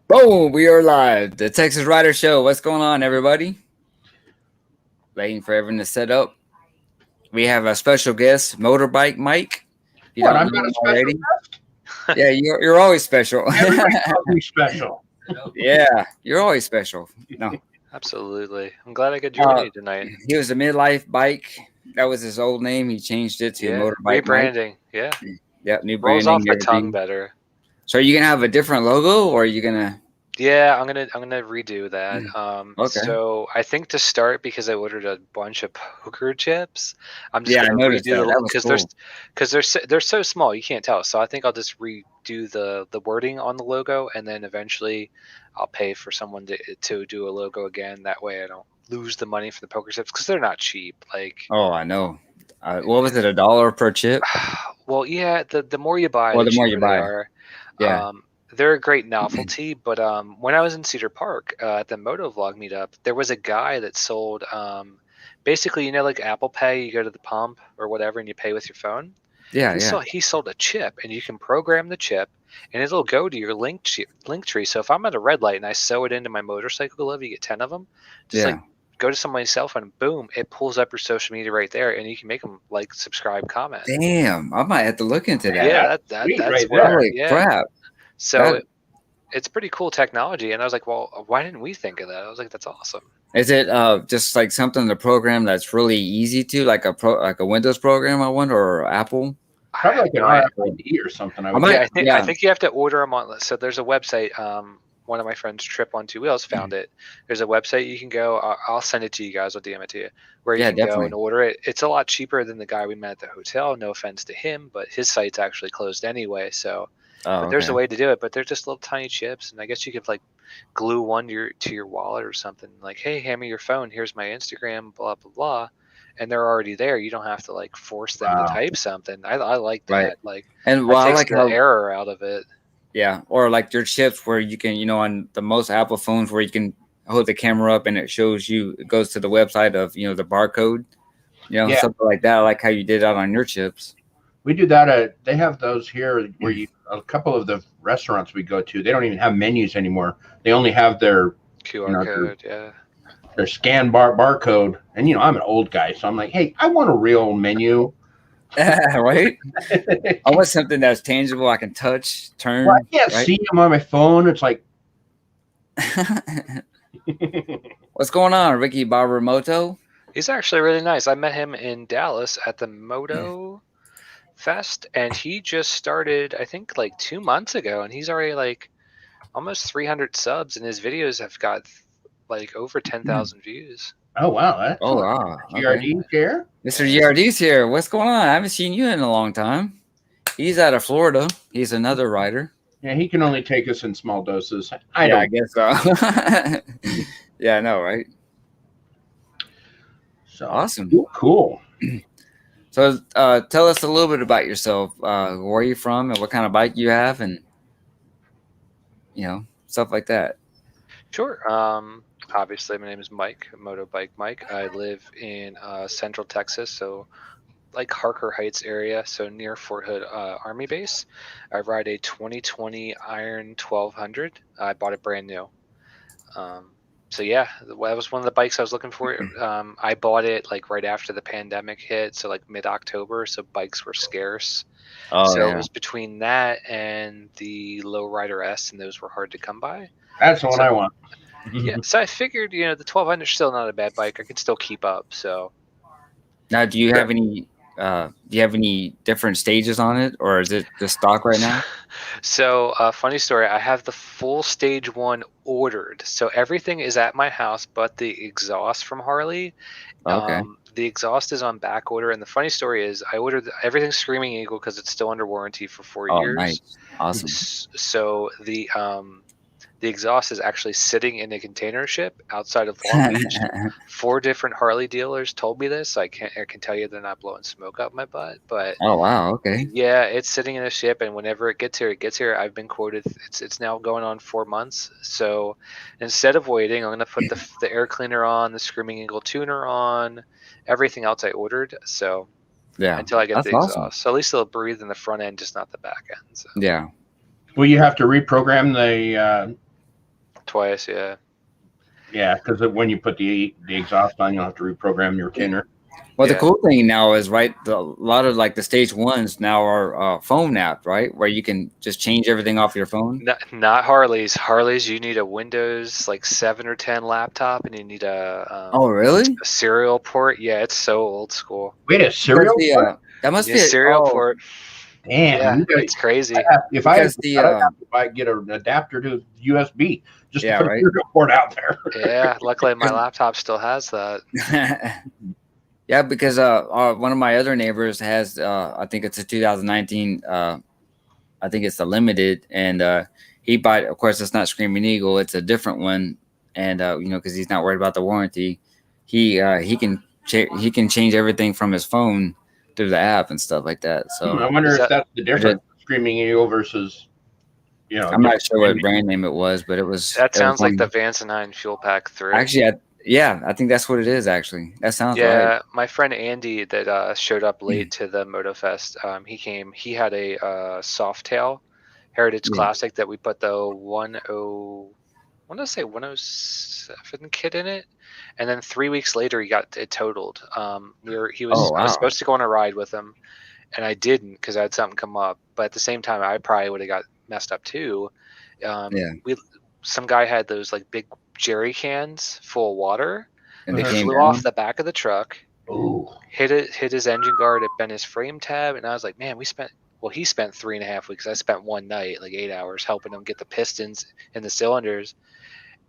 Boom, we are live. The Texas Rider Show. What's going on, everybody? Waiting for everyone to set up. We have a special guest, Motobikemike. If you What? don't I'm know not a him special already. guest. Yeah, you're always special. Everybody calls me special. Yeah, you're always special. No. Absolutely. I'm glad I could join you tonight. He was a midlife bike. That was his old name. He changed it to Yeah, Motorbike Mike. rebranding. Yeah, Yep, new rolls branding, off the tongue everything. better. So are you gonna have a different logo, or are you gonna? Yeah, I'm gonna redo that. Okay. So I think to start, because I ordered a bunch of poker chips, I'm just Yeah, I gonna noticed that. redo That was because cool. they're so small you can't tell. So I think I'll just redo the wording on the logo, and then eventually I'll pay for someone to do a logo again. That way I don't lose the money for the poker chips because they're not cheap. Like, Oh, I know. What was it? $1 per chip? well, yeah, the more you buy, Or the the more you cheaper they buy? are. Yeah. They're a great novelty, but when I was in Cedar Park at the Moto Vlog meetup, there was a guy that sold basically, like Apple Pay, you go to the pump or whatever and you pay with your phone. Yeah, He sold a chip, and you can program the chip, and it'll go to your link tree. So if I'm at a red light and I sew it into my motorcycle glove, you get 10 of them. Just Yeah. go to somebody's cell phone, and boom, it pulls up your social media right there, and you can make them like, subscribe, comment. Damn, I might have to look into that. Yeah, Sweet, that's right where, there. Holy yeah. crap. So That- it's pretty cool technology, and I was like, well, why didn't we think of that? I was like, that's awesome. Is it just like something to program that's really easy to, like a Windows program, I wonder, or Apple? Probably like an No, I- RFID or something. I I would might- guess. I think you have to order them on. So there's a website. One of my friends, Trip on Two Wheels, found it. There's a website you can go. I'll send it to you guys. I'll DM it to you, where you Yeah, can go definitely. and order it. It's a lot cheaper than the guy we met at the hotel. No offense to him, but his site's actually closed anyway. So, Oh, but there's a okay. way to do it. But they're just little tiny chips, and I guess you could like glue one to your wallet or something. Like, hey, hand me your phone. Here's my Instagram. Blah blah blah. And they're already there. You don't have to like force them to Wow. type something. I like that. Right. Like, And that well, I takes like the how, error out of it. yeah, or like your chips where you can, on the most Apple phones where you can hold the camera up and it shows you, it goes to the website of, the barcode, Yeah. something like that. I like how you did that on your chips. We do that. They have those here where a couple of the restaurants we go to, they don't even have menus anymore. They only have their QR code, yeah. their scan barcode. And I'm an old guy, so I'm like, hey, I want a real menu. Right? I want something that's tangible. I can touch, turn. Well, I can't right? see them on my phone. It's like, What's going on, Ricky Barbamoto? He's actually really nice. I met him in Dallas at the Moto Fest, and he just started, I think, like 2 months ago, and he's already like almost 300 subs, and his videos have got like over 10,000 views. oh wow, that's Oh, wow. GRD here. Mr. GRD's here. What's going on? I haven't seen you in a long time. He's out of Florida. He's another rider. Yeah, he can only take us in small doses. I I don't. guess so. Yeah, I know, right? So Awesome. cool. So tell us a little bit about yourself. Where are you from and what kind of bike you have and, stuff like that. Sure. Obviously, my name is Mike, Motobikemike. I live in Central Texas, so like Harker Heights area, so near Fort Hood Army Base. I ride a 2020 Iron 1200. I bought it brand new. So yeah, that was one of the bikes I was looking for. I bought it like right after the pandemic hit, so like mid-October, so bikes were scarce. Oh, So yeah. it was between that and the Lowrider S, and those were hard to come by. That's the one I want. Yeah, so I figured, the 1200 is still not a bad bike. I can still keep up. So Now, do you have any different stages on it, or is it just stock right now? So, funny story. I have the full stage 1 ordered. So everything is at my house, but the exhaust from Harley. Okay. The exhaust is on back order, and the funny story is I ordered everything Screaming Eagle because it's still under warranty for 4 Oh, years. nice. Awesome. So the exhaust is actually sitting in a container ship outside of Long Beach. 4 different Harley dealers told me this. I can tell you they're not blowing smoke up my butt, but Oh, wow. Okay. yeah, it's sitting in a ship, and whenever it gets here, it gets here. I've been quoted. It's now going on 4 months. So instead of waiting, I'm gonna put the air cleaner on, the Screaming Eagle tuner on, everything else I ordered. So Yeah. until I get That's the exhaust, awesome. so at least it'll breathe in the front end, just not the back end. So. Yeah. Will you have to reprogram twice. Yeah. Yeah, because when you put the exhaust on, you'll have to reprogram your tuner. Well, the Yeah. cool thing now is, right, a lot of like the stage ones now are phone app, right, where you can just change everything off your phone. Not Harleys. Harleys, you need a Windows like 7 or 10 laptop, and you need Oh, really? a serial port. Yeah, it's so old school. Wait, a Because serial port? that must Yeah, be serial port. Damn, Yeah, you guys, it's crazy. if I because the I'd have to get an adapter to USB just Yeah, to put right. a serial port out there. Yeah, luckily my laptop still has that. Yeah, because one of my other neighbors has I think it's a 2019 I think it's the limited, and he bought, of course it's not Screaming Eagle, it's a different one, and you know, because he's not worried about the warranty, he he can change everything from his phone through the app and stuff like that. So I wonder if that's the difference, Screaming Eagle versus, I'm not sure what brand name it was, but it was. That sounds like the Vansenine Fuel Pack 3. Actually, I think that's what it is. Actually, that sounds right. Yeah, my friend Andy that showed up late to the MotoFest. He came. He had a Softail Heritage Classic that we put the 107 kit in it, and then 3 weeks later he got it totaled. I was supposed to go on a ride with him, and I didn't because I had something come up. But at the same time, I probably would have got messed up too. Some guy had those like big jerry cans full of water, and they flew off the back of the truck. Ooh. Hit his engine guard, it bent his frame tab, and I was like, man, he spent 3.5 weeks. I spent one night, like 8 hours, helping him get the pistons and the cylinders,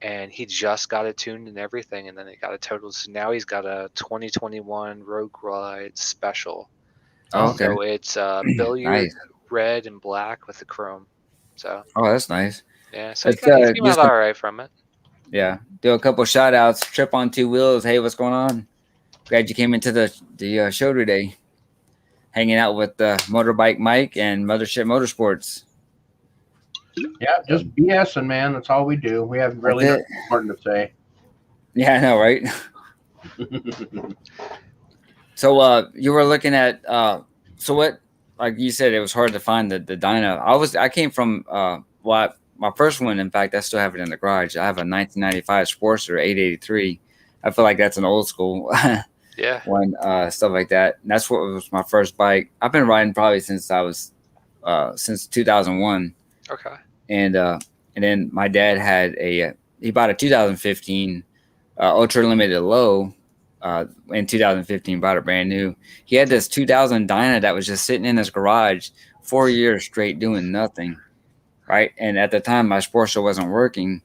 and he just got it tuned and everything, and then it got it totaled. So now he's got a 2021 Road Glide Special. Oh, okay. So it's billiard red and black with the chrome. So that's nice. Yeah, so he came out all right from it. Yeah, do a couple shout outs. Trip on Two Wheels. Hey, what's going on? Glad you came into the show today. Hanging out with Motobikemike and Mothership Motorsports. Yeah, just BSing, man. That's all we do. We have really nothing important to say. Yeah, I know, right? So you were looking at so what, like you said, it was hard to find the Dyna. I came from my first one, in fact, I still have it in the garage. I have a 1995 Sportster 883. I feel like that's an old school one, stuff like that. And that's what was my first bike. I've been riding probably since I was since 2001. Okay. And then my dad had he bought a 2015 Ultra Limited Low in 2015, bought it brand new. He had this 2000 Dyna that was just sitting in his garage 4 years straight doing nothing. Right. And at the time, my Sportster wasn't working.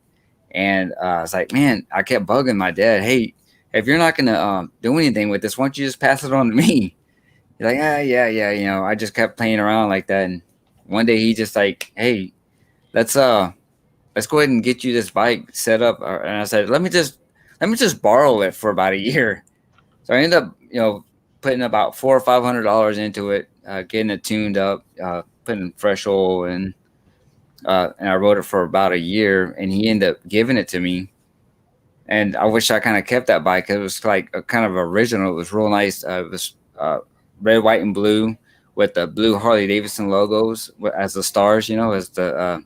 And I was like, man, I kept bugging my dad. Hey, if you're not going to do anything with this, why don't you just pass it on to me? He's like, yeah. You know, I just kept playing around like that. And one day he just like, hey, let's go ahead and get you this bike set up. And I said, let me just borrow it for about a year. So I ended up, you know, putting about $400 or $500 into it, getting it tuned up, putting fresh oil in. And I rode it for about a year, and he ended up giving it to me. And I wish I kind of kept that bike. It was like a kind of original. It was real nice. It was red, white, and blue with the blue Harley Davidson logos as the stars, you know, as the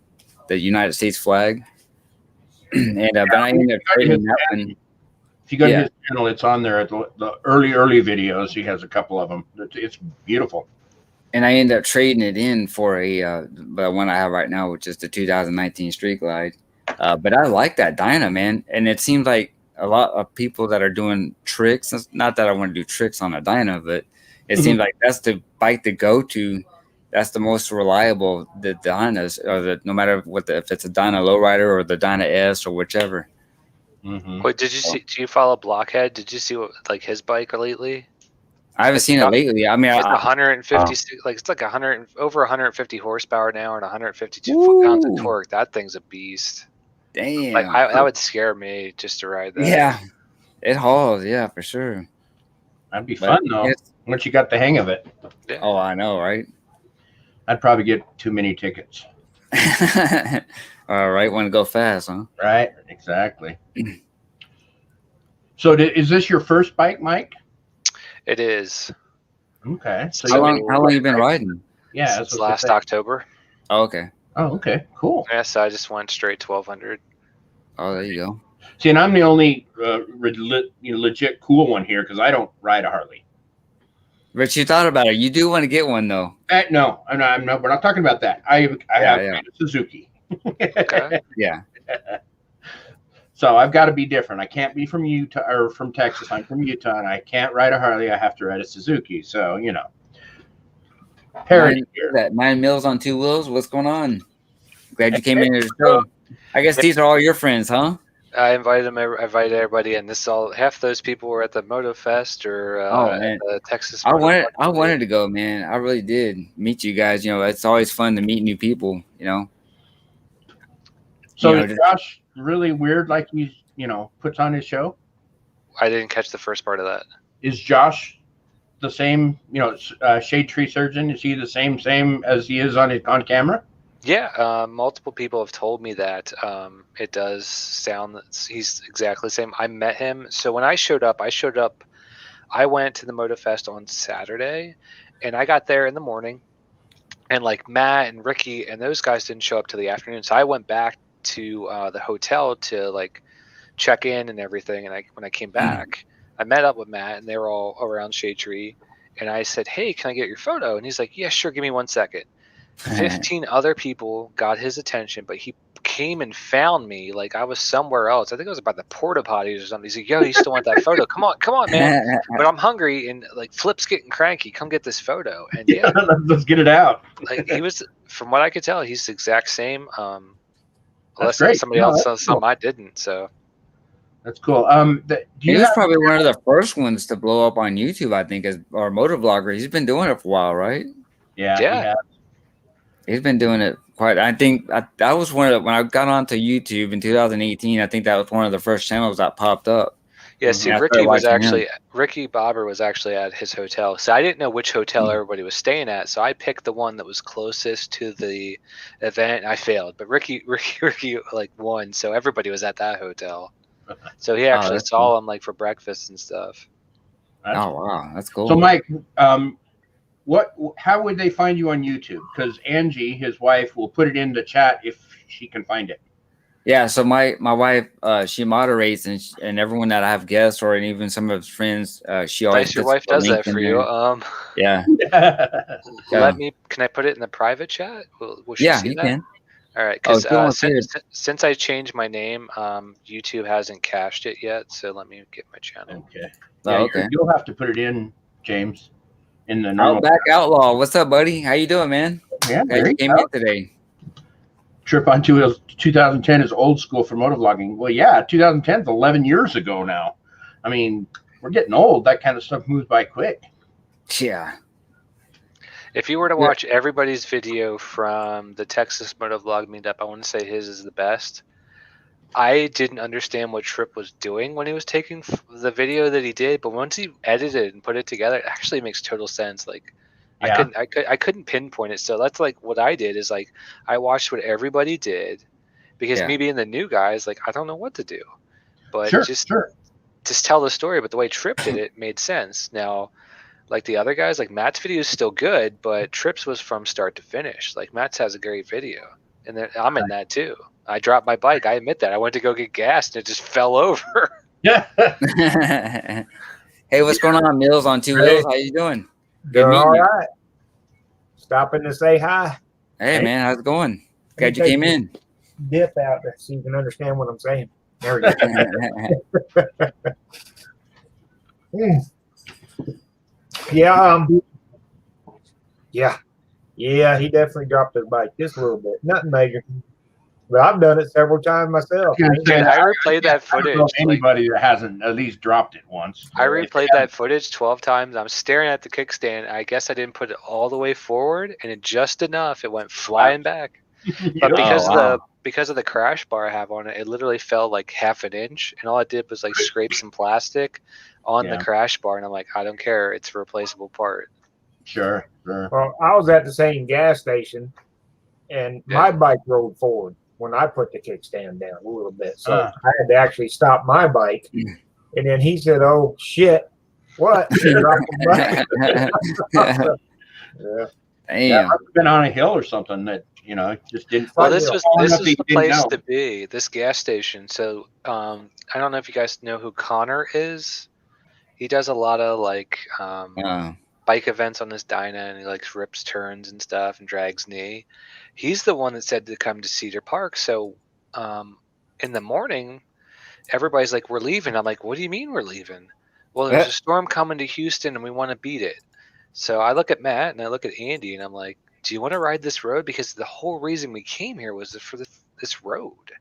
United States flag. And but I ended up trading that one. If you go to his channel, it's on there. The early videos, he has a couple of them. It's beautiful. And I ended up trading it in for the one I have right now, which is the 2019 Street Glide. But I like that Dyna, man. And it seems like a lot of people that are doing tricks, not that I want to do tricks on a Dyna, but it seems like that's the bike to go to. That's the most reliable, the Dynas, or no matter if it's a Dyna Lowrider or the Dyna S or whichever. Mm-hmm. Wait, do you follow Blockhead? Did you see his bike lately? I haven't seen it lately. I mean, it's 150, it's like 100 over 150 horsepower now and 152 foot-pounds of torque. That thing's a beast. Damn, like that would scare me just to ride that. Yeah, it hauls. Yeah, for sure. That'd be fun though. Once you got the hang of it. Yeah. Oh, I know, right? I'd probably get too many tickets. All right, want to go fast, huh? Right, exactly. So, is this your first bike, Mike? It is. Okay. So how long you been riding? Yeah, since last October. Oh, okay. Oh, okay. Cool. Yeah, so I just went straight 1200. Oh, there you go. See, and I'm the only legit cool one here because I don't ride a Harley. Rich, you thought about it. You do want to get one though. No, I'm not. We're not talking about that. I have a Suzuki. Okay. Yeah. So I've got to be different. I can't be from Utah or from Texas. I'm from Utah, and I can't ride a Harley. I have to ride a Suzuki. So parody here. That 9 Mills on 2 wheels. What's going on? Glad you came in to the show. I guess these are all your friends, huh? I invited them. I invited everybody, and half those people were at the Moto Fest or at the Texas. I wanted to go, man. I really did meet you guys. It's always fun to meet new people. So is Josh really weird? Like he's puts on his show. I didn't catch the first part of that. Is Josh the same? Shade tree surgeon. Is he the same as he is on camera? Yeah, multiple people have told me that it does sound that he's exactly the same. I met him. So when I showed up, I went to the MotoFest on Saturday, and I got there in the morning, and like Matt and Ricky and those guys didn't show up till the afternoon. So I went back to the hotel to like check in and everything. And when I came back, I met up with Matt, and they were all around Shade Tree. And I said, "Hey, can I get your photo?" And he's like, "Yeah, sure. Give me 1 second." 15 other people got his attention, but he came and found me like I was somewhere else. I think it was about the porta potties or something. He's like, "Yo, you still want that photo? Come on, man!" But I'm hungry, and like Flip's getting cranky. Come get this photo. And yeah, let's get it out. Like he was, from what I could tell, he's the exact same. Unless great. somebody else saw something I didn't. So that's cool. He was probably one of the first ones to blow up on YouTube, I think, as our motor vlogger. He's been doing it for a while, right? Yeah. He's been doing it quite. I think that was one of when I got onto YouTube in 2018. I think that was one of the first channels that popped up. Yeah, see, Ricky Bobber was actually at his hotel. So I didn't know which hotel everybody was staying at. So I picked the one that was closest to the event. I failed, but Ricky like won. So everybody was at that hotel. So he actually saw him like for breakfast and stuff. Wow, that's cool. So Mike, how would they find you on YouTube? Because Angie, his wife, will put it in the chat if she can find it. Yeah, so my wife, she moderates, and everyone that I have guests or even some of his friends, she always. Your wife does that for you. Yeah. Can I put it in the private chat? Will she see that? Can. All right, because since I changed my name, YouTube hasn't cached it yet. So let me get my channel. Okay. Yeah, you'll have to put it in, James. In the Outback Outlaw. What's up, buddy? How you doing, man? Yeah, you came in today. Trip on 2010 is old school for motovlogging. Well, yeah, 2010 is 11 years ago now. I mean, we're getting old. That kind of stuff moves by quick. Yeah. If you were to watch everybody's video from the Texas Motovlog meetup, I want to say his is the best. I didn't understand what Tripp was doing when he was taking the video that he did, but once he edited and put it together, it actually makes total sense. Like, I couldn't pinpoint it. So that's like what I did is like I watched what everybody did, because me being the new guy is like I don't know what to do, but just tell the story. But the way Tripp did it made sense. Now, like the other guys, like Matt's video is still good, but Tripp's was from start to finish. Like Matt's has a great video, and then I'm in that too. I dropped my bike. I admit that. I went to go get gas and it just fell over. Yeah. Hey, what's going on, Mills on 2 wheels? How you doing? Good meeting you. Right. Stopping to say hi. Hey, man, how's it going? Glad you came in. Dip out there so you can understand what I'm saying. There we go. Yeah, he definitely dropped his bike just a little bit. Nothing major. But I've done it several times myself. I replayed that footage. Anybody that hasn't at least dropped it once. I replayed that footage 12 times. I'm staring at the kickstand. I guess I didn't put it all the way forward, and it just enough. It went flying back. But because of the crash bar I have on it, it literally fell like half an inch, and all I did was like scrape some plastic on the crash bar, and I'm like, I don't care. It's a replaceable part. Sure. Well, I was at the same gas station, and my bike rolled forward when I put the kickstand down a little bit. So I had to actually stop my bike. And then he said, "Oh, shit. What?" Yeah. Damn. I've been on a hill or something that You know, just didn't. Well, Fun this deal. was Far this enough is that you the didn't place know. to be. This gas station. So I don't know if you guys know who Connor is. He does a lot of like bike events on this dyna, and he like rips turns and stuff and drags knee. He's the one that said to come to Cedar Park. So in the morning, everybody's like, "We're leaving." I'm like, "What do you mean we're leaving?" Well, there's a storm coming to Houston, and we want to beat it. So I look at Matt and I look at Andy, and I'm like, "Do you want to ride this road? Because the whole reason we came here was for this road."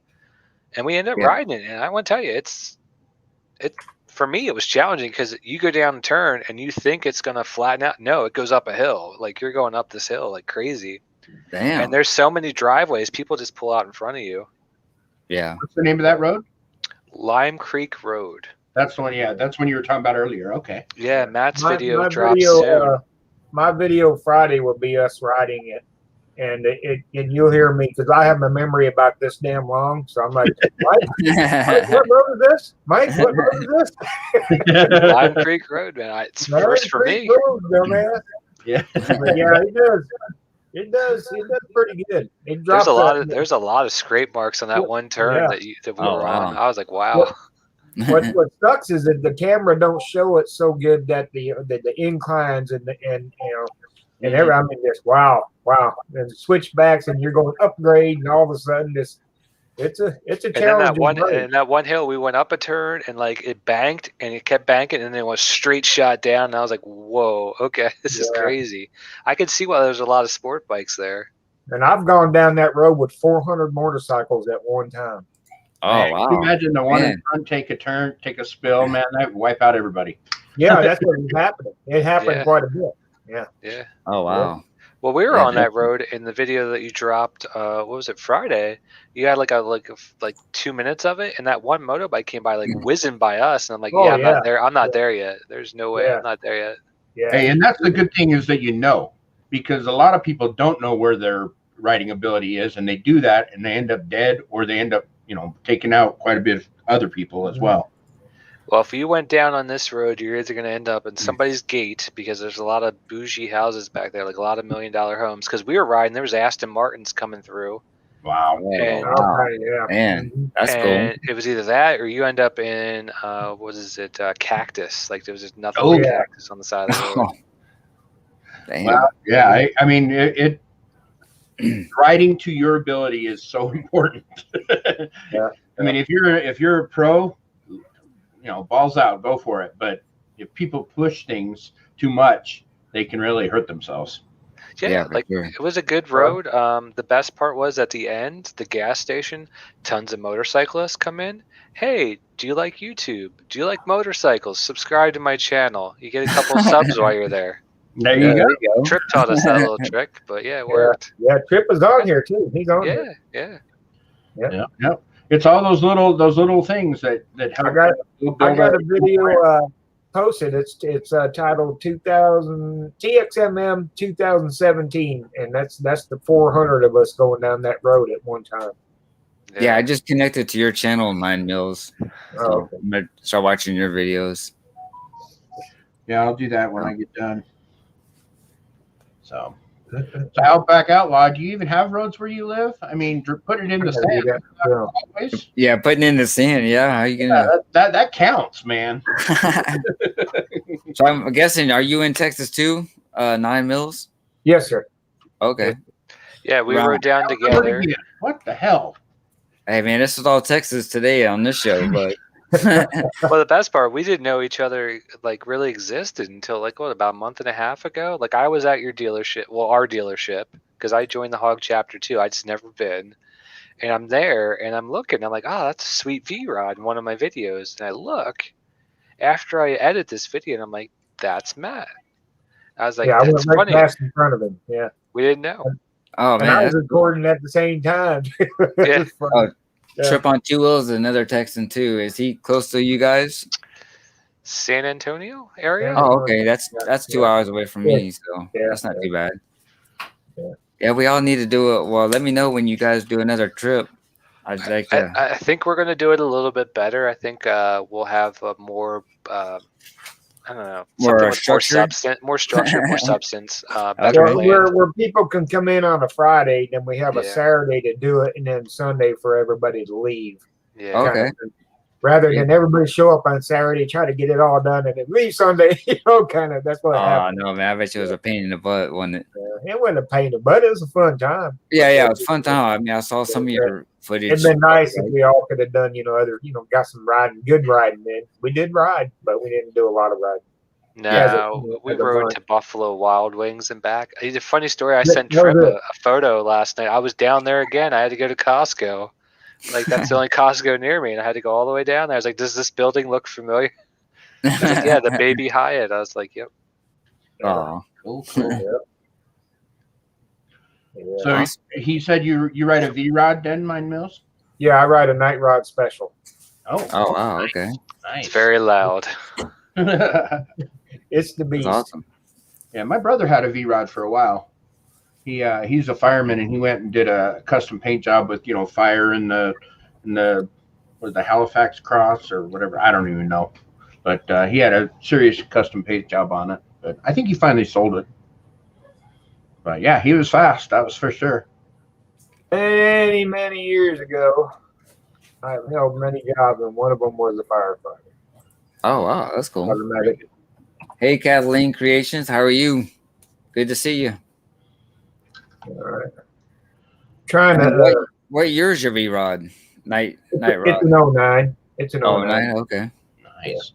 And we ended up riding it. And I want to tell you, it for me, it was challenging because you go down a turn and you think it's going to flatten out. No, it goes up a hill. Like you're going up this hill like crazy. Damn. And there's so many driveways. People just pull out in front of you. Yeah. What's the name of that road? Lime Creek Road. That's the one. Yeah, that's one you were talking about earlier. Okay. Yeah, Matt's My video drops soon. my video Friday will be us riding it, and and you'll hear me because I have my memory about this damn long. So I'm like, Mike, what road is this? Mike, what road is this? Lime Creek Road, man. It's first for me. Road, dumbass. Yeah. But yeah, it does. It does pretty good. It drops There's a lot of scrape marks on that one turn that we were on. I was like, wow. What sucks is that the camera don't show it so good that the inclines and every, I mean, just wow, and switchbacks, and you're going upgrade, and all of a sudden it's a challenge. And that one hill, we went up a turn and like it banked and it kept banking and then it was straight shot down. And I was like, whoa, okay, this is crazy. I could see why there's a lot of sport bikes there. And I've gone down that road with 400 motorcycles at one time. Oh, man, wow. can you imagine the one in front take a turn, take a spill, man, that would wipe out everybody. Yeah, that's what was happening. It happened quite a bit. Yeah. Yeah. Oh, wow. Well, we were on that road in the video that you dropped. What was it, Friday? You had like 2 minutes of it, and that one motorbike came by, like whizzing by us, and I'm like, I'm not there. I'm not there yet. There's no way I'm not there yet. Yeah. Hey, and that's the good thing is that because a lot of people don't know where their riding ability is, and they do that, and they end up dead, or they end up, taking out quite a bit of other people as well. Well, if you went down on this road, you're either going to end up in somebody's gate because there's a lot of bougie houses back there, like a lot of $1 million homes. Because we were riding, there was Aston Martins coming through. Wow. And, Man, that's cool. It was either that or you end up in, cactus. Like there was just nothing but cactus on the side of the road. Damn. Well, yeah, I mean, it riding to your ability is so important. I mean, if you're a pro, balls out, go for it. But if people push things too much, they can really hurt themselves. Yeah, it was a good road. The best part was at the end, the gas station, tons of motorcyclists come in. Hey, do you like YouTube? Do you like motorcycles? Subscribe to my channel. You get a couple of subs while you're there. There you go. Trip taught us that little trick, but it worked. Yeah, Trip is on here too. He's on here. Yeah. It's all those little things that help. I got a video posted. It's titled 2000 TXMM 2017, and that's the 400 of us going down that road at one time. Yeah, I just connected to your channel, 9 Mills. So I'm gonna start watching your videos. Yeah, I'll do that when I get done. So Outback Outlaw, do you even have roads where you live? I mean, put it in the sand. Yeah, putting in the sand. Yeah, how you gonna? That counts, man. So I'm guessing, are you in Texas too? 9 Mills. Yes, sir. Okay. Yeah, we rode down together. What the hell? Hey, man, this is all Texas today on this show, but. Well, the best part, we didn't know each other like really existed until about a month and a half ago. Like I was at your dealership, our dealership, because I joined the Hog chapter too. I'd just never been, and I'm there and I'm looking. I'm like, oh, that's a sweet V-Rod in one of my videos. And I look after I edit this video, and I'm like, that's Matt. I was like, I that's went funny. past in front of him. Yeah, we didn't know. Oh man, and I was recording at the same time. Yeah. Trip on 2 Wheels, another Texan too. Is he close to you guys? San Antonio area? Oh, okay. That's 2 hours away from me, so that's not too bad. Yeah, we all need to do it. Well, let me know when you guys do another trip. I'd like to. I think we're going to do it a little bit better. I think we'll have a more I don't know, More something with structured? more structure, more substance. Okay. Better planned. Where people can come in on a Friday, then we have a Yeah. Saturday to do it, and then Sunday for everybody to leave. Yeah. Okay. Kind of, rather than everybody show up on Saturday, try to get it all done, and then leave Sunday. Kind of that's what Oh happened. no, man! I bet you it was a pain in the butt, wasn't it? It wasn't a pain, but it was a fun time. Yeah, it was a fun time. I mean, I saw some of your footage. It'd been nice if we all could have done, other, got some good riding in. We did ride, but we didn't do a lot of riding. No, we rode to Buffalo Wild Wings and back. It's a funny story. I sent Trev a photo last night. I was down there again. I had to go to Costco. Like, that's the only Costco near me, and I had to go all the way down there. I was like, does this building look familiar? I was like, yeah, the Baby Hyatt. I was like, yep. Oh, Cool. Yeah. So he said you ride a V-Rod then, Mine Mills? Yeah, I ride a night rod special. Oh, wow, okay. nice. It's very loud. It's the beast. That's awesome. Yeah, my brother had a V-Rod for a while. He's a fireman, and he went and did a custom paint job with fire in the Halifax Cross or whatever. I don't even know, but he had a serious custom paint job on it. But I think he finally sold it. But yeah, he was fast. That was for sure. Many years ago, I held many jobs, and one of them was a firefighter. Oh wow, that's cool. Automatic. Hey, Kathleen Creations, how are you? Good to see you. All right. Trying to. What year's your V-Rod? Night rod. It's an 09. It's an 09. 09. Okay. Nice.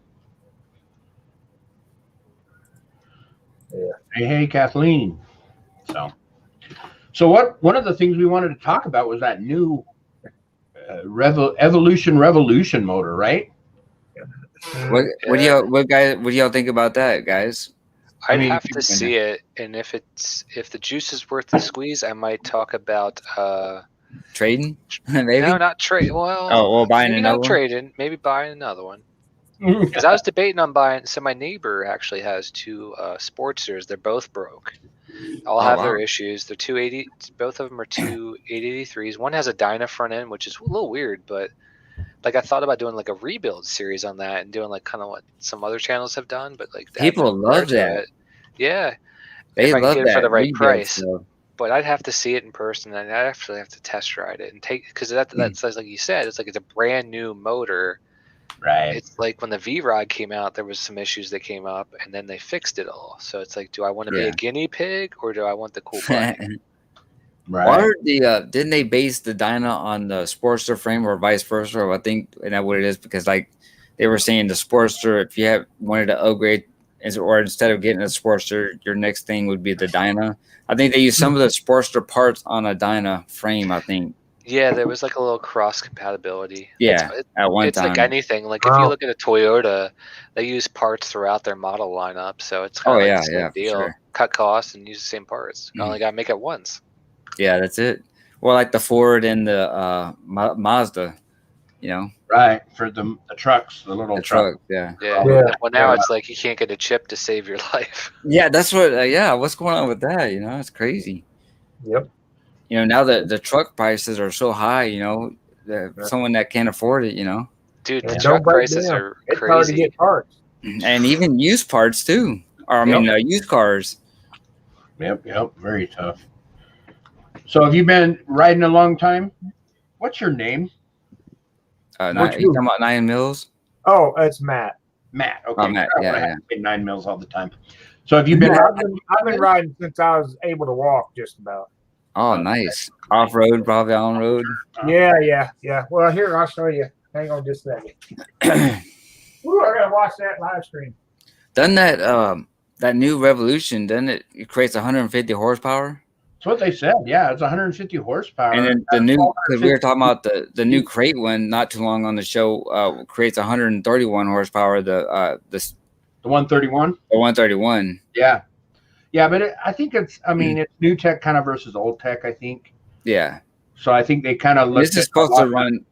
Yeah. Hey, Kathleen. So one of the things we wanted to talk about was that new Evolution Revolution motor, right? What do y'all think about that, guys? I'd have to see it, and if the juice is worth the squeeze, I might talk about trading. Maybe. No, not trade. Well, buying maybe another not one? trading. Maybe buying another one. Because I was debating on buying. So my neighbor actually has two Sportsters. They're both broke. All have their issues. They're 280. Both of them are 883s. One has a Dyna front end, which is a little weird, but like I thought about doing like a rebuild series on that and doing like kind of what some other channels have done, but like people love that. Yeah, they love that for the right price. Stuff. But I'd have to see it in person, and I'd actually have to test ride it and take because that's like you said, it's a brand new motor. Right. It's like when the V-Rod came out, there was some issues that came up, and then they fixed it all. So it's like, do I want to be a guinea pig or do I want the cool bike? Right. Didn't they base the Dyna on the Sportster frame or vice versa? I think that's what it is because like they were saying the Sportster, if you wanted to upgrade or instead of getting a Sportster, your next thing would be the Dyna. I think they used some of the Sportster parts on a Dyna frame, I think. Yeah, there was like a little cross compatibility. Yeah, at one time. It's like anything. Like if you look at a Toyota, they use parts throughout their model lineup, so it's kind of the same deal. Sure. Cut costs and use the same parts. You only got to make it once. Yeah, that's it. Well, like the Ford and the Mazda, Right, for the trucks, the little truck. Yeah. Well, now it's like you can't get a chip to save your life. Yeah, that's what. What's going on with that? It's crazy. Yep. Now that the truck prices are so high, someone that can't afford it, Dude, the truck prices are crazy. It's hard to get parts. And even used parts too. Or used cars. Yep, very tough. So have you been riding a long time? What's your name? You talking about 9 Mills? Oh, it's Matt. Matt. Okay. Oh, Matt. Yeah. 9 Mills all the time. So have you been? I've been riding since I was able to walk, just about. Oh, nice. Off road, probably on road. Yeah. Well, here I'll show you. Hang on just a second. Ooh, I gotta watch that live stream. Doesn't that new Revolution? Doesn't it creates 150 horsepower? That's what they said. Yeah, it's 150 horsepower. And then the new, because we were talking about the new crate one not too long on the show, creates 131 horsepower. The 131. The 131. Yeah, but I think it's new tech kind of versus old tech. I think. Yeah. So I think they kind of look. This is supposed to run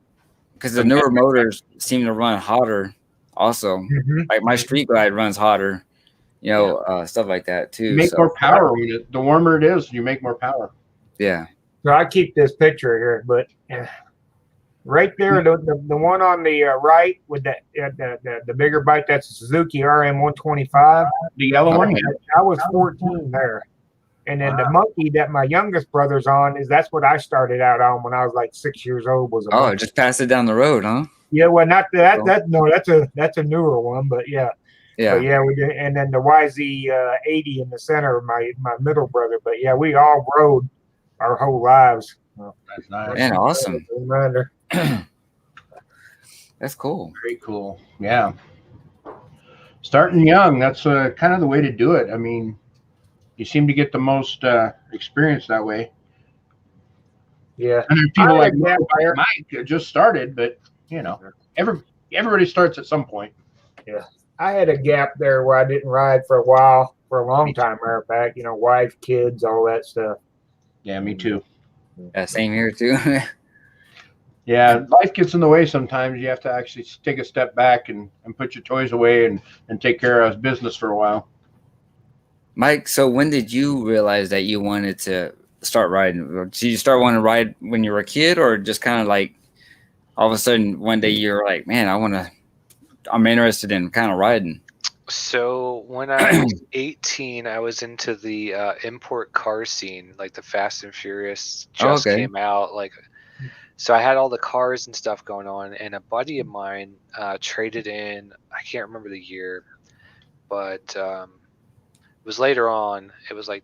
because the newer motors seem to run hotter. Also, like my Street Glide runs hotter. Stuff like that too. You make more power with it. The warmer it is, you make more power. Yeah. So I keep this picture here, but Right there, the one on the right with that the bigger bike, that's a Suzuki RM125. The yellow one. I was 14 there. And then the monkey that my youngest brother's on that's what I started out on when I was like 6 years old. Was a monkey. Just pass it down the road, huh? Yeah, well, not that. No, that's a newer one, but yeah. But yeah, we did. And then the YZ80 in the center, my middle brother. But yeah, we all rode our whole lives. That's nice. Man, awesome. Reminder. That's cool. Very cool. Yeah. Starting young, that's kind of the way to do it. I mean, you seem to get the most experience that way. Yeah. And there's people like Mike just started, but you know, everybody starts at some point. Yeah. I had a gap there where I didn't ride for a while, for a long time, matter of fact, wife, kids, all that stuff. Yeah, me too. Yeah, same here too. Yeah, life gets in the way sometimes. You have to actually take a step back and put your toys away and take care of business for a while. Mike, so when did you realize that you wanted to start riding? Did you start wanting to ride when you were a kid, or just kind of like all of a sudden one day you're like, man, I'm interested in kind of riding? So when I was 18, I was into the import car scene, like the Fast and Furious just came out. So I had all the cars and stuff going on, and a buddy of mine traded in, I can't remember the year, but it was later on. It was like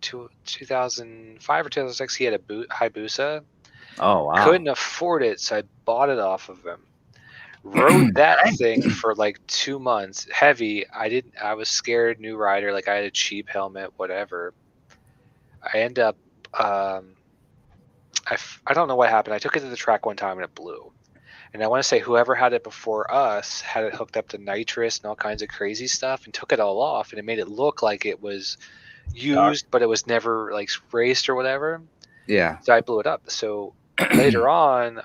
2005 or 2006. He had a Hayabusa. Oh, wow. Couldn't afford it, so I bought it off of him. Rode that thing for like 2 months. Heavy. I was scared, new rider. Like I had a cheap helmet, whatever. I end up, I don't know what happened. I took it to the track one time and it blew. And I want to say whoever had it before us had it hooked up to nitrous and all kinds of crazy stuff and took it all off, and it made it look like it was used, but it was never like raced or whatever. Yeah. So I blew it up. So later on,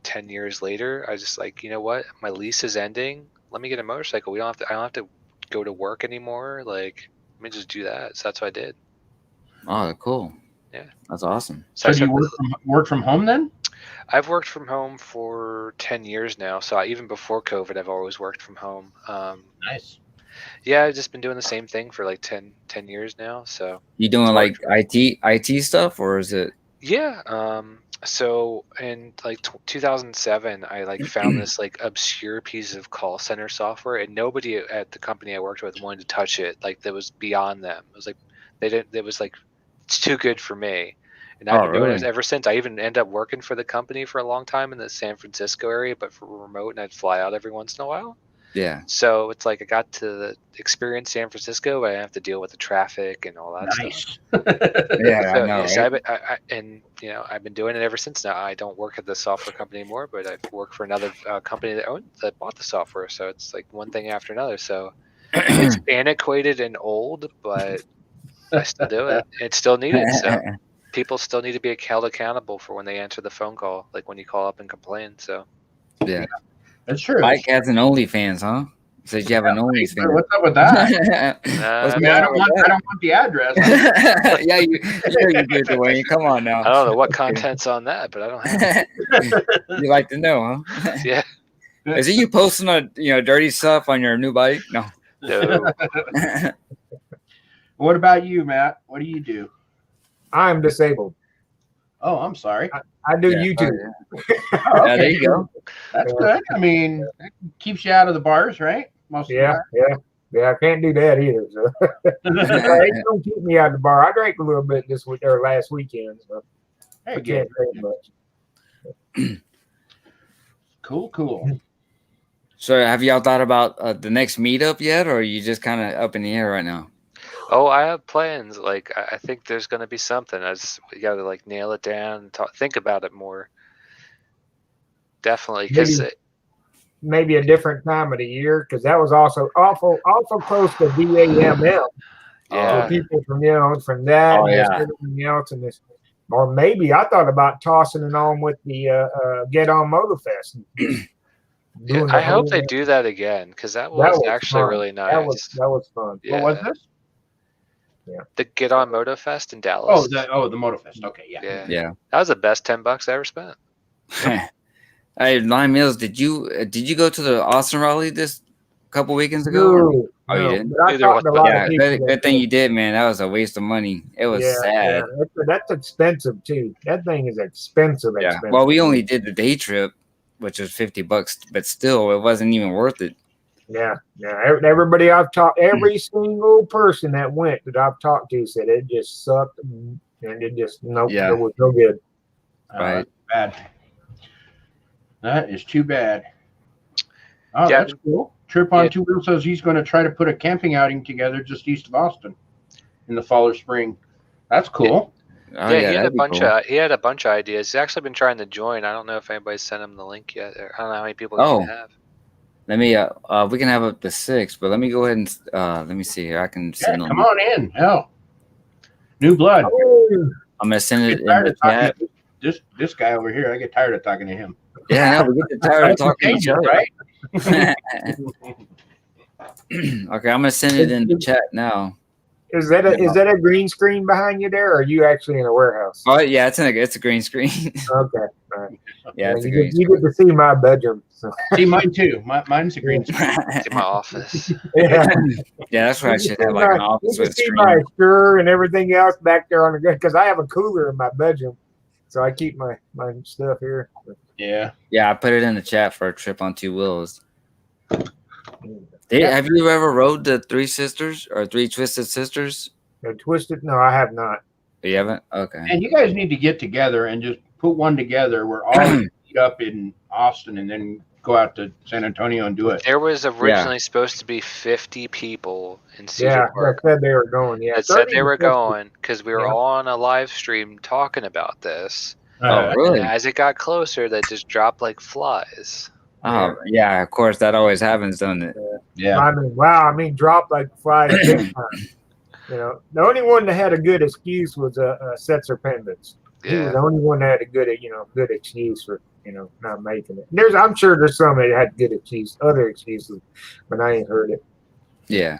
10 years later, I just like, you know what? My lease is ending. Let me get a motorcycle. I don't have to go to work anymore. Like, let me just do that. So that's what I did. Oh, cool. Yeah. That's awesome. So do you work from home then? I've worked from home for 10 years now. So even before COVID, I've always worked from home. Nice. Yeah, I've just been doing the same thing for like 10 years now. So you doing like IT stuff, or is it? Yeah. So in like 2007, I like found this like obscure piece of call center software, and nobody at the company I worked with wanted to touch it. Like that was beyond them. It was like it was like, it's too good for me. And I've been doing it ever since. I even ended up working for the company for a long time in the San Francisco area, but for remote, and I'd fly out every once in a while. Yeah. So it's like I got to experience San Francisco, but I didn't have to deal with the traffic and all that stuff. Yeah, so, I know. Yeah, right? so I've been doing it ever since. Now I don't work at the software company anymore, but I've worked for another company that bought the software. So it's like one thing after another. So it's antiquated and old, but I still do it. It's still needed. So people still need to be held accountable for when they answer the phone call, like when you call up and complain. So Yeah. That's true. Mike has an OnlyFans, huh? Says you have an OnlyFans. What's up with that? What's I don't want the address. Yeah, you do, Dwayne. Come on now. I don't know what content's on that, but I don't have it. You like to know, huh? Yeah. Is it you posting dirty stuff on your new bike? No. No. What about you, Matt? What do you do? I'm disabled. Oh, I'm sorry. I do YouTube. Yeah, there you go. That's good. I mean, it keeps you out of the bars, right? Yeah. I can't do that either. So. It don't keep me out of the bar. I drank a little bit this week or last weekend, so I can't drink much. Cool. So have y'all thought about the next meetup yet, or are you just kind of up in the air right now? Oh, I have plans. Like, I think there's going to be something. We got to like nail it down, think about it more. Definitely, because maybe a different time of the year, because that was also awful close to DAMM. Yeah, people from that and everything else, and this, or maybe I thought about tossing it on with the Get On Motofest. I hope they do that again, because that was actually fun. really nice. That was fun. Yeah. What was this? Yeah. The Get On Motofest in Dallas. The Motofest. Okay, yeah. That was the best $10 I ever spent. Hey, Nine Mills, did you go to the Austin rally this couple weekends ago? No, Oh, you no. didn't? But I talked to a lot Yeah, of people. good thing you did, man. That was a waste of money. It was sad. That's expensive too. That thing is expensive. Yeah. Well, we only did the day trip, which was $50, but still, it wasn't even worth it. Yeah. Everybody I've talked, every single person that went that I've talked to said it just sucked, and it just it was no good. Right. Bad. That is too bad. Oh, that's cool. Trip on Two Wheels says he's going to try to put a camping outing together just east of Austin in the fall or spring. That's cool. Yeah, he had a bunch of ideas. He's actually been trying to join. I don't know if anybody sent him the link yet. I don't know how many people you have. Let me we can have up to 6, but let me go ahead and let me see here. I can send come on in. Hell. New blood. I'm gonna send it in the chat. This guy over here, I get tired of talking to him. Yeah, no, we get tired of talking to each other, right? Okay, I'm gonna send it in the chat now. Is that a green screen behind you there, or are you actually in a warehouse? Oh yeah, it's a green screen. Okay, all right. Yeah, it's you get to see my bedroom. So. See mine too. Mine's a green screen. See my office. Yeah, that's where I should have like an office with a see screen. my stir and everything else back there on the ground because I have a cooler in my bedroom, so I keep my stuff here. Yeah. I put it in the chat for a trip on 2 wheels. Have you ever rode the Three Sisters or Three Twisted Sisters? No, Twisted? No, I have not. You haven't? Okay. And you guys need to get together and just put one together. We're all meet up in Austin and then go out to San Antonio and do it. There was originally supposed to be 50 people in Cedar Park. That said they were going. Yeah, it said they were going because we were all on a live stream talking about this. Oh, really? And as it got closer, they just dropped like flies. Oh, yeah, of course. That always happens, doesn't it? Yeah. I mean, dropped like flies big time. You know, the only one that had a good excuse was Setzer Pendants. He was the only one that had a good excuse for, not making it. I'm sure there's some that had good other excuses, but I ain't heard it. Yeah.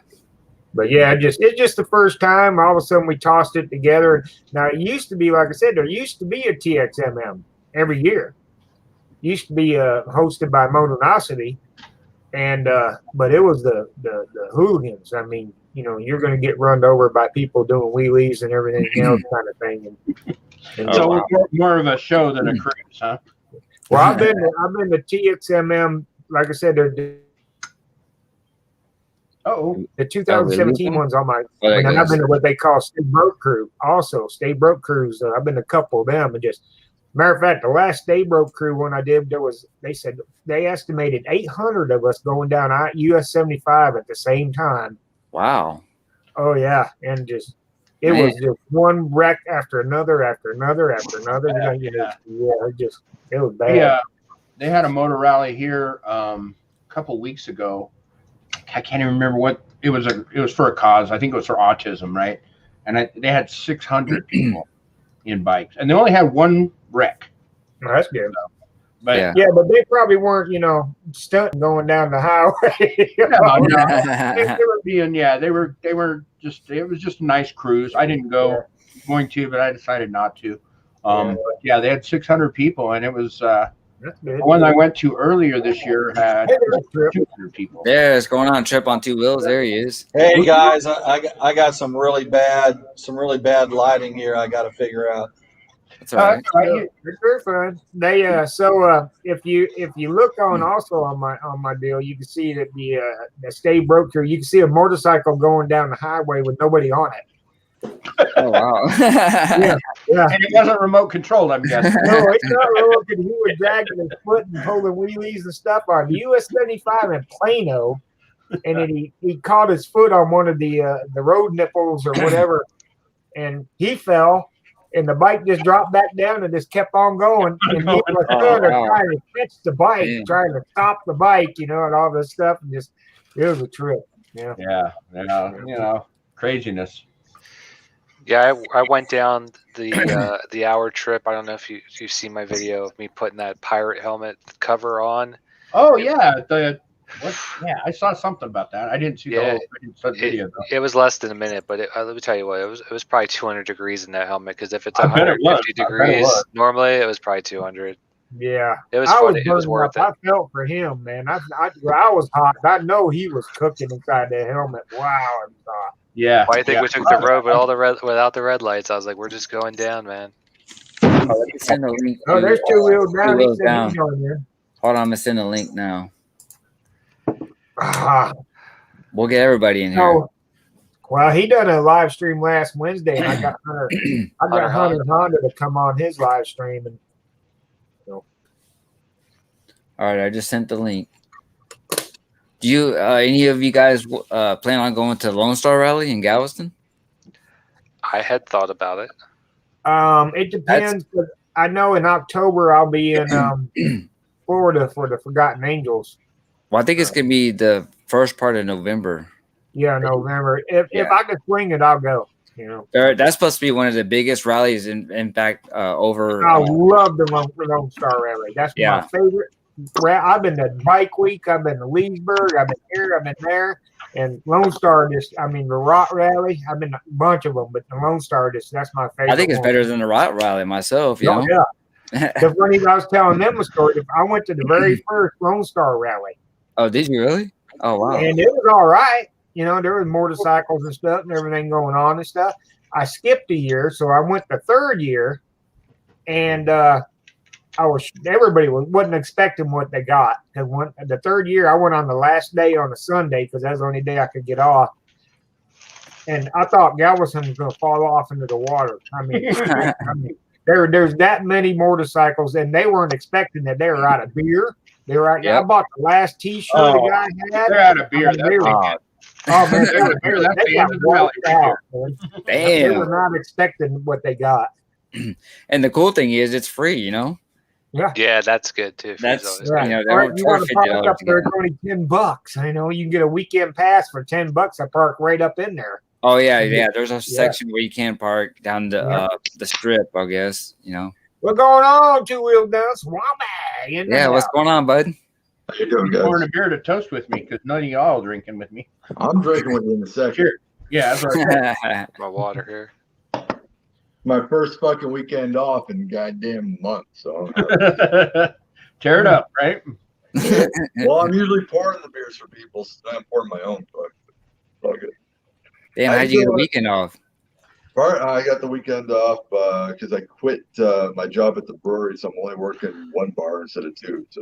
But yeah, it's just the first time. All of a sudden, we tossed it together. Now it used to be, like I said, there used to be a TXMM every year. It used to be hosted by Motonicity, and but it was the hooligans. I mean, you're going to get run over by people doing wheelies and everything else kind of thing. And so more of a show than a cruise, huh? Well, I've been to TXMM. Like I said, they're. The 2017 one's on my. And I've been to what they call Stay Broke Crew. Also, Stay Broke Crews. I've been to a couple of them, and just matter of fact, the last Stay Broke Crew one I did, they said they estimated 800 of us going down US 75 at the same time. Wow. Oh yeah, and it was just one wreck after another after another after another. It was bad. Yeah, they had a motor rally here a couple weeks ago. I can't even remember what it was. It was for a cause. I think it was for autism, right? And they had 600 people in bikes, and they only had one wreck. Oh, that's good. But but they probably weren't, stunting going down the highway. They were just. It was just a nice cruise. I didn't go going to, but I decided not to. They had 600 people, and it was. The one I went to earlier this year had 200 people. Yeah, it's going on. Trip on 2 wheels. There he is. Hey guys, I got some really bad lighting here. I got to figure out. That's all right. It's very fun. They if you look also on my deal, you can see that the Stay Broke here. You can see a motorcycle going down the highway with nobody on it. Oh wow! yeah, and it wasn't remote controlled, I'm guessing. No, it's not remote. He was dragging his foot and pulling wheelies and stuff on US 75 in Plano, and then he caught his foot on one of the road nipples or whatever, and he fell, and the bike just dropped back down and just kept on going. And he was trying to catch the bike, trying to stop the bike, and all this stuff, and it was a trip. Yeah, craziness. Yeah, I went down the hour trip. I don't know if you've seen my video of me putting that pirate helmet cover on. Oh yeah, I saw something about that. I didn't see the whole video though. It was less than a minute, but let me tell you what, it was probably 200 degrees in that helmet. Because if it's 150 degrees normally, it was probably 200. Yeah, It was I funny. It was burning worth up. it. I felt for him, man. I was hot. I know he was cooking inside that helmet. Wow, it was hot. Yeah. Why do you think we took the road with all the without the red lights? I was like, we're just going down, man. Oh, let me send a link. Oh, there's two wheels down. He Wheels said down. he's on there. Hold on, I'm gonna send a link now. Ah, We'll get everybody in here. no. Well, he done a live stream last Wednesday, and I got Hunter Honda to come on his live stream, and All right, I just sent the link. Do you any of you guys plan on going to Lone Star Rally in Galveston? I had thought about it. it depends. But I know in October I'll be in Florida for the Forgotten Angels. Well, I think it's gonna be the first part of November. Yeah, November. If I could swing it, I'll go. You know, That's supposed to be one of the biggest rallies in fact over. I love the Lone Star Rally. That's my favorite. I've been to Bike Week. I've been to Leesburg. I've been here. I've been there. And Lone Star, the Rock Rally. I've been to a bunch of them, but the Lone Star, that's my favorite. I think it's better than the Rock Rally myself. You know? Yeah. The funny, I was telling them a story. I went to the very first Lone Star Rally. Oh, did you really? Oh, wow. And it was all right. You know, there was motorcycles and stuff and everything going on and stuff. I skipped a year, so I went the third year, and everybody wasn't expecting what they got. The third year, I went on the last day on a Sunday because that's the only day I could get off. And I thought Galveston was going to fall off into the water. I mean, there's that many motorcycles, and they weren't expecting that. They were out of beer. They were out. I bought the last T-shirt the guy had. They're out of beer. Man, they got wiped out, man. Damn. They were not expecting what they got. And the cool thing is, it's free. You know. Yeah, that's good too. That's you want to park up there, it's only $10. I know you can get a weekend pass for $10. I park right up in there. Oh yeah. There's a section where you can park down the strip, I guess. You know. What's going on, Two Wheel Down Swamp? Yeah, what's going on, bud? How you doing, guys? Pouring a beer to toast with me because none of y'all are drinking with me. I'm drinking with you in a second. Sure. Yeah, that's right. My water here. My first fucking weekend off in goddamn month. So tear it up, right? Well, I'm usually pouring the beers for people. So I'm pouring my own. But all good. Damn, how'd you get a weekend off? I got the weekend off because I quit my job at the brewery, so I'm only working one bar instead of two. So,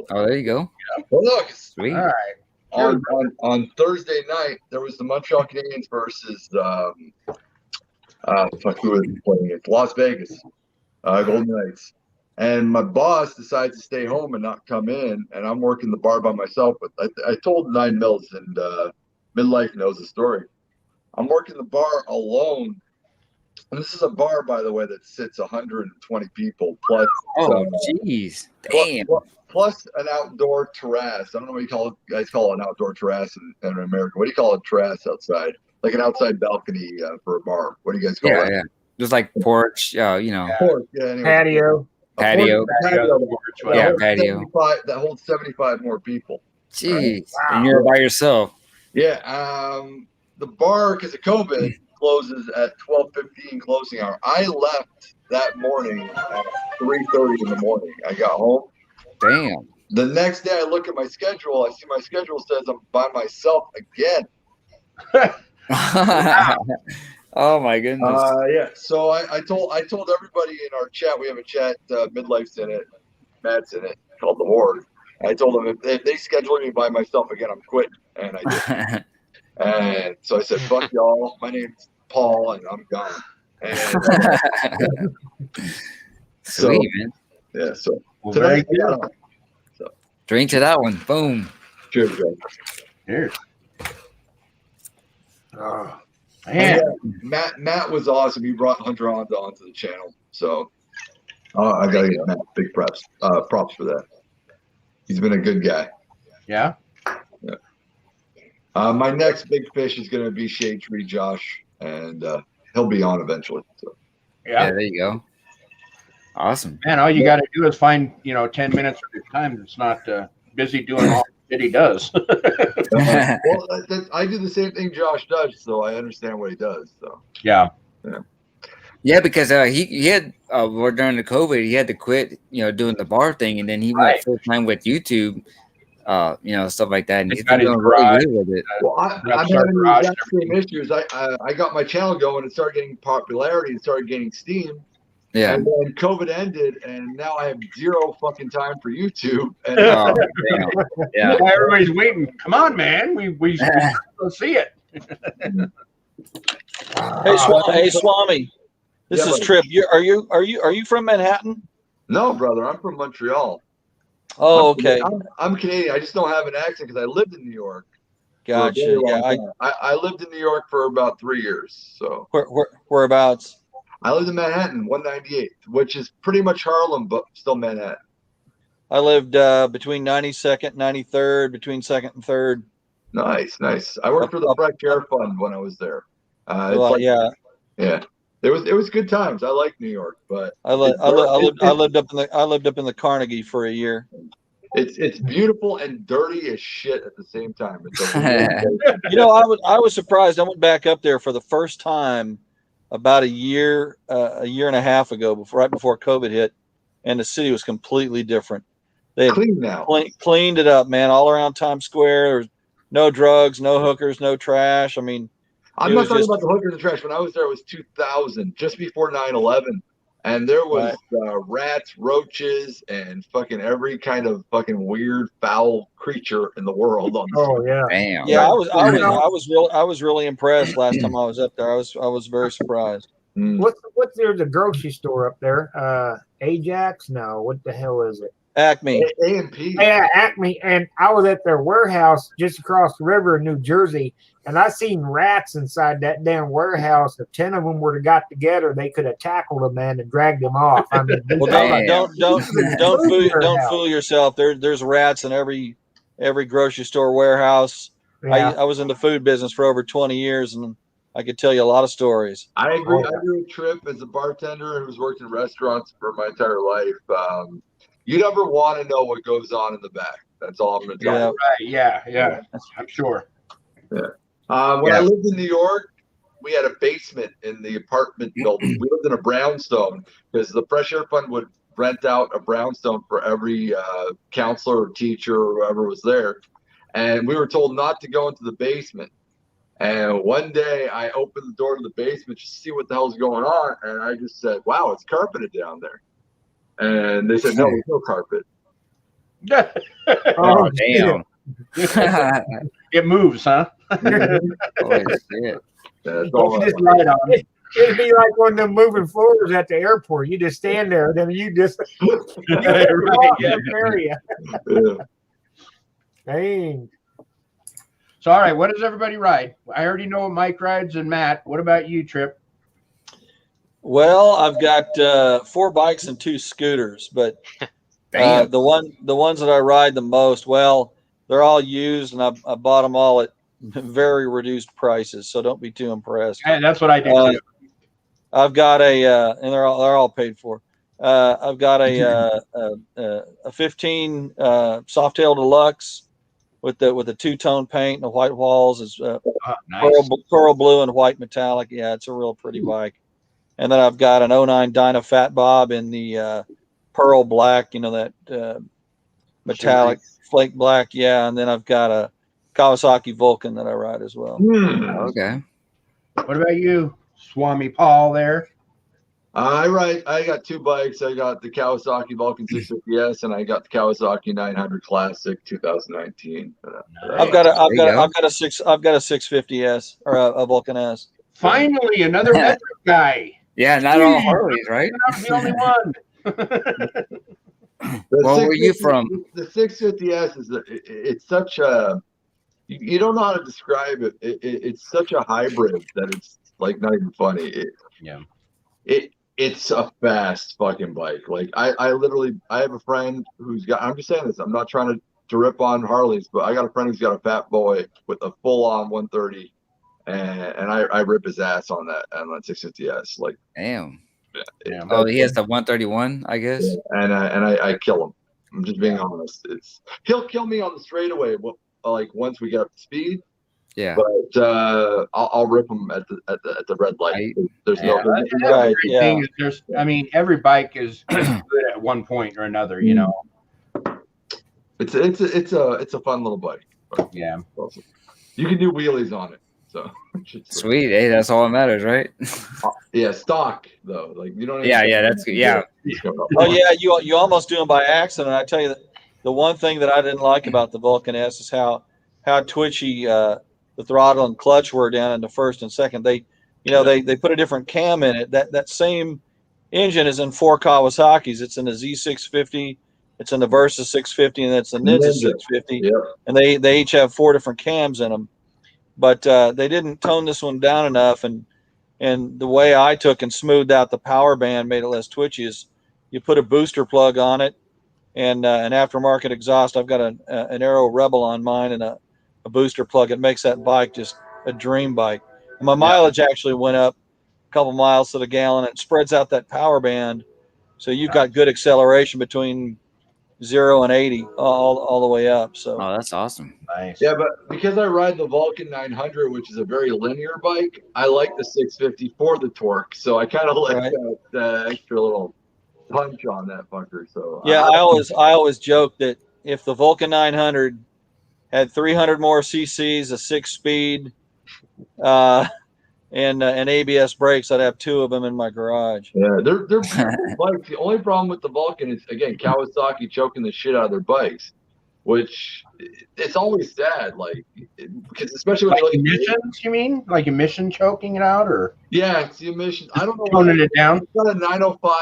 there you go. Yeah. Well, look, sweet. All right. On Thursday night, there was the Montreal Canadiens versus who was playing it? Las Vegas Golden Knights. And my boss decides to stay home and not come in, and I'm working the bar by myself. But I told 9 Mills, and Midlife knows the story. I'm working the bar alone. And this is a bar, by the way, that sits 120 people plus. Oh, jeez. Damn. Plus an outdoor terrace. I don't know what you guys call an outdoor terrace in America. What do you call a terrace outside? Like an outside balcony for a bar. What do you guys call it? Yeah. Just like porch, you know. Porch, anyway. Patio. Patio. Yeah, patio. That holds 75 more people. Jeez. Wow. And you're by yourself. Yeah. The bar, because of COVID, closes at 12:15 closing hour. I left that morning at 3:30 in the morning. I got home. Damn. The next day, I look at my schedule. I see my schedule says I'm by myself again. Oh my goodness. Yeah. So I told everybody in our chat. We have a chat. Midlife's in it. Matt's in it. Called the Horde. I told them if they schedule me by myself again, I'm quitting. And I did. And so I said, "Fuck y'all. My name's Paul, and I'm gone." And sweet, man. Yeah. So tonight, drink to that one. Boom. Cheers, guys. Cheers. Oh, man. Yeah, Matt was awesome. He brought Hunter Honda onto the channel, so I gotta give Matt big props for that. He's been a good guy. Yeah. My next big fish is going to be Shade Tree Josh, and he'll be on eventually. So. Yeah, there you go. Awesome, man. All you got to do is find 10 minutes of your time that's not busy doing all that he does. Well, I do the same thing Josh does, so I understand what he does. So yeah. Yeah, because he had during the COVID, he had to quit, doing the bar thing, and then he went Right. full time with YouTube, stuff like that, and He's he's got been his doing really garage. good with it. Well, I'm Upstart having the garage exact and same issues. I got my channel going and started getting popularity and started getting steam. Yeah. And then COVID ended, and now I have zero fucking time for YouTube. And Oh, damn. Yeah. Why everybody's waiting? Come on, man. We go see it. Hey, Swami. This Yeah, is buddy. Trip. Are you from Manhattan? No, brother, I'm from Montreal. Oh, okay. I'm Canadian. I just don't have an accent because I lived in New York. Gotcha. Yeah. I lived in New York for about 3 years. So Whereabouts? I lived in Manhattan, 198th, which is pretty much Harlem, but still Manhattan. I lived between 92nd, 93rd, between 2nd and 3rd. Nice. I worked for the Fresh Air Fund when I was there. Yeah. It was good times. I like New York, but I lived up in the Carnegie for a year. It's beautiful and dirty as shit at the same time. I was surprised. I went back up there for the first time about a year and a half ago, right before COVID hit, and the city was completely different. They had clean now. Cleaned it up, man, all around Times Square. There was no drugs, no hookers, no trash. I mean, I'm not talking about the hookers and trash. When I was there, it was 2000, just before 9/11. And there was rats, roaches, and fucking every kind of fucking weird, foul creature in the world. Damn. Yeah, I was really impressed last time I was up there. I was very surprised. What's there's a grocery store up there? Ajax? No, what the hell is it? Acme. A&P. Yeah, Acme. And I was at their warehouse just across the river in New Jersey, and I seen rats inside that damn warehouse. If 10 of them were to got together, they could have tackled a man and dragged him off. I mean, well, don't fool yourself. There's rats in every grocery store warehouse. Yeah. I was in the food business for over 20 years, and I could tell you a lot of stories. I agree. I agree with Trip as a bartender who's worked in restaurants for my entire life. You never want to know what goes on in the back. That's all I'm going to tell you. Right. Yeah. I'm sure. Yeah. When I lived in New York, we had a basement in the apartment building. We lived in a brownstone because the Fresh Air Fund would rent out a brownstone for every counselor or teacher or whoever was there. And we were told not to go into the basement. And one day I opened the door to the basement just to see what the hell's going on. And I just said, wow, it's carpeted down there. And they said, no, there's no carpet. Oh, damn. It moves, huh? Holy shit. Just right on. It'd be like one of them moving floors at the airport. You just stand there, then you just area. Dang. So, all right, what does everybody ride? I already know what Mike rides and Matt. What about you, Trip? Well, I've got 4 bikes and 2 scooters, but the ones that I ride the most, well, they're all used, and I bought them all at very reduced prices, so don't be too impressed. Yeah, that's what I do too. I've got and they're all paid for. I've got a 15 Softail Deluxe with the 2-tone paint and the white walls is nice. pearl blue and white metallic. Yeah, it's a real pretty bike. And then I've got an 09 Dyna Fat Bob in the pearl black, that metallic flake black. Yeah, and then I've got a Kawasaki Vulcan that I ride as well. Okay. What about you, Swami Paul there? I got 2 bikes. I got the Kawasaki Vulcan 650S and I got the Kawasaki 900 Classic 2019. I've got a 650S or a Vulcan S. Finally, another metric guy. Yeah, not all Harleys, right? I'm the only one. Where were you from? The 650S it's such a, you don't know how to describe it. It's such a hybrid that it's like not even funny. It's a fast fucking bike. Like I have a friend who's got, I'm just saying this, I'm not trying to rip on Harleys, but I got a friend who's got a Fat Boy with a full on 130. And I rip his ass on that 650S. Like, damn. Yeah. Oh, he has the 131, I guess. Yeah, and I kill him. I'm just being honest. He'll kill me on the straightaway. Like once we get up to speed. Yeah. But I'll rip them at the red light. There's Yeah. no That's the Right, great yeah. thing is there's, I mean, every bike is good at one point or another, you know. It's a fun little bike. But Yeah. awesome. You can do wheelies on it. So Sweet. Hey, that's all that matters, right? yeah, stock though. Like you don't. Yeah, that's good. Yeah. Oh yeah, you almost do them by accident. I tell you that the one thing that I didn't like about the Vulcan S is how twitchy the throttle and clutch were down in the first and second. They put a different cam in it. That same engine is in 4 Kawasaki's. It's in the Z650, it's in the Versa 650, and it's the Ninja 650. Yep. And they each have 4 different cams in them. But they didn't tone this one down enough, and the way I took and smoothed out the power band, made it less twitchy, is you put a booster plug on it and an aftermarket exhaust. I've got an Aero Rebel on mine and a booster plug. It makes that bike just a dream bike. And my mileage actually went up a couple miles to the gallon. It spreads out that power band, so you've got good acceleration between 0 and 80 all the way up. So that's awesome. Nice. Yeah, but because I ride the Vulcan 900, which is a very linear bike, I like the 650 for the torque. So I kind of like that extra little punch on that fucker. So yeah, I always joke that if the Vulcan 900 had 300 more cc's, a 6-speed, and ABS brakes, I'd have 2 of them in my garage. Yeah, they're bikes. The only problem with the Vulcan is, again, Kawasaki choking the shit out of their bikes, which it's always sad, like, because especially when like emissions, you mean? Like emission choking it out, or? Yeah, it's the emissions. I don't know. Toning it down. It's got a 905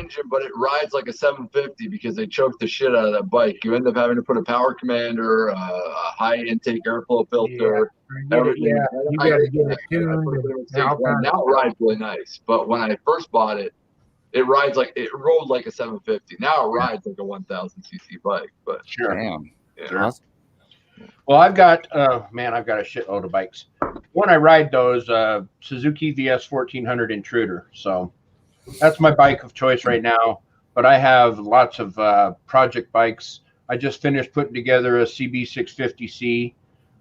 engine, but it rides like a 750 because they choked the shit out of that bike. You end up having to put a power commander, a high intake airflow filter. Everything. Yeah, you got to get it tuned. Now it rides really nice, but when I first bought it, it rode like a 750. Now it rides like a 1000cc bike. But sure. Damn. Yeah. Sure. Well, I've got a shitload of bikes. When I ride those Suzuki VS 1400 Intruder, so that's my bike of choice right now. But I have lots of project bikes. I just finished putting together a CB 650C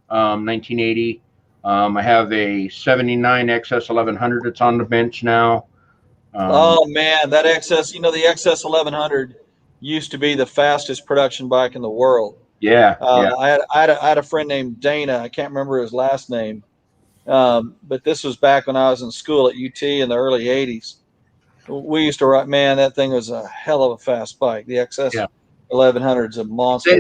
1980. I have a 79 XS 1100 that's on the bench now. Oh man, that XS, the XS 1100 used to be the fastest production bike in the world. Yeah. I had a friend named Dana. I can't remember his last name, but this was back when I was in school at UT in the early '80s. We used to ride. Man, that thing was a hell of a fast bike. The XS 1100 is a monster.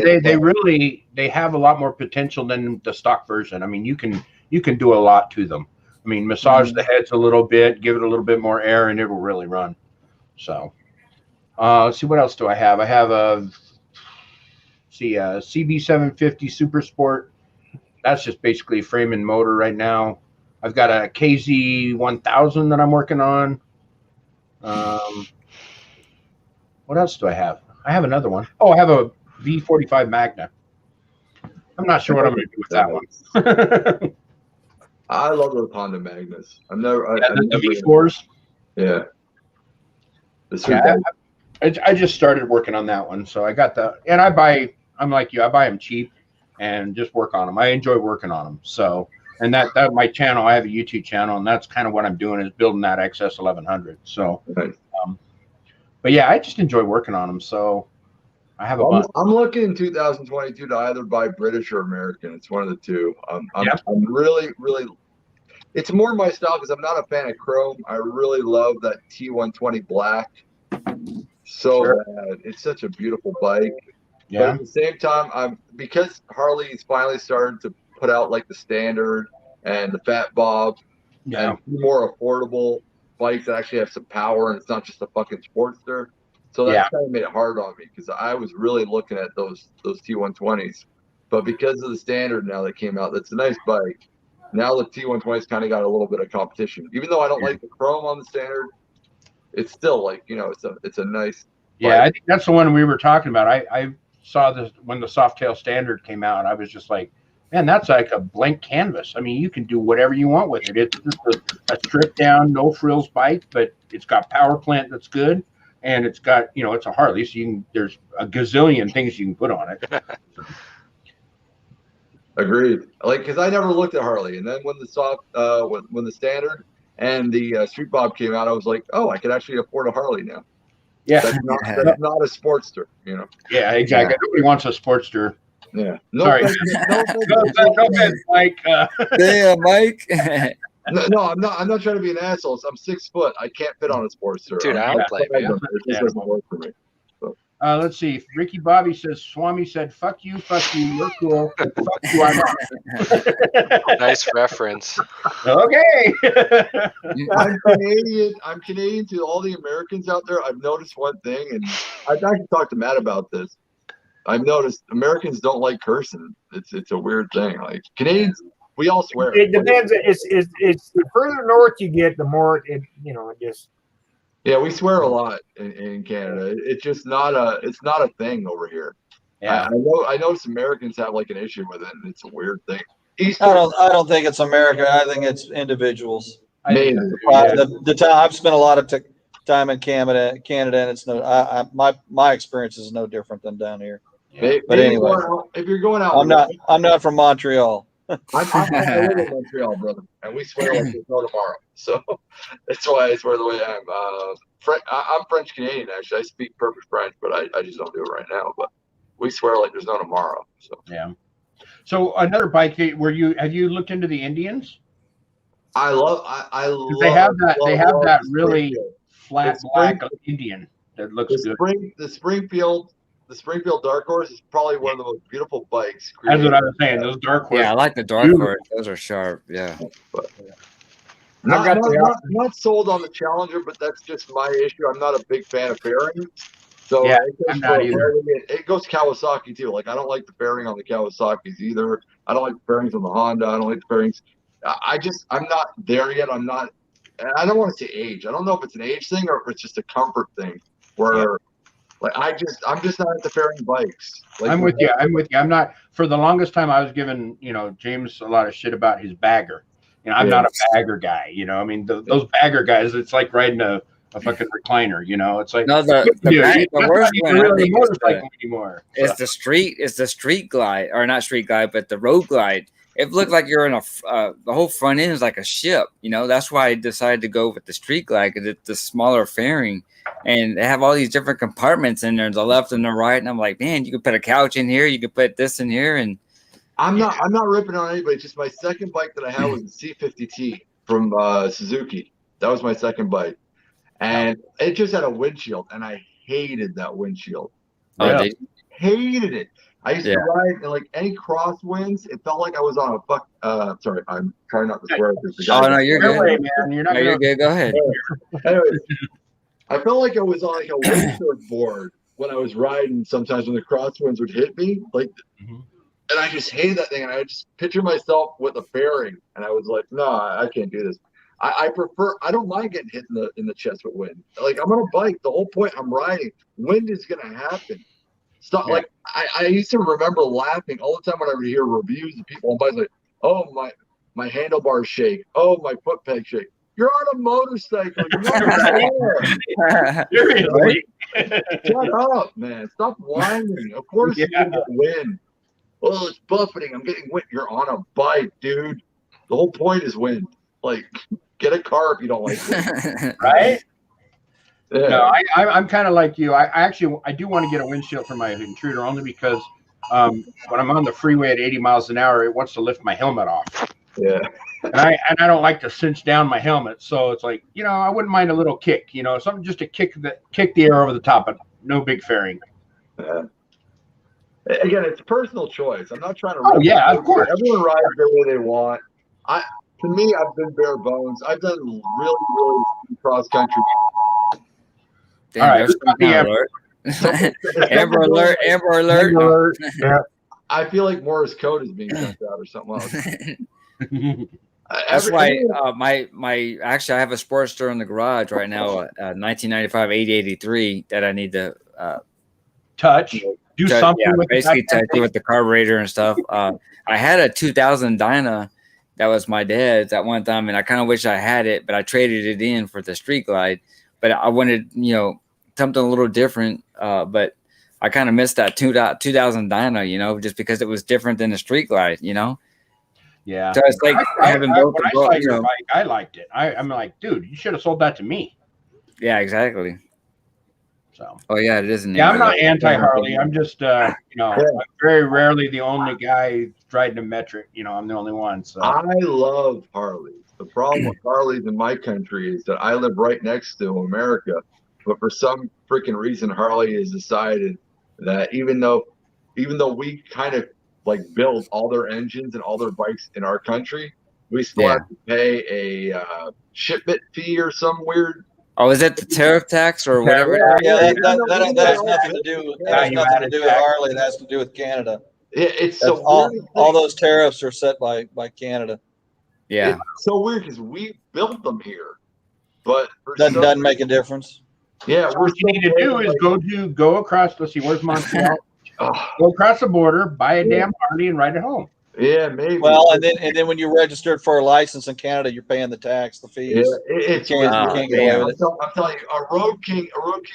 They have a lot more potential than the stock version. I mean, you can do a lot to them. I mean, massage the heads a little bit, give it a little bit more air, and it'll really run. So, let's see, what else do I have? I have a CB 750 Super Sport. That's just basically frame and motor right now. I've got a KZ 1000 that I'm working on. What else do I have? I have another one. Oh, I have a V45 Magna. I'm not sure what I'm going to do with that one. I love those Honda Magnas. The V4s. Yeah. I just started working on that one, so I got and I'm like you, I buy them cheap and just work on them. I enjoy working on them. So, and that my channel, I have a YouTube channel, and that's kind of what I'm doing, is building that XS 1100. So, but yeah, I just enjoy working on them. So I have a bunch. I'm looking in 2022 to either buy British or American. It's one of the two. I'm really, really. It's more my style because I'm not a fan of chrome. I really love that T120 black. So bad. It's such a beautiful bike. Yeah. But at the same time, because Harley's finally started to put out like the Standard and the Fat Bob, and more affordable bikes that actually have some power and it's not just a fucking Sportster. So that kind of made it hard on me because I was really looking at those T120s, but because of the Standard now that came out, that's a nice bike. Now the T120's kind of got a little bit of competition. Even though I don't like the chrome on the Standard, it's still like, it's a nice bike. I think that's the one we were talking about. I saw this when the Softail Standard came out. I was just like, man, that's like a blank canvas. I mean, you can do whatever you want with it. It's just a stripped down, no frills bike, but it's got power plant that's good, and it's got, it's a Harley, so there's a gazillion things you can put on it. Agreed. Like, because I never looked at Harley, and then when the when the Standard and the Street Bob came out, I was like, oh, I could actually afford a Harley now. Yeah. That's not a Sportster, you know. Yeah, exactly. Nobody wants a Sportster. Yeah. No Sorry. offense, offense, Mike. Damn, Mike. no, I'm not trying to be an asshole. I'm 6 foot. I can't fit on a Sportster. Dude, I don't blame you. It just doesn't work for me. Let's see. Ricky Bobby says, Swami said, fuck you, you're cool. Fuck you, I'm not. Nice reference. Okay. I'm Canadian. I'm Canadian to all the Americans out there. I've noticed one thing, and I've actually talked to Matt about this. I've noticed Americans don't like cursing. It's a weird thing. Like Canadians, we all swear. It depends. It's the further north you get, the more it just. Yeah, we swear a lot in Canada. It's just not a thing over here. Yeah. I notice Americans have like an issue with it, and it's a weird thing. I don't think it's America. I think it's individuals. Maybe. The time I've spent a lot of time in Canada, and it's my experience is no different than down here. But anyway, if you're going out, I'm not from Montreal. I live in Montreal, brother, and we swear like there's no tomorrow. So that's why I swear the way I am. I'm French Canadian, actually. I speak perfect French, but I just don't do it right now. But we swear like there's no tomorrow. So yeah. So another bike. Have you looked into the Indians? I love. They have that really flat black Indian that looks good. The Springfield Dark Horse is probably one of the most beautiful bikes. That's what I was saying. Those Dark Horse. Yeah, I like the Dark Horse. Those are sharp. Yeah. But, not sold on the Challenger, but that's just my issue. I'm not a big fan of bearings. So yeah, I'm not either. It goes Kawasaki too. Like I don't like the bearing on the Kawasaki's either. I don't like the bearings on the Honda. I don't like the bearings. I'm not there yet. I don't want to say age. I don't know if it's an age thing or if it's just a comfort thing where like I'm just not into fairing bikes. Like, I'm with you. I'm not. For the longest time, I was giving James a lot of shit about his bagger. I'm not a bagger guy. I mean those bagger guys. It's like riding a fucking recliner. It's like no, the worst one really motorcycle anymore. It's the street glide, or not street glide, but the road glide. It looked like you're in the whole front end is like a ship. That's why I decided to go with the street glide, because it's the smaller fairing. And they have all these different compartments in there, the left and the right. And I'm like, man, you could put a couch in here, you could put this in here, and I'm not ripping on anybody. Just my second bike that I had was the C50T from Suzuki. That was my second bike, and it just had a windshield, and I hated that windshield. Really? Hated it. I used to ride in like any crosswinds. It felt like I was on a sorry, I'm trying not to swear. Oh no, you're good, man. You're not. You're good. Go ahead. Anyways, I felt like I was on like a windsurf board when I was riding. Sometimes when the crosswinds would hit me, and I just hated that thing. And I just picture myself with a bearing, and I was like, no, I can't do this. I don't mind getting hit in the chest with wind. Like I'm on a bike. The whole point I'm riding, wind is gonna happen. So like I used to remember laughing all the time when I would hear reviews of people on bikes like, oh my handlebars shake, oh my foot peg shake. You're on a motorcycle. You're not Seriously. Shut up, man. Stop whining. Of course you're gonna get wind. Well, it's buffeting. I'm getting wind. You're on a bike, dude. The whole point is wind. Like, get a car if you don't like wind. Right? Yeah. No, I'm kind of like you. I do want to get a windshield for my Intruder only because when I'm on the freeway at 80 miles an hour, it wants to lift my helmet off. Yeah. And I don't like to cinch down my helmet, so it's like I wouldn't mind a little kick, something just to kick the air over the top, but no big fairing. Again, it's personal choice. I'm not trying to. Oh yeah, of course. Everyone rides the way they want. To me, I've been bare bones. I've done really, really cross country. Damn, all right, Amber alert! Amber alert! Yeah. I feel like Morse code is being sent out or something else. That's why actually I have a Sportster in the garage right now, 1995 8083 that I need to touch. Do something with basically touch it with the carburetor and stuff. I had a 2000 Dyna that was my dad's at one time, and I kind of wish I had it, but I traded it in for the Street Glide. But I wanted something a little different. But I kind of missed that 2000 Dyna, you know, just because it was different than the Street Glide, you know. Yeah. So it's like having both. When I saw your bike, I liked it. I'm like, dude, you should have sold that to me. Yeah, exactly. So. Oh yeah, it is. Yeah, I'm not anti-Harley. I'm just, you know, I'm very rarely the only guy riding a metric. You know, I'm the only one. So I love Harleys. The problem with Harleys in my country is that I live right next to America, but for some freaking reason, Harley has decided that even though we kind of like build all their engines and all their bikes in our country, we still have to pay a shipment fee or some weird. Oh, is it the tariff tax or whatever? Yeah, that has nothing to do with Harley. It has to do with Canada. It's so all those tariffs are set by Canada. Yeah, it's so weird because we built them here, but doesn't make a difference. Yeah, what you need to do is go across. Let's see, where's Montreal? Go across the border, buy a damn Harley, and ride it home. Yeah, maybe. Well, and then when you're registered for a license in Canada, you're paying the tax, the fees. Yeah, you can't get away with it. I'm telling you, a Road King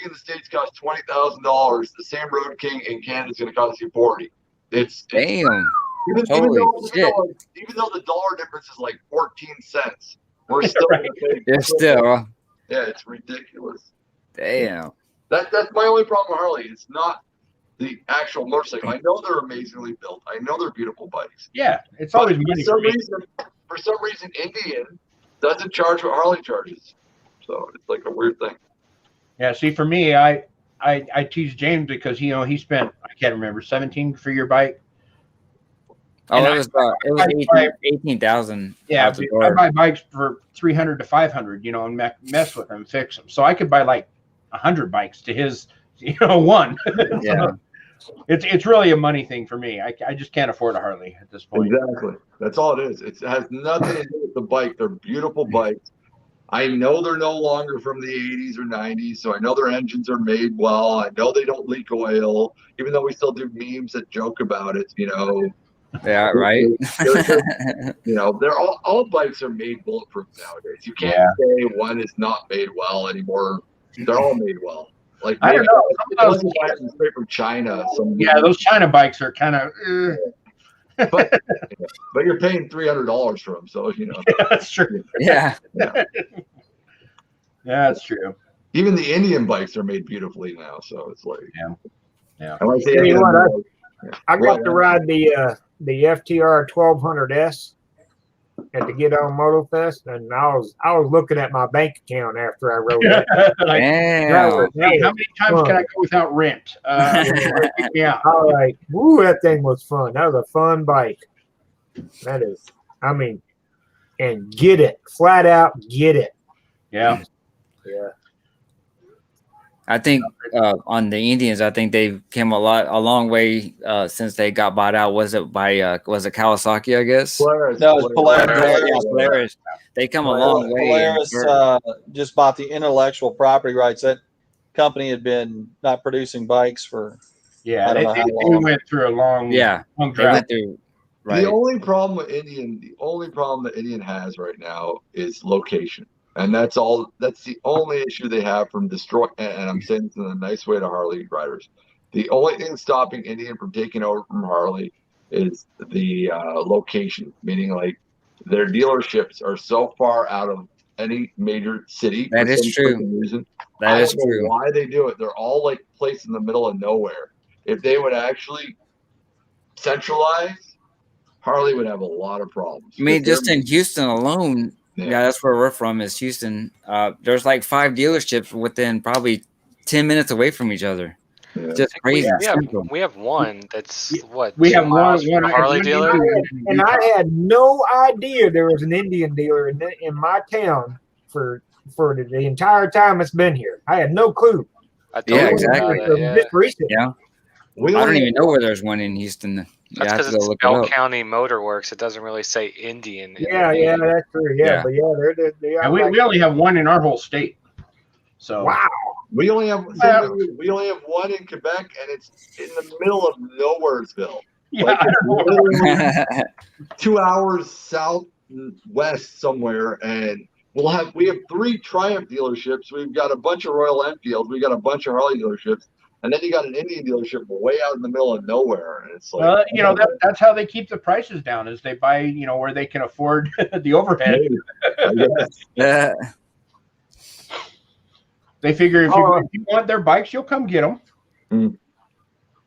in the States costs $20,000. The same Road King in Canada is going to cost you $40,000. It's damn. Even though the dollar difference is like 14 cents, we're still still. Yeah, it's ridiculous. Damn. That's my only problem with Harley. It's not the actual motorcycle. I know they're amazingly built. I know they're beautiful bikes. Yeah, it's always money for some reason, Indian doesn't charge what Harley charges. So it's like a weird thing. Yeah, see, for me, I tease James because he spent, I can't remember, 17 for your bike. Oh, it was 18,000. Yeah, I buy bikes for 300 to 500, you know, and mess with them, fix them. So I could buy like 100 bikes to his, one. Yeah. It's really a money thing for me. I just can't afford a Harley at this point. Exactly. That's all it is. It has nothing to do with the bike. They're beautiful bikes. I know they're no longer from the 80s or 90s, so I know their engines are made well. I know they don't leak oil, even though we still do memes that joke about it, you know. Yeah, right. You know, they're all bikes are made bulletproof nowadays. You can't say one is not made well anymore. They're all made well. Like I don't know. Some straight from China. Those China bikes are kind of. But you're paying $300 for them, so you know. Yeah, that's true. Yeah. Yeah, that's true. Even the Indian bikes are made beautifully now, so it's like yeah. I got to ride the FTR 1200S at the Get On Moto Fest, and I was looking at my bank account after I rode it. Damn. Hey, how many times can I go without rent? Yeah. All right. Woo, that thing was fun. That was a fun bike. That is, I mean, and get it. Flat out get it. Yeah. Yeah. I think on the Indians, I think they've come a long way since they got bought out. Was it Kawasaki? I guess. Polaris. No, it's Polaris. Yeah, Polaris. They come a long way. Polaris just bought the intellectual property rights. That company had been not producing bikes for they went through a long drought. Right. The only problem that Indian has right now is location. And that's the only issue they have from and I'm saying this in a nice way to Harley riders. The only thing stopping Indian from taking over from Harley is the location, meaning like their dealerships are so far out of any major city. That is true. I don't know why they do it. They're all like placed in the middle of nowhere. If they would actually centralize, Harley would have a lot of problems. I mean, just in Houston alone. Yeah, that's where we're from, is Houston. There's like 5 dealerships within probably 10 minutes away from each other. Yeah. Just crazy. We have one that's what? We have one Harley dealer. And I had no idea there was an Indian dealer in my town for the entire time it's been here. I had no clue. Exactly. Just recent. Yeah. I don't even know where there's one in Houston. That's because it's Bell County Motor Works. It doesn't really say Indian. Yeah, that's true. Yeah, but they are. We only have one in our whole state. So wow. We only have one in Quebec, and it's in the middle of nowheresville. Yeah, like 2 hours southwest somewhere, and we have 3 Triumph dealerships. We've got a bunch of Royal Enfields. We got a bunch of Harley dealerships. and then you got an Indian dealership way out in the middle of nowhere, and it's like, well, you know, that's how they keep the prices down, is they buy, you know, where they can afford the overhead. I guess. Yeah. They figure if you want their bikes, you'll come get them.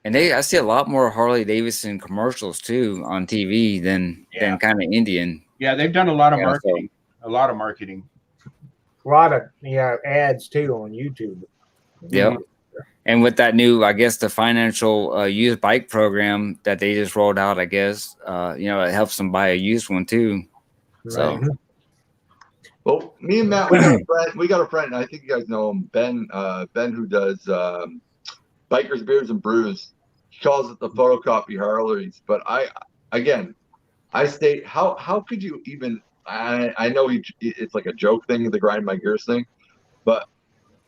And I see a lot more Harley Davidson commercials too on TV than kind of Indian. Yeah, they've done a lot of Yeah, marketing. A lot of marketing. A lot of ads too on YouTube. Yep. And with that new, I guess, the financial used bike program that they just rolled out, I guess, it helps them buy a used one too. So, Right. Well, me and Matt, we got a friend. I think you guys know him, Ben. Ben, who does Bikers, Beers, and Brews. He calls it the photocopy Harleys. But I state, how could you even? I know it's like a joke thing, the grind my gears thing, but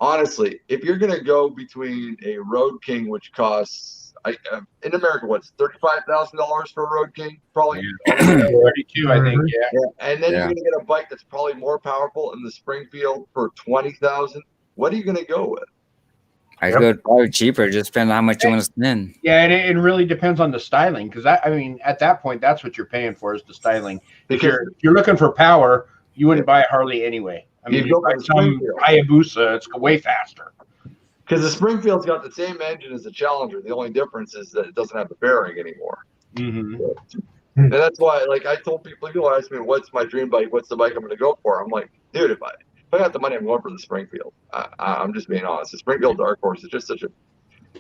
honestly, if you're gonna go between a Road King, which costs in America, what's $35,000 for a Road King, probably 32, I think. Yeah. and then you're gonna get a bike that's probably more powerful in the Springfield for $20,000. What are you gonna go with? I go probably cheaper. Just depends on how much you want to spend. Yeah, and it really depends on the styling, because I mean, at that point, that's what you're paying for, is the styling. If you're looking for power, you wouldn't buy a Harley anyway. I mean, you buy some Hayabusa, it's way faster. Because the Springfield's got the same engine as the Challenger. The only difference is that it doesn't have the bearing anymore. Mm-hmm. And that's why, like, I told people ask me, "What's my dream bike? What's the bike I'm going to go for?" I'm like, dude, if I got the money, I'm going for the Springfield. I'm just being honest. The Springfield Dark Horse is just such a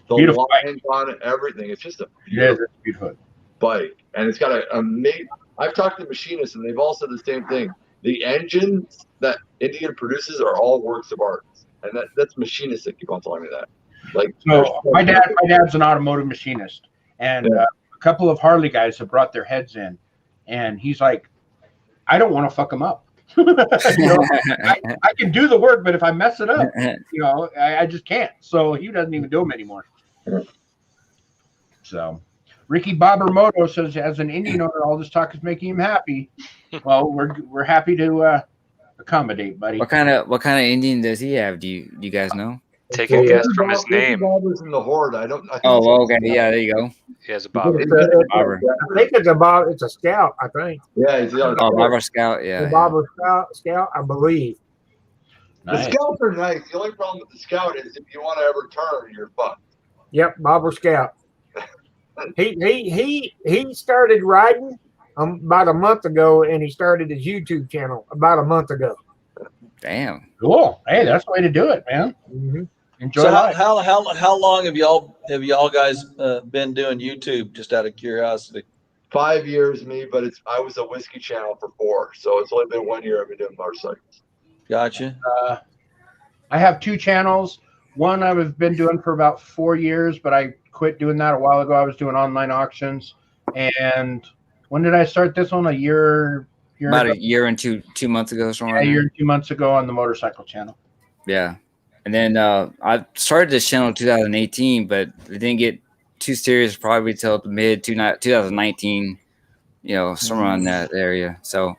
beautiful lines on it, everything. It's just a beautiful bike, and it's got a amazing. I've talked to machinists, and they've all said the same thing. The engines that Indian produces are all works of art, and that's machinists that keep on telling me that. Like, so my dad's an automotive machinist, and a couple of Harley guys have brought their heads in, and he's like, I don't want to fuck them up. I can do the work, but if I mess it up, I just can't. So he doesn't even do them anymore. So Ricky Babermoto says, as an Indian owner, all this talk is making him happy. Well, we're happy to accommodate, buddy. What kind of Indian does he have? Do you guys know? Take a guess from his name. Bobber's in the Horde. Okay. Yeah, there you go. He has a bobber. I think it's a bob. It's a Scout. I think. Yeah, he's a Bobber Scout. Yeah. The Bobber Scout, I believe. The Scouts are nice. The only problem with the Scout is if you want to ever turn, you're fucked. Yep, Bobber Scout. He started riding about a month ago, and he started his YouTube channel about a month ago. Damn. Cool. Hey, that's the way to do it, man. Mm-hmm. Enjoy. So how long have y'all guys been doing YouTube? Just out of curiosity. 5 years, me, but I was a whiskey channel for 4, so it's only been 1 year I've been doing motorcycles. Gotcha. I have 2 channels. One I've been doing for about 4 years, but I quit doing that a while ago. I was doing online auctions. And when did I start this one? A year about a year and two months ago. A year and 2 months ago on the motorcycle channel. Yeah. And then I started this channel in 2018, but it didn't get too serious probably till the mid 2019, somewhere in that area. So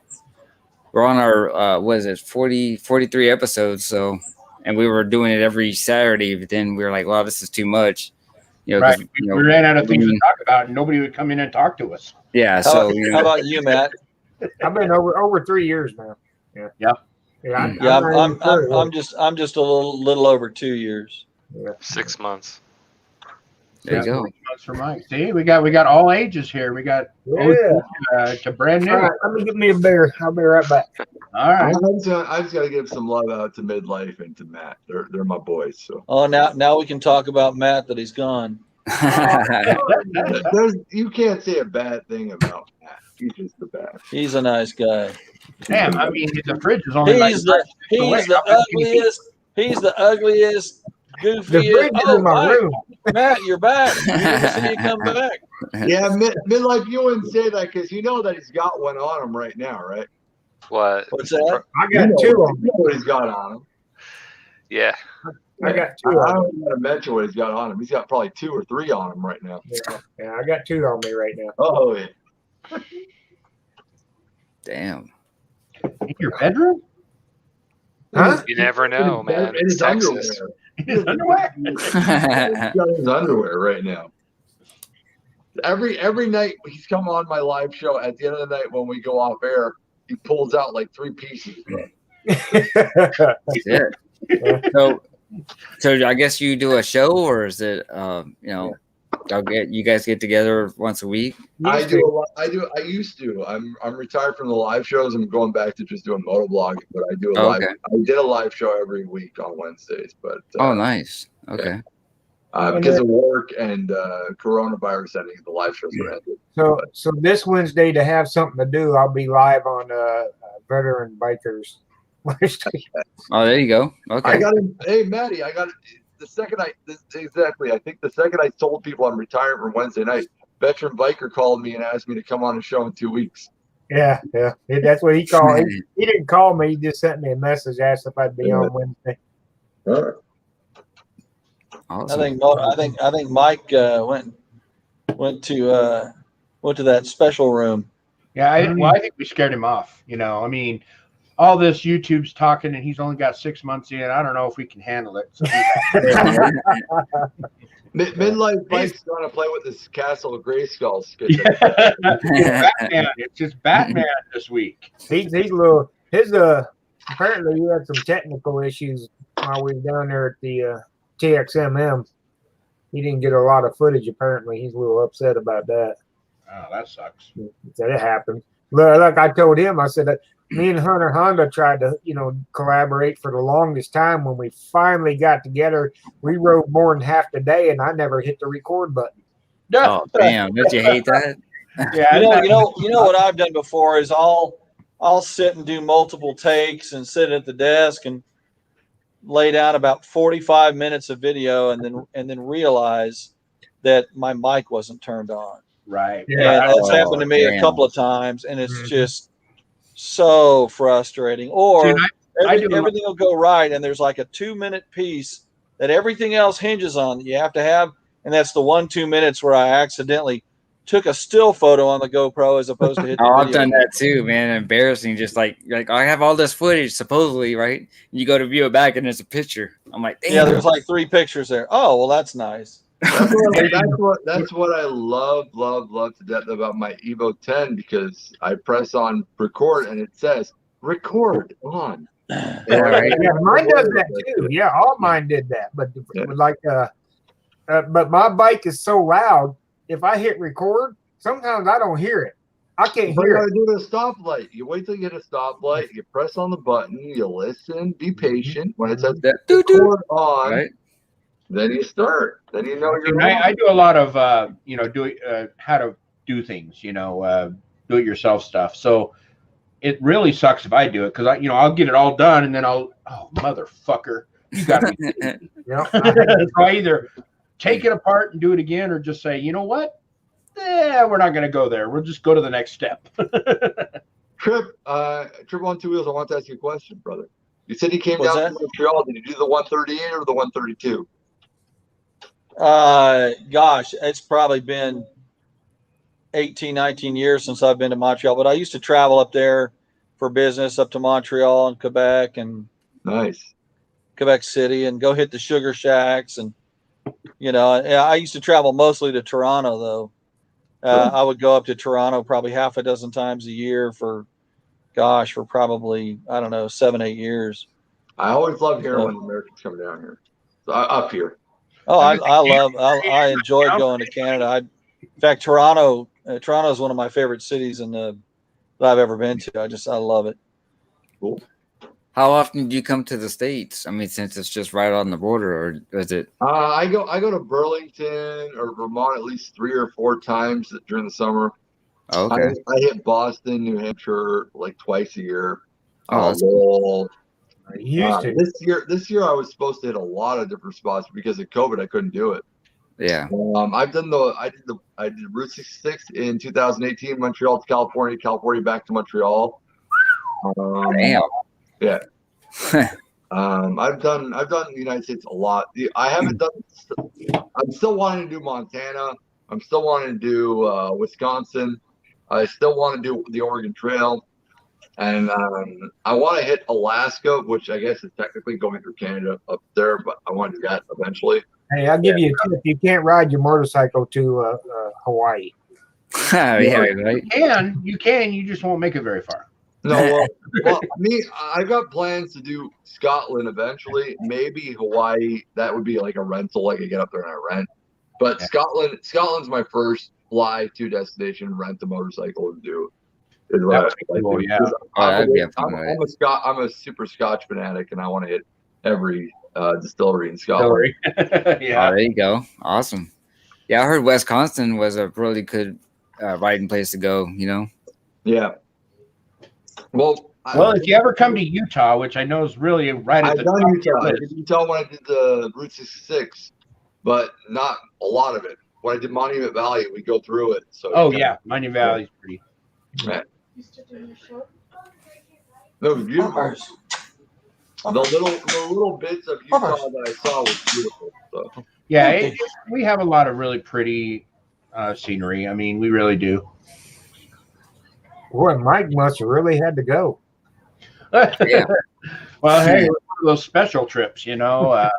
we're on our 43 episodes. So, and we were doing it every Saturday, but then we were like, wow, this is too much. Right. We ran out of things to talk about, and nobody would come in and talk to us. Yeah. How about you, Matt? I've been over 3 years now. Yeah. I'm just a little over 2 years. Yeah. 6 months. There you go. 6 months for Mike. See, we got all ages here. We got to brand new. All right, let me get me a beer. I'll be right back. All right. I just got to give some love out to Midlife and to Matt. They're my boys. So. Oh, now we can talk about Matt that he's gone. You can't say a bad thing about Matt. He's just the best. He's a nice guy. Damn, I mean, the fridge is only He's the ugliest, goofiest. The fridge is in my room. Matt, you're back. You didn't see you come back. Yeah, Midlife, you wouldn't say that because you know that he's got one on him right now, right? What's that? I got 2 on me. You know what he's got on him. Yeah. I got 2 I on me. don't want to mention what he's got on him. He's got probably 2 or 3 on him right now. Yeah, I got 2 on me right now. Oh, yeah. Damn. In your bedroom? Huh? You never know, man. It's Texas. In his underwear? He's got his underwear right now. Every night he's come on my live show. At the end of the night when we go off air, he pulls out like 3 pieces. That's it. So I guess you do a show, or is it you guys get together once a week? I do a lot. I used to. I'm retired from the live shows. I'm going back to just doing motovlogging, but I do a live. Okay. I did a live show every week on Wednesdays, but Nice. Okay. Because of work and coronavirus, I think the live shows are ended. So this Wednesday, to have something to do, I'll be live on Veteran Bikers. Oh, there you go. Okay. I got him. Hey, Maddie, I got it. The second I think the second I told people I'm retiring from Wednesday night, Veteran Biker called me and asked me to come on a show in 2 weeks. Yeah. That's what he called. He didn't call me. He just sent me a message, asked if I'd be on Wednesday. All right. Awesome. I think Mike went to that special room. Yeah, I think we scared him off. I mean, all this YouTube's talking, and he's only got 6 months in. I don't know if we can handle it. So Midlife Mike's going to play with this Castle of Grayskull. Batman. It's just Batman this week. He's apparently he had some technical issues while we were down there at the TXMM. He didn't get a lot of footage. Apparently, he's a little upset about that. Oh, that sucks. He said it happened. Look, I told him. I said that me and Hunter Honda tried to, collaborate for the longest time. When we finally got together, we rode more than half the day, and I never hit the record button. Oh, damn! Don't you hate that? Yeah, you know what I've done before is I'll sit and do multiple takes and sit at the desk and lay down about 45 minutes of video and then realize that my mic wasn't turned on. Right. And that's happened to me a couple of times, and it's just so frustrating. Or everything will go right, and there's like a 2-minute piece that everything else hinges on that you have to have, and that's the 1-2 minutes where I accidentally took a still photo on the GoPro as opposed to hit the video. I've done that too, man. Embarrassing. Just like I have all this footage supposedly, right? You go to view it back and there's a picture. I'm like, damn. Yeah, there's like 3 pictures there. Oh, well, that's nice. That's what I love to death about my Evo 10, because I press on record and it says record on. Yeah, mine does that too. Yeah, all mine did that. But my bike is so loud. If I hit record, sometimes I don't hear it. I can't hear it. You gotta do the stoplight. You wait till you get a stoplight. You press on the button. You listen. Be patient. When it says record on, right, then you start. Then you know you're. I do a lot of how to do things. Do it yourself stuff. So it really sucks if I do it, because I'll get it all done and then motherfucker, you got me. So I either take it apart and do it again, or just say, you know what? We're not going to go there. We'll just go to the next step. Trip on Two Wheels, I want to ask you a question, brother. You said you came down to Montreal. Did you do the 138 or the 132? Gosh, it's probably been 18, 19 years since I've been to Montreal, but I used to travel up there for business up to Montreal and Quebec and Quebec City, and go hit the sugar shacks. And I used to travel mostly to Toronto, though. I would go up to Toronto probably half a dozen times a year for probably, 7-8 years. I always love hearing when Americans come down here. So, up here. Oh, I enjoyed going to Canada. In fact, Toronto is one of my favorite cities that I've ever been to. I love it. Cool. How often do you come to the States? I mean, since it's just right on the border, or is it? I go to Burlington or Vermont at least 3 or 4 times during the summer. Oh, okay. I hit Boston, New Hampshire like twice a year. To. This year I was supposed to hit a lot of different spots. Because of COVID, I couldn't do it. Yeah. I did Route 66 in 2018, Montreal to California back to Montreal. Damn. Yeah. I've done the United States a lot. I haven't done. I'm still wanting to do Montana. I'm still wanting to do Wisconsin. I still want to do the Oregon Trail. And I want to hit Alaska, which I guess is technically going through Canada up there, but I want to do that eventually. Hey, I'll give you a tip. You can't ride your motorcycle to Hawaii. Yeah, right. You can. You just won't make it very far. No, well, I got plans to do Scotland eventually. Maybe Hawaii. That would be like a rental. I could get up there and I rent. But Scotland's my first fly to destination, rent the motorcycle and do. Is what I cool, do. yeah. I'm a super Scotch fanatic, and I want to hit every distillery in Scotland. Yeah. Oh, there you go. Awesome. Yeah, I heard Wisconsin was a really good riding place to go. You know. Yeah. Well, if you ever come to Utah, which I know is really right at the top. Utah. I did Utah when I did the Route 66, but not a lot of it. When I did Monument Valley, we go through it. So Monument Valley's pretty. Yeah. No, it was beautiful. The little bits of Utah that I saw was beautiful. So. Yeah, we have a lot of really pretty scenery. I mean, we really do. Boy, Mike must have really had to go. Yeah. Well, hey, it was one of those special trips, you know.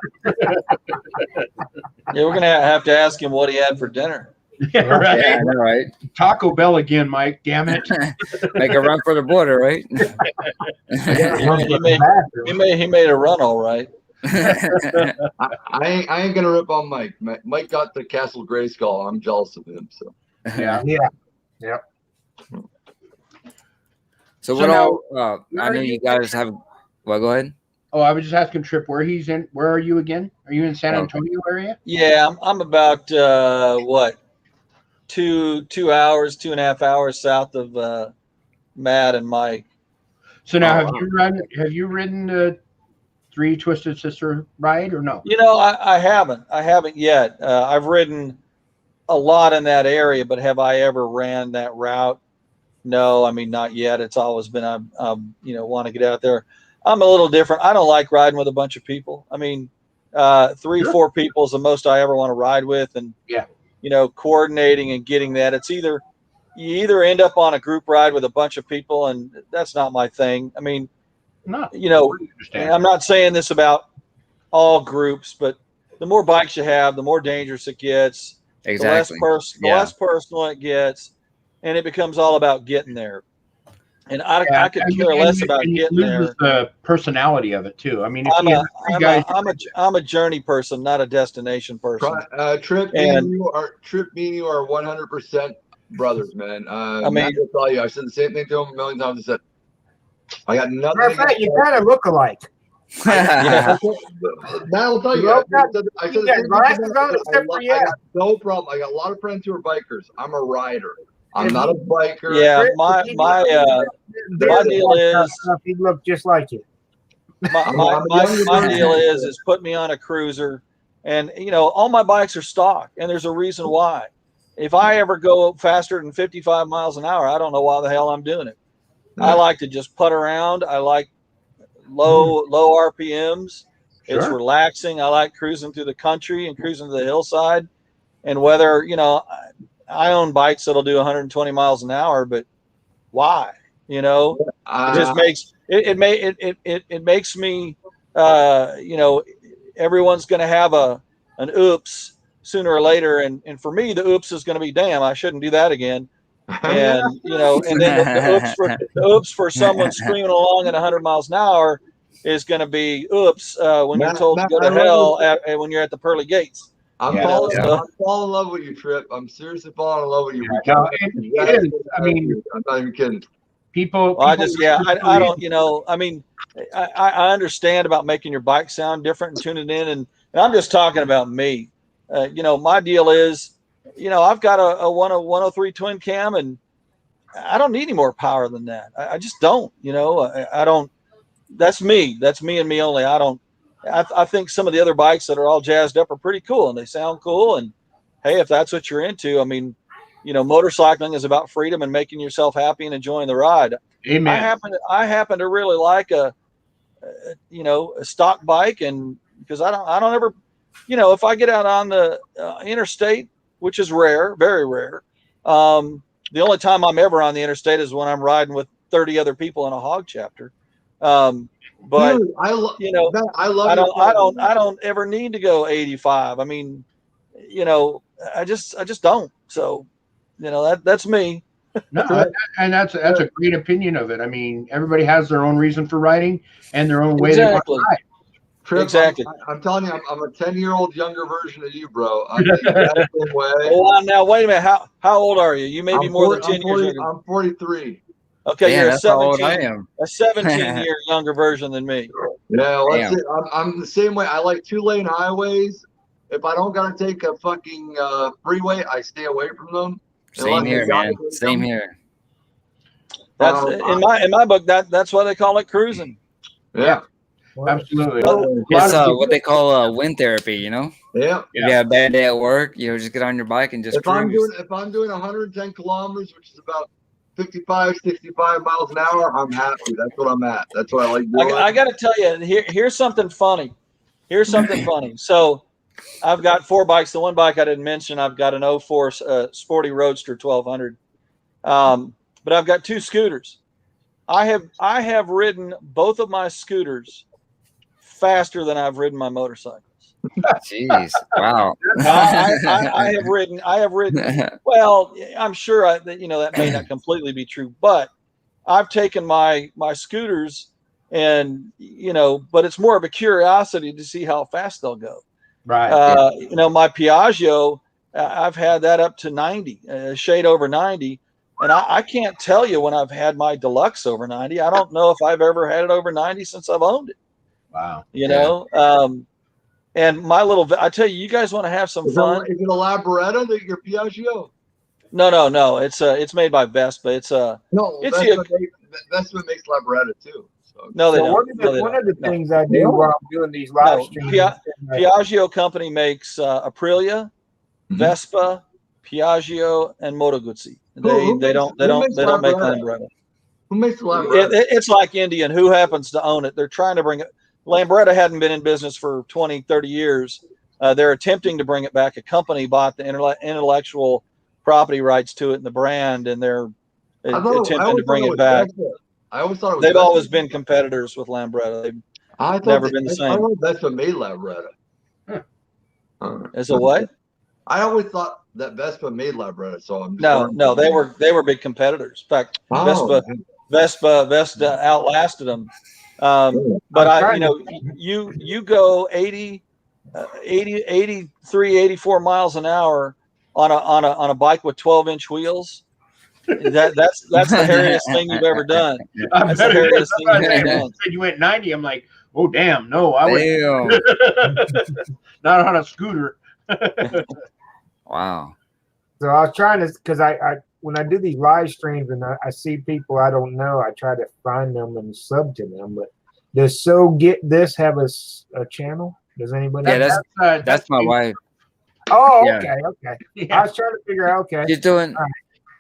Yeah, we're gonna have to ask him what he had for dinner. Yeah, right. Yeah, I know, right? Taco Bell again, Mike. Damn it! Make a run for the border, right? He made a run, all right. I ain't gonna rip on Mike. Mike got the Castle Grayskull. I'm jealous of him. So Yeah. So what all? I know you guys have. Well, go ahead. Oh, I was just asking Trip where he's in. Where are you again? Are you in San Antonio area? Yeah, I'm about 2 hours, 2.5 hours south of Matt and Mike. So now, have you ridden the Three Twisted Sister ride or no? You know, I haven't yet. I've ridden a lot in that area, but have I ever ran that route? No, I mean, not yet. It's always been, want to get out there. I'm a little different. I don't like riding with a bunch of people. I mean, 3-4 people is the most I ever want to ride with. And, coordinating and getting that. It's you either end up on a group ride with a bunch of people, and that's not my thing. I mean, I'm not saying this about all groups, but the more bikes you have, the more dangerous it gets. Exactly. The less personal it gets. And it becomes all about getting there. And I could care less about getting there. The personality of it too. I mean, I'm a journey person, not a destination person. Trip, me and you are 100% brothers, man. I mean, I'll tell you, I said the same thing to him a million times. I said, I got nothing. Matter of fact, you kind of look alike. Now I'll tell you. I got no problem. I got a lot of friends who are bikers. I'm a rider. I'm not a biker. Yeah, my deal is he looked just like you. My deal is put me on a cruiser, and all my bikes are stock, and there's a reason why. If I ever go faster than 55 miles an hour, I don't know why the hell I'm doing it. I like to just putt around. I like low RPMs. Sure. It's relaxing. I like cruising through the country and cruising to the hillside, and whether I own bikes that'll do 120 miles an hour, but why? It just makes it makes me everyone's going to have an oops sooner or later, and for me the oops is going to be, damn, I shouldn't do that again. And and then the oops for someone screaming along at 100 miles an hour is going to be oops when you're told to go to hell when you're at the pearly gates. I'm falling in love with you, Trip. I'm seriously falling in love with you. No, it is. I mean, I'm not even kidding. People I don't. I mean, I understand about making your bike sound different and tuning it in, and I'm just talking about me. My deal is, I've got a 103 twin cam, and I don't need any more power than that. I just don't. I don't. That's me. That's me and me only. I don't. I think some of the other bikes that are all jazzed up are pretty cool and they sound cool. And hey, if that's what you're into, I mean, motorcycling is about freedom and making yourself happy and enjoying the ride. Amen. I happen to really like a stock bike, and because I don't ever, if I get out on the interstate, which is rare, very rare. The only time I'm ever on the interstate is when I'm riding with 30 other people in a hog chapter. But Dude, I love I don't ever need to go 85. I mean, I just don't. So, that's me. No, and that's a great opinion of it. I mean, everybody has their own reason for riding and their own way they want to ride. Trip, Exactly. I'm telling you, I'm a 10-year-old younger version of you, bro. I'm the exact same way. Well, now wait a minute. How old are you? You may be more than 10 years younger. I'm 43. Okay, Damn, you're that's how old I am. a 17-year younger version than me. Yeah, I'm the same way. I like 2-lane highways. If I don't gotta take a fucking freeway, I stay away from them. Same here, man. Same here. That's in my book. That's why they call it cruising. Yeah, Absolutely. It's what they call wind therapy. Yeah. If you have a bad day at work, just get on your bike and just cruise. If I'm doing 110 kilometers, which is about 55, 65 miles an hour, I'm happy. That's what I'm at. That's what I like doing. I got to tell you, here's something funny. So I've got 4 bikes. The one bike I didn't mention, I've got an 04 Sporty Roadster 1200. But I've got 2 scooters. I have ridden both of my scooters faster than I've ridden my motorcycles. Jeez, wow. I have ridden. Well, I'm sure that may not completely be true, but I've taken my scooters and but it's more of a curiosity to see how fast they'll go. Right. My Piaggio, I've had that up to 90, a shade over 90. And I can't tell you when I've had my Deluxe over 90. I don't know if I've ever had it over 90 since I've owned it. Wow. And my little, I tell you, you guys want to have some fun. Is it a Labretta that your Piaggio? No. It's made by Vespa. Vespa makes Labretta too. So. No, they don't. One of the things I do while I'm doing these live streams. Piaggio company makes Aprilia, Vespa, Piaggio, and Moto Guzzi. They don't make Lambretta. Who makes the Lambretta? It's like Indian. Who happens to own it? They're trying to bring it. Lambretta hadn't been in business for 20, 30 years. They're attempting to bring it back. A company bought the intellectual property rights to it and the brand, and they're attempting to bring it back. I always thought it was They've always been competitors with Lambretta. They've never been the same. I thought Vespa made Lambretta. As a what? I always thought that Vespa made Labretta, so I'm no, they were big competitors. In fact, Vespa outlasted them. But you go 83, 84 miles an hour on a bike with 12-inch wheels. That's the hairiest thing you've ever done. That's the hairiest thing you've ever done. You went 90. I'm like, oh damn, no, I went not on a scooter. Wow. So I was trying to, because I when I do these live streams and I see people I don't know, I try to find them and sub to them. But does So Get This have a channel? Does anybody? Yeah, that's my wife. Oh, yeah. Okay. Yeah. I was trying to figure out. Okay. She's doing.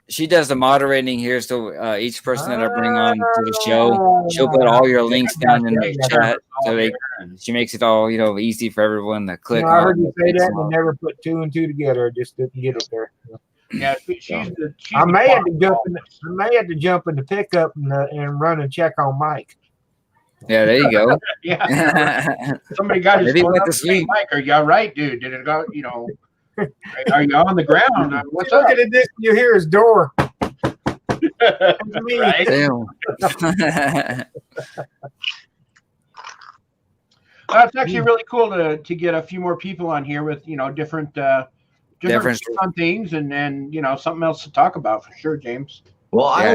She does the moderating here, so each person that I bring on to the show, she'll put all your links down in the chat, so she makes it all easy for everyone to click on. I heard you say that and never put 2 and 2 together. Just didn't get it there. Yeah, I may have to jump in the pickup and run and check on Mike. Yeah, there you go. Yeah, somebody got his phone up to sleep. Mike, are you all right, dude? Did it go? Are you on the ground? What's up? Looking at this, you hear his door. Right? Damn. It's actually really cool to get a few more people on here with different fun things and something else to talk about for sure, James. Well, I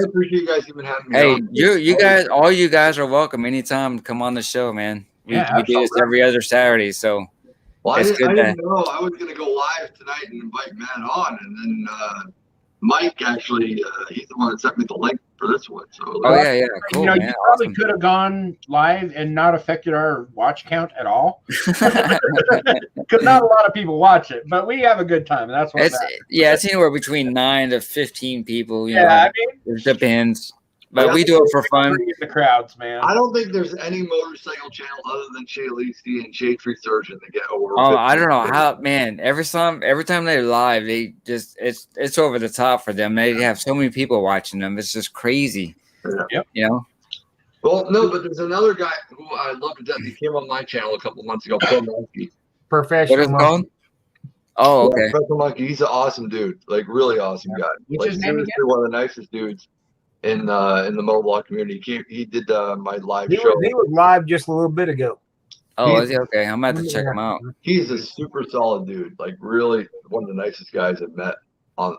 appreciate you guys even having me. Hey, on. you guys, all you guys are welcome anytime to come on the show, man. We do this every other Saturday, so. Well, I didn't know I was going to go live tonight and invite Matt on, and then Mike actually, he's the one that sent me the link for this one. So, cool. You probably could have gone live and not affected our watch count at all, because not a lot of people watch it, but we have a good time. And that's what it's anywhere between 9 to 15 people. I mean, it depends. But we do it for fun. The crowds, man. I don't think there's any motorcycle channel other than Shea Lacey and Shade Tree Surgeon that get over. I don't know how, man. Every time they're live, it's over the top for them. They have so many people watching them. It's just crazy. Yeah. You know. Well, no, but there's another guy who I love to death. He came on my channel a couple months ago. Pro Monkey. What Professional is it monkey. called? Oh, Yeah, okay. Pro Monkey. He's an awesome dude. Like really awesome guy. What's Like his name seriously, again? one of the nicest dudes in the Motovlog community. He did my live He show. was live just a little bit ago. Oh, is he okay? I'm gonna have to check him out. He's a super solid dude. Like really one of the nicest guys I've met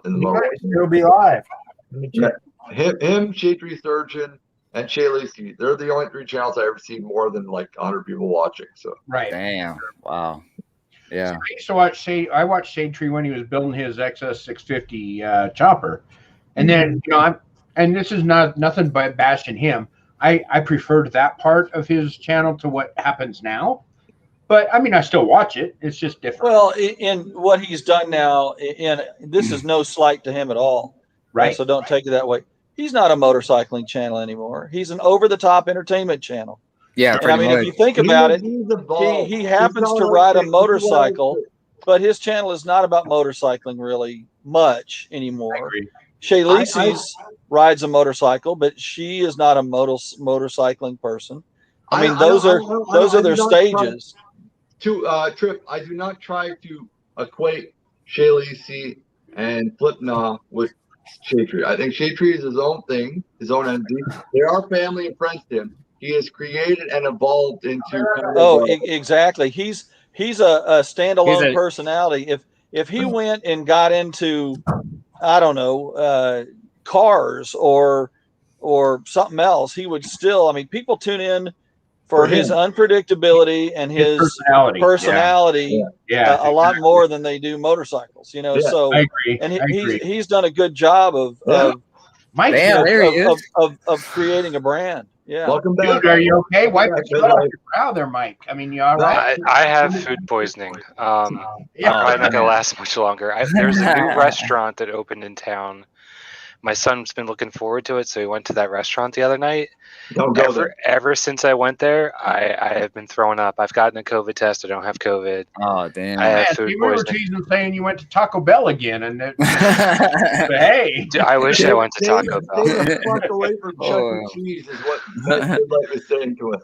in the He Motovlog might community. still be live. Let me check. Him, Shade Tree Surgeon, and Shay Lacey. They're the only 3 channels I ever seen more than like 100 people watching. So Right. Damn. Wow. Yeah. I used to watch I watched Shade Tree when he was building his XS 650 chopper, and then and this is nothing but bashing him. I preferred that part of his channel to what happens now, but I mean I still watch it. It's just different. Well, in what he's done now, and this is no slight to him at all, right? So don't take it that way. He's not a motorcycling channel anymore. He's an over-the-top entertainment channel. Yeah. And I mean, if you think about it, he happens to ride a motorcycle, but his channel is not about motorcycling really much anymore. Shay Lacey's rides a motorcycle, but she is not a motorcycling person. I mean, those are their stages. Trip, I do not try to equate Shay Lacey and Flipna with Shade Tree. I think Shade Tree is his own thing, his own entity. They are family and friends to him. He has created and evolved into. Exactly. He's a standalone personality. If he went and got into, I don't know, cars or something else, he would still. I mean, people tune in for his unpredictability and his personality a lot more than they do motorcycles. You know, so I agree. And he's done a good job of creating a brand. Yeah. Welcome back. Dude, are you okay? Wipe the sweat off your brow there, Mike. I mean, you all right? I have food poisoning. I'm probably not gonna last much longer. There's a new restaurant that opened in town. My son's been looking forward to it, so he went to that restaurant the other night. Ever since I went there, I have been throwing up. I've gotten a COVID test. I don't have COVID. Oh, damn. I have food we were poisoning. teasing saying you went to Taco Bell again, and but hey, Dude, I wish I went to Taco Bell. Stay the fuck away from Chuck E. Cheese is what Midlife is saying to us.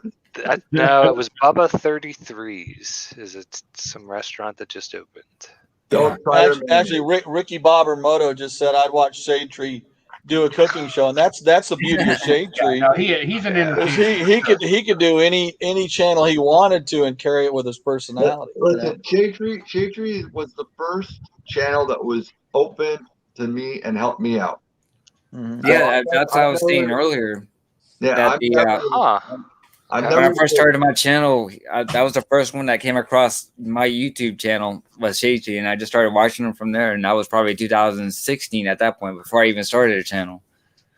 No, it was Bubba 33's. Is it some restaurant that just opened? Actually, Ricky Bobber Moto just said I'd watch Shade Tree do a cooking show, and that's the beauty of Shade Tree. No, he's an entertainer. He could do any channel he wanted to and carry it with his personality. Listen, Shade Tree was the first channel that was open to me and helped me out. Mm-hmm. Yeah, that's what I was saying earlier. Yeah, when I first started my channel, that was the first one that came across my YouTube channel was Shade Tree, and I just started watching them from there. And that was probably 2016 at that point, before I even started a channel.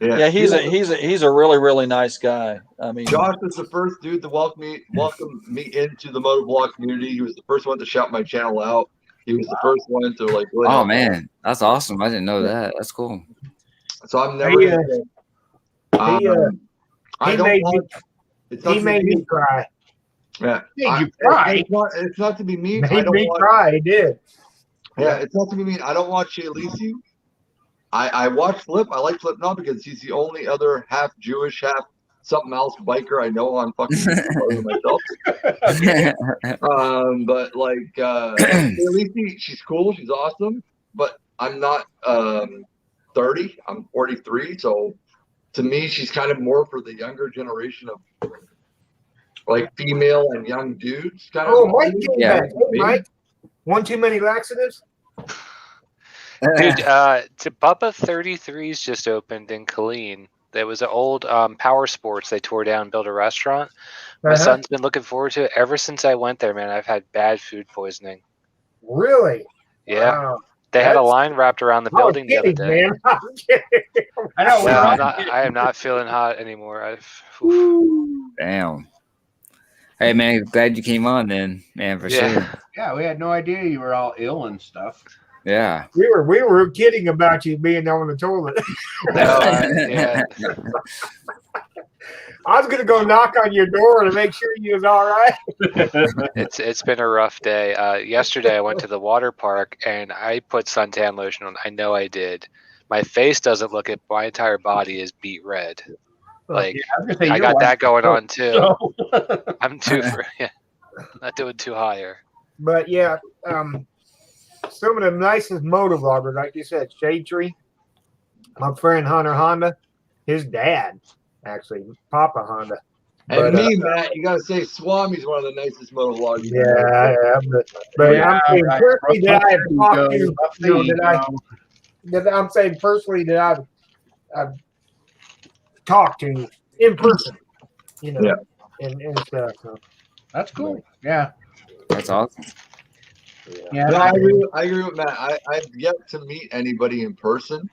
Yeah, he's a really, really nice guy. I mean, Josh was the first dude to welcome me into the motovlog community. He was the first one to shout my channel out. He was the first one to like. Really man, that's awesome! I didn't know that. That's cool. So I'm never. He made me cry. Yeah, made you cry. It's not to be mean. Made me cry. He did. Yeah, it's not to be mean. I don't watch Shay Lacey. I watch Flip. I like Flip now because he's the only other half Jewish, half something else biker I know on fucking myself. But like Shay Lacey, she's cool. She's awesome. But I'm not 30. I'm 43. So to me, she's kind of more for the younger generation of like female and young dudes. Kind of. Mike came back. Hey, Mike, one too many laxatives? Dude, Bubba 33's just opened in Killeen. There was an old Power Sports they tore down and built a restaurant. My son's been looking forward to it ever since I went there, man. I've had bad food poisoning. Really? Yeah. Wow. They had a line wrapped around the building the other day. Man. I know. I am not feeling hot anymore. Damn. Hey, man, glad you came on then, man, for sure. Yeah, we had no idea you were all ill and stuff. Yeah. We were kidding about you being on the toilet. Yeah. I was gonna go knock on your door to make sure you was all right. It's been a rough day. Yesterday I went to the water park and I put suntan lotion on. I know I did. My face doesn't look it. My entire body is beet red. Like Yeah, I was gonna say, I your got wife that going is on too. so- I'm too for not doing too higher. But yeah, some of the nicest motovloggers, like you said, Shade Tree, my friend Hunter Honda, his dad, actually, Papa Honda. And me, Matt, you gotta say Swami's one of the nicest motovloggers. Yeah, but Yeah, I'm saying right. personally that I have talked to, I'm saying personally that I've talked to in person, Yeah. and stuff. So. That's cool. Yeah. That's awesome. Yeah. No, I agree with Matt. I've yet to meet anybody in person.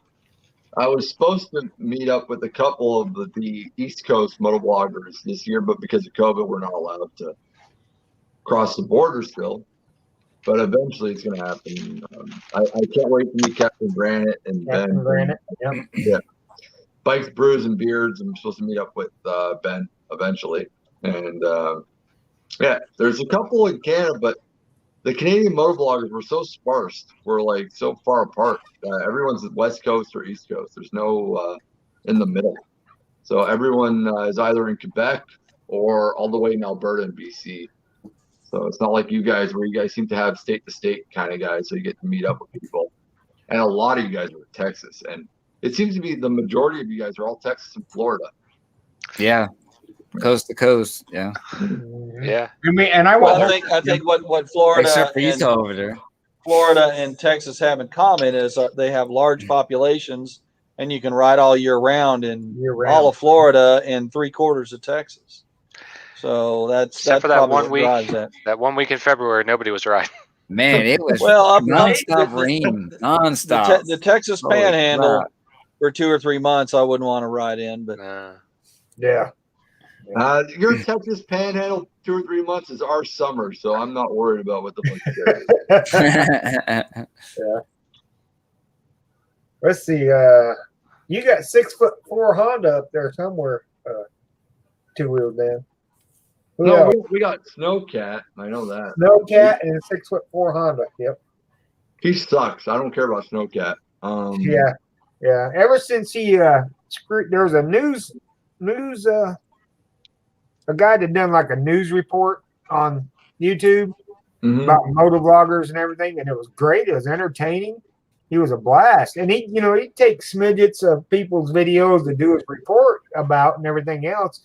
I was supposed to meet up with a couple of the East Coast motovloggers this year, but because of COVID, we're not allowed to cross the border still. But eventually, it's going to happen. I can't wait to meet Captain Granite and Captain Ben. Granite, yep. Yeah, Bikes, Brews, and Beards. I'm supposed to meet up with Ben eventually, and yeah, there's a couple in Canada, but the Canadian motovloggers were so sparse. We're like so far apart. Everyone's West Coast or East Coast. There's no in the middle. So everyone is either in Quebec or all the way in Alberta and BC. So it's not like you guys, where you guys seem to have state to state kind of guys. So you get to meet up with people. And a lot of you guys are in Texas. And it seems to be the majority of you guys are all Texas and Florida. Yeah. Coast to coast. Yeah. Yeah. And I Well, was I think what Florida Except for and, Utah over there. Florida and Texas have in common is they have large populations, and you can ride all year round in all of Florida and 3/4 of Texas. So Except for that probably one what week. drives that. That 1 week in February, nobody was riding. Man, it was Well, nonstop rain. Nonstop. The Texas Holy Panhandle crap. for 2 or 3 months, I wouldn't want to ride in, but Yeah. Your Texas Panhandle 2 or 3 months is our summer, so I'm not worried about what the fuck Yeah. Let's see. You got 6'4" Honda up there somewhere. 2-wheel Dan. No, we got Snowcat. I know that. Snowcat and a 6'4" Honda. Yep. He sucks. I don't care about Snowcat. Yeah. Ever since he screwed, there was a news a guy that done like a news report on YouTube about motovloggers and everything, and it was great. It was entertaining. He was a blast, and he'd take smidgets of people's videos to do his report about and everything else.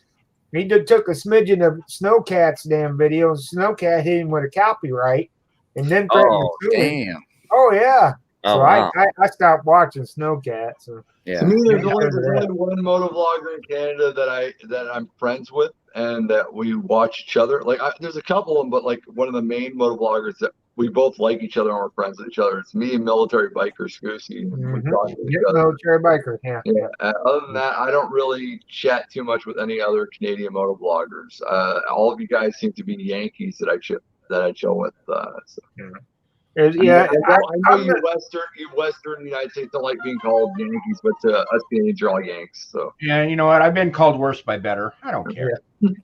He took a smidgen of Snowcat's damn video, and Snowcat hit him with a copyright, and then Oh, damn. Oh yeah. Oh, So wow. I stopped watching Snowcat. So Yeah. To me, there's only one motovlogger in Canada that I'm friends with and that we watch each other. Like there's a couple of them, but like one of the main motovloggers that we both like each other and we're friends with each other. It's me and military biker Scoosy. We talk to each other. Military biker. Yeah. Other than that, I don't really chat too much with any other Canadian motovloggers. All of you guys seem to be Yankees that I chill with. So. I know you Western United States don't like being called Yankees, but to us Canadians, you're all Yanks. So yeah, you know what? I've been called worse by better. I don't care.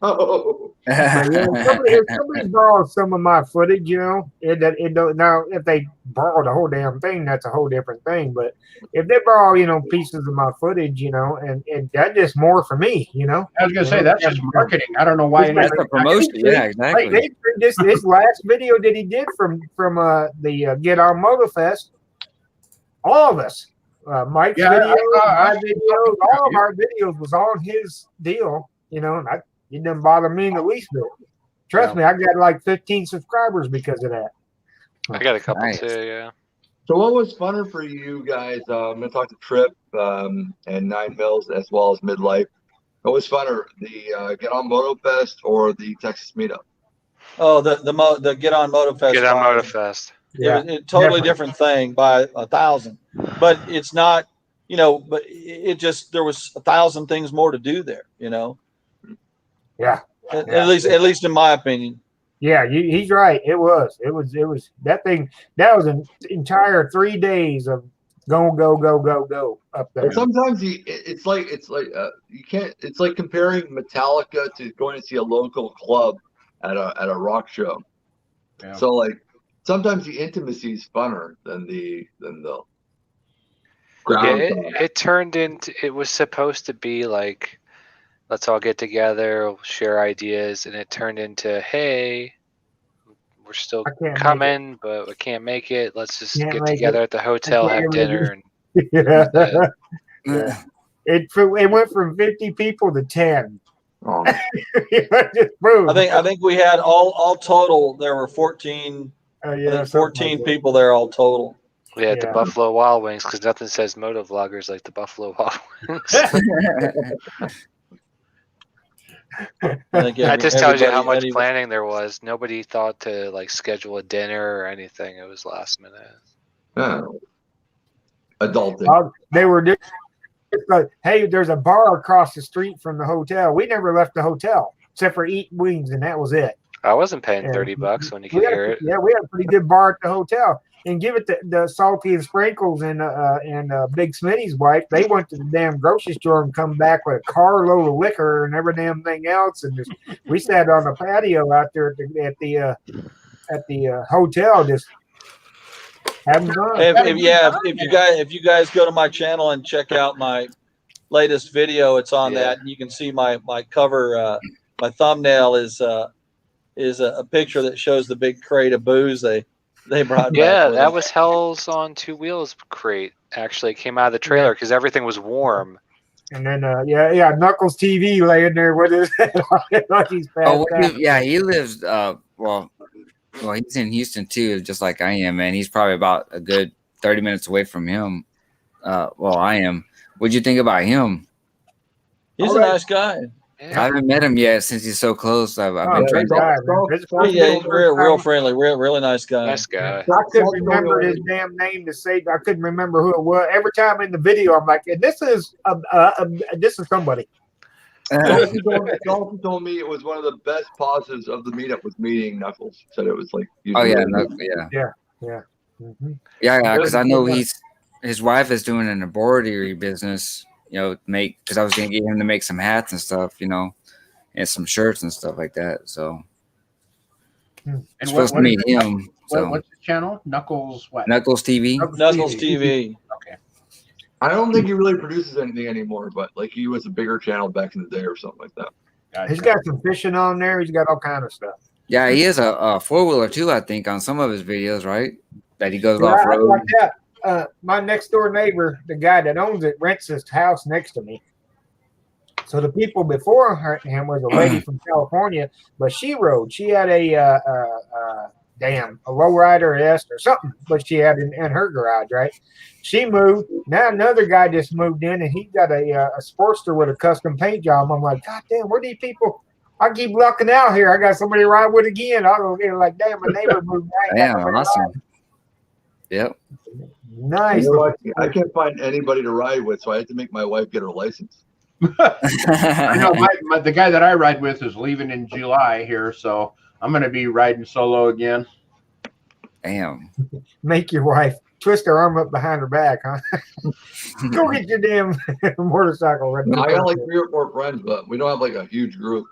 Oh. If somebody borrows some of my footage, it don't. Now if they borrow the whole damn thing, that's a whole different thing. But if they borrow, pieces of my footage, and that's just more for me, I was gonna say that's just marketing. I don't know why. That's the promotion. Yeah, exactly. Like this last video that he did from the Get On MotoFest, all of us, Mike's videos, my videos, all of our videos was on his deal, and it didn't bother me in the least bit. Trust me, I got like 15 subscribers because of that. I got a couple Nice. too. Yeah. So what was funner for you guys? I'm gonna talk to Trip and 9 Mills as well as Midlife. What was funner, the Get On MotoFest or the Texas meetup? Oh, the Get On MotoFest. Get On MotoFest. Yeah, it's a totally different thing by 1,000, but it's not. But it just there was 1,000 things more to do there. Yeah. At least in my opinion. Yeah, he's right. It was that thing. That was an entire 3 days of go up there. And sometimes it's like you can't. It's like comparing Metallica to going to see a local club at a rock show. Yeah. So like sometimes the intimacy is funner than the ground. It turned into. It was supposed to be like let's all get together, share ideas, and it turned into, hey, we're still coming, but we can't make it. Let's just get together at the hotel, have dinner, and yeah. It went from 50 people to 10. Oh. I think we had all total. There were 14. I think 14 people there all total. We had the Buffalo Wild Wings, because nothing says moto vloggers like the Buffalo Wild Wings. That just tells you how much planning there was. Nobody thought to like schedule a dinner or anything. It was last minute. Adulting. They were just like, hey, there's a bar across the street from the hotel. We never left the hotel except for eat wings, and that was it. I wasn't paying $30 when you could hear it. Yeah, we had a pretty good bar at the hotel. And give it the Salty and Sprinkles and Big Smitty's wife. They went to the damn grocery store and come back with a carload of liquor and every damn thing else. And we sat on the patio out there at the hotel, just having fun. If you guys go to my channel and check out my latest video, it's on that. And you can see my cover. My thumbnail is a picture that shows the big crate of booze they brought. Yeah, that was Hell's on Two Wheels crate. Actually, it came out of the trailer because everything was warm. And then Knuckles TV laying there with his head on it like he's passed out. He lives well, he's in Houston too, just like I am, man. He's probably about a good 30 minutes away from him. I am. What'd you think about him? He's a nice guy. Yeah. I haven't met him yet since he's so close. I've been trying to. He's real friendly, really nice guy. Nice guy. I couldn't remember his damn name to say. I couldn't remember who it was. Every time in the video, I'm like, "This is somebody." Dalton told me it was one of the best positives of the meetup was meeting Knuckles. Said it was like, Knuckles, because I know his wife is doing an embroidery business. Because I was gonna get him to make some hats and stuff, and some shirts and stuff like that. So and supposed to meet him. What's his channel? Knuckles what? Knuckles TV. Knuckles TV. Okay. I don't think he really produces anything anymore, but like he was a bigger channel back in the day or something like that. Gotcha. He's got some fishing on there. He's got all kind of stuff. Yeah, he is a four-wheeler too, I think, on some of his videos, right? That he goes off road. Like that. My next door neighbor, the guy that owns it, rents his house next to me. So the people before him was a lady from California, but she rode. She had a lowrider S or something, but she had in her garage, right? She moved. Now another guy just moved in, and he got a Sportster with a custom paint job. I'm like, God damn, where these people? I keep lucking out here. I got somebody to ride with again. I'll go get like, damn, my neighbor moved. Damn, awesome. Yep. Nice. You know what? I can't find anybody to ride with, so I had to make my wife get her license. I know the guy that I ride with is leaving in July here, so I'm going to be riding solo again. Damn. Make your wife twist her arm up behind her back, huh? Go get your damn motorcycle. I got like 3 or 4 friends, but we don't have like a huge group.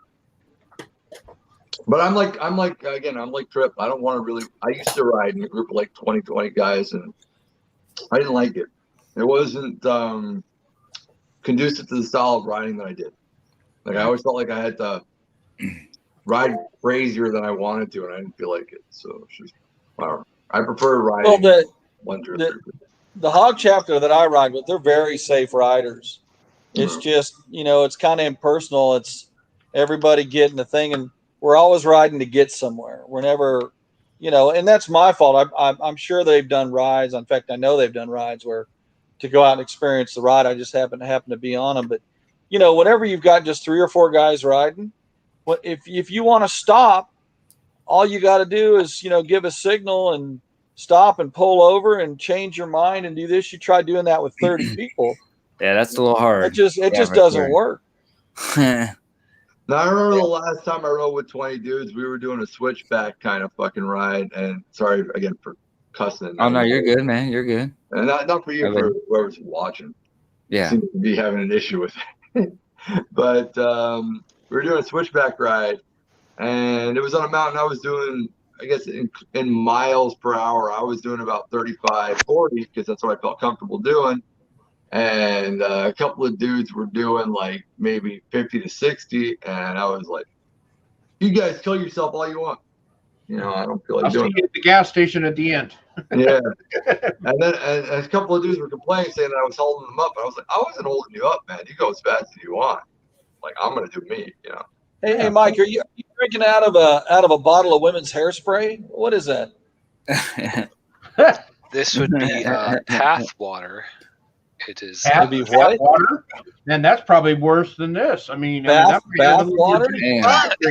But I'm like Trip. I don't want to really. I used to ride in a group of like 20 guys, and I didn't like it. It wasn't conducive to the style of riding that I did. Like I always felt like I had to ride crazier than I wanted to, and I didn't feel like it. So it's just, I prefer riding. Well, the hog chapter that I ride with, they're very safe riders. It's just, it's kind of impersonal. It's everybody getting the thing, and we're always riding to get somewhere. We're never, and that's my fault. I'm sure they've done rides. In fact, I know they've done rides where to go out and experience the ride. I just happen to be on them. But, whenever you've got just 3 or 4 guys riding, if you want to stop, all you got to do is, give a signal and stop and pull over and change your mind and do this. You try doing that with 30 people. Yeah, that's a little hard. It just doesn't work. Now, I remember the last time I rode with 20 dudes, we were doing a switchback kind of fucking ride. And sorry again for cussing. Oh, no, you're good, man. You're good. And not for you, for whoever's watching. Yeah. Seems to be having an issue with it. But we were doing a switchback ride, and it was on a mountain. I was doing, I guess, in miles per hour, I was doing about 35, 40, because that's what I felt comfortable doing. and a couple of dudes were doing like maybe 50 to 60, and I was like, "You guys kill yourself all you want. You know, I don't feel like I'll see doing you at the gas station at the end." it." Yeah. And then a couple of dudes were complaining, saying that I was holding them up. And I was like, I wasn't holding you up, man. You go as fast as you want. Like, I'm gonna do me, you know. Hey, Mike, are you drinking out of a bottle of women's hairspray? What is that? This would be path water. It is. It'd be what? Water? And that's probably worse than this. I mean, Bath water?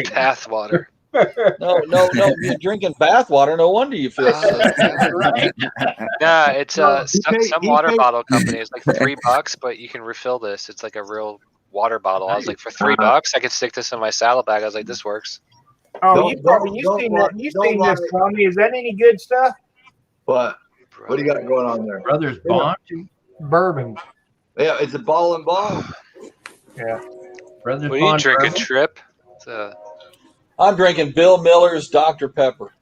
Path water. No, you're drinking bath water. No wonder you feel sick. Right. Yeah, it's some water paid- bottle company is like $3, but you can refill this. It's like a real water bottle. I was like, for $3, I could stick this in my salad bag. I was like, this works. Oh, you've seen this, Tommy. Is that any good stuff? What do you got going on there? Brothers Bond. Bourbon. Yeah, it's a ball and ball. Yeah. Brothers What are you Bond drinking, bourbon. Trip? I'm drinking Bill Miller's Dr. Pepper.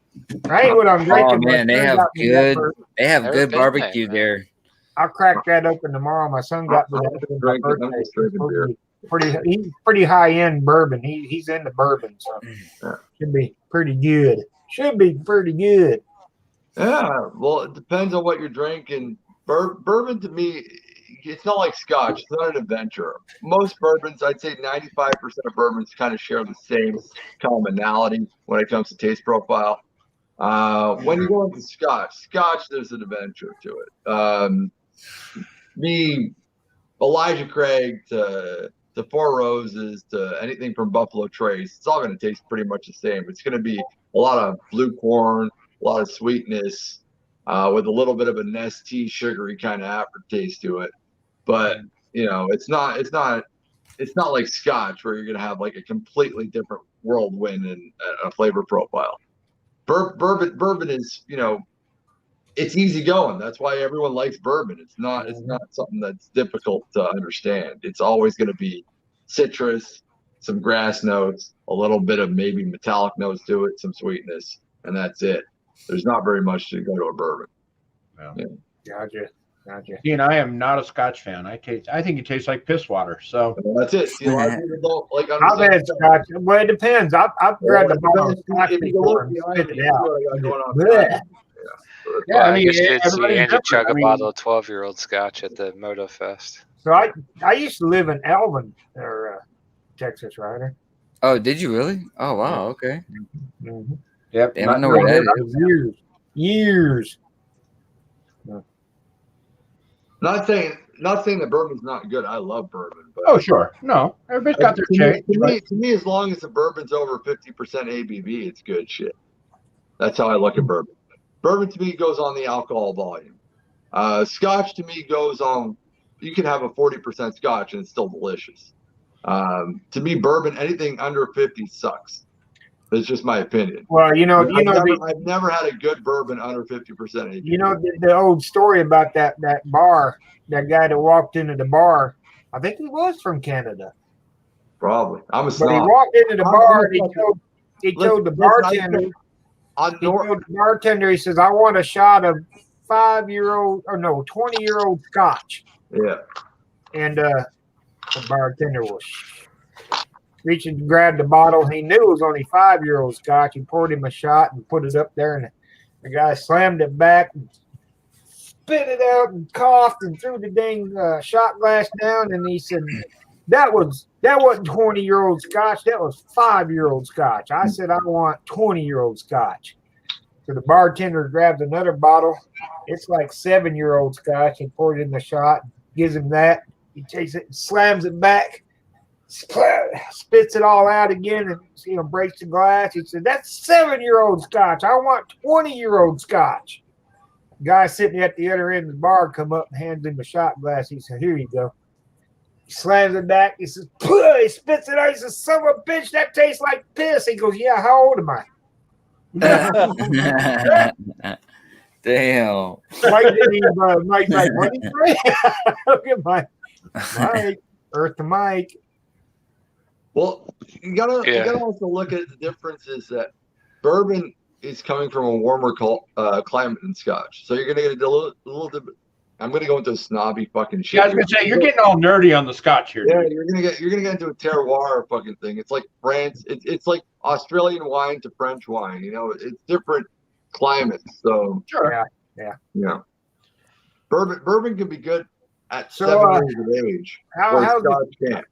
I ain't what I'm drinking. Oh man, they have good Never been barbecue there, there. I'll crack that open tomorrow. My son got me that for my I'm birthday. just drinking beer. He's pretty high end bourbon. He's into bourbon, so should be pretty good. Should be pretty good. Yeah, well, it depends on what you're drinking. Bourbon to me, it's not like scotch. It's not an adventure. Most bourbons, I'd say 95% of bourbons kind of share the same commonality when it comes to taste profile. When you go into scotch, there's an adventure to it. Elijah Craig to Four Roses to anything from Buffalo Trace, it's all going to taste pretty much the same. It's going to be a lot of blue corn, a lot of sweetness, with a little bit of a Nestea sugary kind of aftertaste to it. But you know, it's not like scotch where you're going to have like a completely different whirlwind and a flavor profile. Bourbon is, you know, it's easy going. That's why everyone likes bourbon. It's not something that's difficult to understand. It's always going to be citrus, some grass notes, a little bit of maybe metallic notes to it, some sweetness, and that's it. There's not very much to go to a bourbon. Yeah. Gotcha. See, and I am not a Scotch fan. I think it tastes like piss water. So That's it. See, a lot of people don't like I've had Scotch. Well, it depends. I've grabbed a bottle of Scotch If you before look and behind spit me, it out. you know what I got going on. Blech. yeah, I I mean, guess you did see everybody's Andy different. chug I a mean, bottle of 12-year-old scotch at the Moto Fest. So I used to live in Alvin, or Texas Rider. Oh, did you really? Oh wow, okay. Mm-hmm. Yep. Damn, I know where that is. Years. Not saying that bourbon's not good. I love bourbon, but Oh, sure. No, everybody's got their taste. to me, as long as the bourbon's over 50% ABV, it's good shit. That's how I look at bourbon. Bourbon to me goes on the alcohol volume. Scotch to me goes on. You can have a 40% Scotch and it's still delicious. To me, bourbon, anything under 50 sucks. That's just my opinion. Well, I've never had a good bourbon under 50% ABV. You know the old story about that bar, that guy that walked into the bar. I think he was from Canada. Probably. I'm a But he snob. walked into the bar and he told the bartender. He says, "I want a shot of 20-year-old Scotch." Yeah. And the bartender was reaching to grab the bottle. He knew it was only 5-year-old Scotch. He poured him a shot and put it up there, and the guy slammed it back and spit it out and coughed and threw the dang shot glass down. And he said, that wasn't 20-year-old Scotch. That was 5-year-old Scotch. I said, I want 20-year-old Scotch. So the bartender grabs another bottle. It's like 7-year-old Scotch. He poured in the shot, gives him that. He takes it, slams it back, spits it all out again, and breaks the glass. He said, "That's 7-year-old Scotch. I want 20-year-old Scotch." The guy sitting at the other end of the bar come up and hands him a shot glass. He said, "Here you go." He slams it back. He says, "Puh!" He spits it out. He says, "Son of a bitch, that tastes like piss." He goes, "Yeah, how old am I?" Damn. Mike's like, "What did you say?" Look at Mike. Earth to Mike. Well, you gotta also look at the differences that bourbon is coming from a warmer climate than Scotch, so you're gonna get a little I'm gonna go into snobby fucking shit. Yeah, I was gonna say you're getting all nerdy on the Scotch here. Yeah, Dude. you're gonna get into a terroir fucking thing. It's like France. It's like Australian wine to French wine. You know, it's different climates. So Sure. yeah. Bourbon can be good at So, 7 years of age. where how's Scotch can't.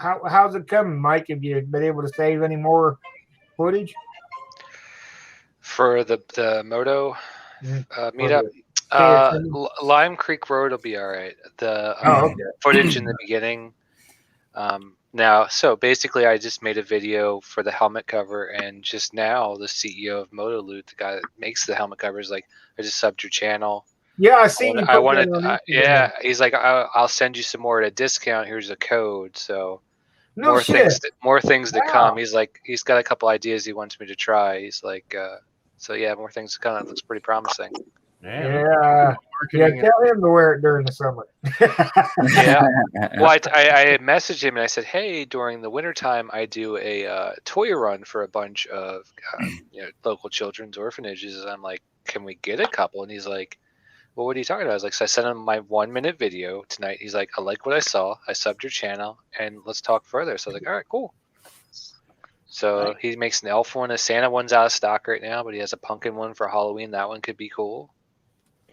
how's it coming, Mike? Have you been able to save any more footage? For the moto meetup, Lime Creek Road will be all right. The footage in the beginning. Now, so basically, I just made a video for the helmet cover, and just now, the CEO of Motoloot, the guy that makes the helmet covers, like, I just subbed your channel. Yeah, I seen you. I wanted, he's like, I'll send you some more at a discount. Here's a code. So more things to come. He's like, he's got a couple ideas he wants me to try. He's like, so yeah, more things to come. That looks pretty promising. Yeah. Tell him to wear it during the summer. Yeah. Well, I messaged him and I said, hey, during the wintertime, I do a toy run for a bunch of local children's orphanages. And I'm like, can we get a couple? And he's like, well, what are you talking about? I was like, so I sent him my 1-minute video tonight. He's like, I like what I saw. I subbed your channel and let's talk further. So I was like, all right, cool. So he makes an elf one. A Santa one's out of stock right now, but he has a pumpkin one for Halloween. That one could be cool.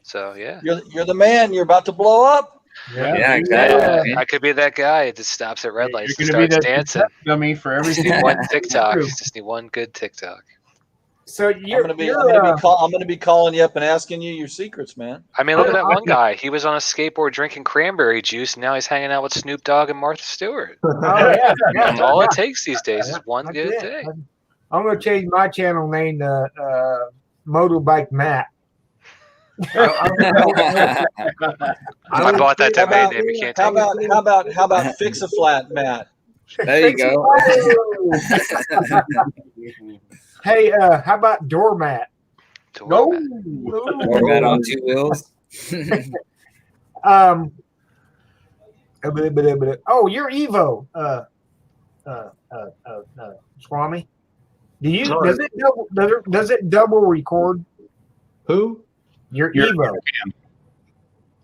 So yeah, you're the man. You're about to blow up. Yeah, exactly. I could be that guy that stops at red lights and starts dancing. Dummy for everything. One TikTok. Just need one good TikTok. So I'm gonna be calling you up and asking you your secrets, man. I mean, look at that one guy. He was on a skateboard drinking cranberry juice, and now he's hanging out with Snoop Dogg and Martha Stewart. That's all it takes these days is one good day. I'm gonna change my channel name to Motobike Matt. I bought that domain name. You can't take it. How about Fix a Flat Matt? There you go. Hey, how about Doormat? Doormat. Doormat on 2 wheels. You're Evo, Swami. Does it double record? Who? Your Evo.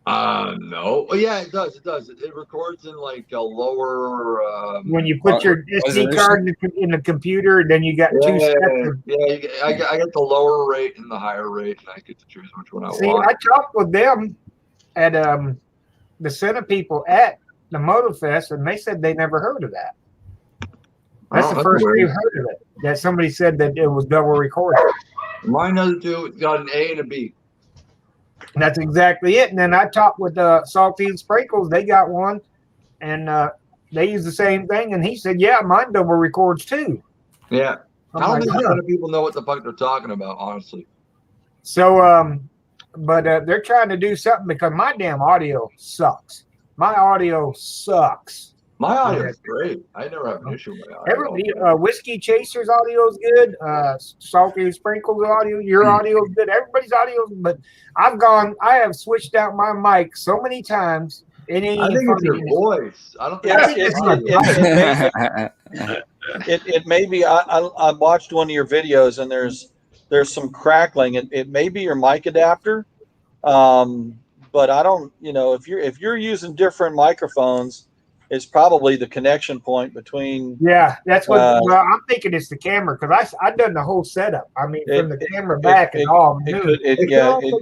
No. Oh, yeah, it does. It records in like a lower. When you put your SD card in the computer, then you got two steps. I got the lower rate and the higher rate, and I get to choose which one I want. See, I talked with them at the Santa people at the MotoFest, and they said they never heard of that. That's the first they've heard of it. That somebody said that it was double recorded. Mine doesn't do. It's got an A and a B. That's exactly it. And then I talked with Salty and Sprinkles. They got one, and they use the same thing. And he said, "Yeah, mine double records too." Yeah, I don't think a lot of people know what the fuck they're talking about, honestly. So, but they're trying to do something because my damn audio sucks. My audio sucks. My audio is great. I never have an issue with my audio. Everybody, Whiskey Chaser's audio is good. Salty and Sprinkles audio, your audio is good. Everybody's audio, but I have switched out my mic so many times. I think it's your voice. I don't think it may be. I watched one of your videos and there's some crackling. It may be your mic adapter, but I don't. If you're using different microphones, it's probably the connection point between. Yeah, that's what I'm thinking. It's the camera because I done the whole setup. I mean, from the camera back and all. It can also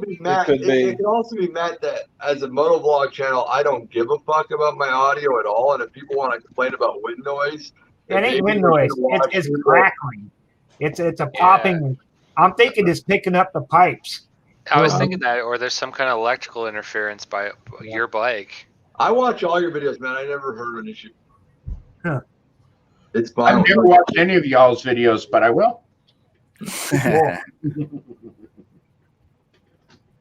be Matt that as a motovlog channel, I don't give a fuck about my audio at all. And if people want to complain about wind noise, it ain't wind noise. It's crackling. It's a popping. I'm thinking it's picking up the pipes. I was thinking that, or there's some kind of electrical interference by your bike. I watch all your videos, man. I never heard of an issue. Huh. It's fine. I've never watched any of y'all's videos, but I will.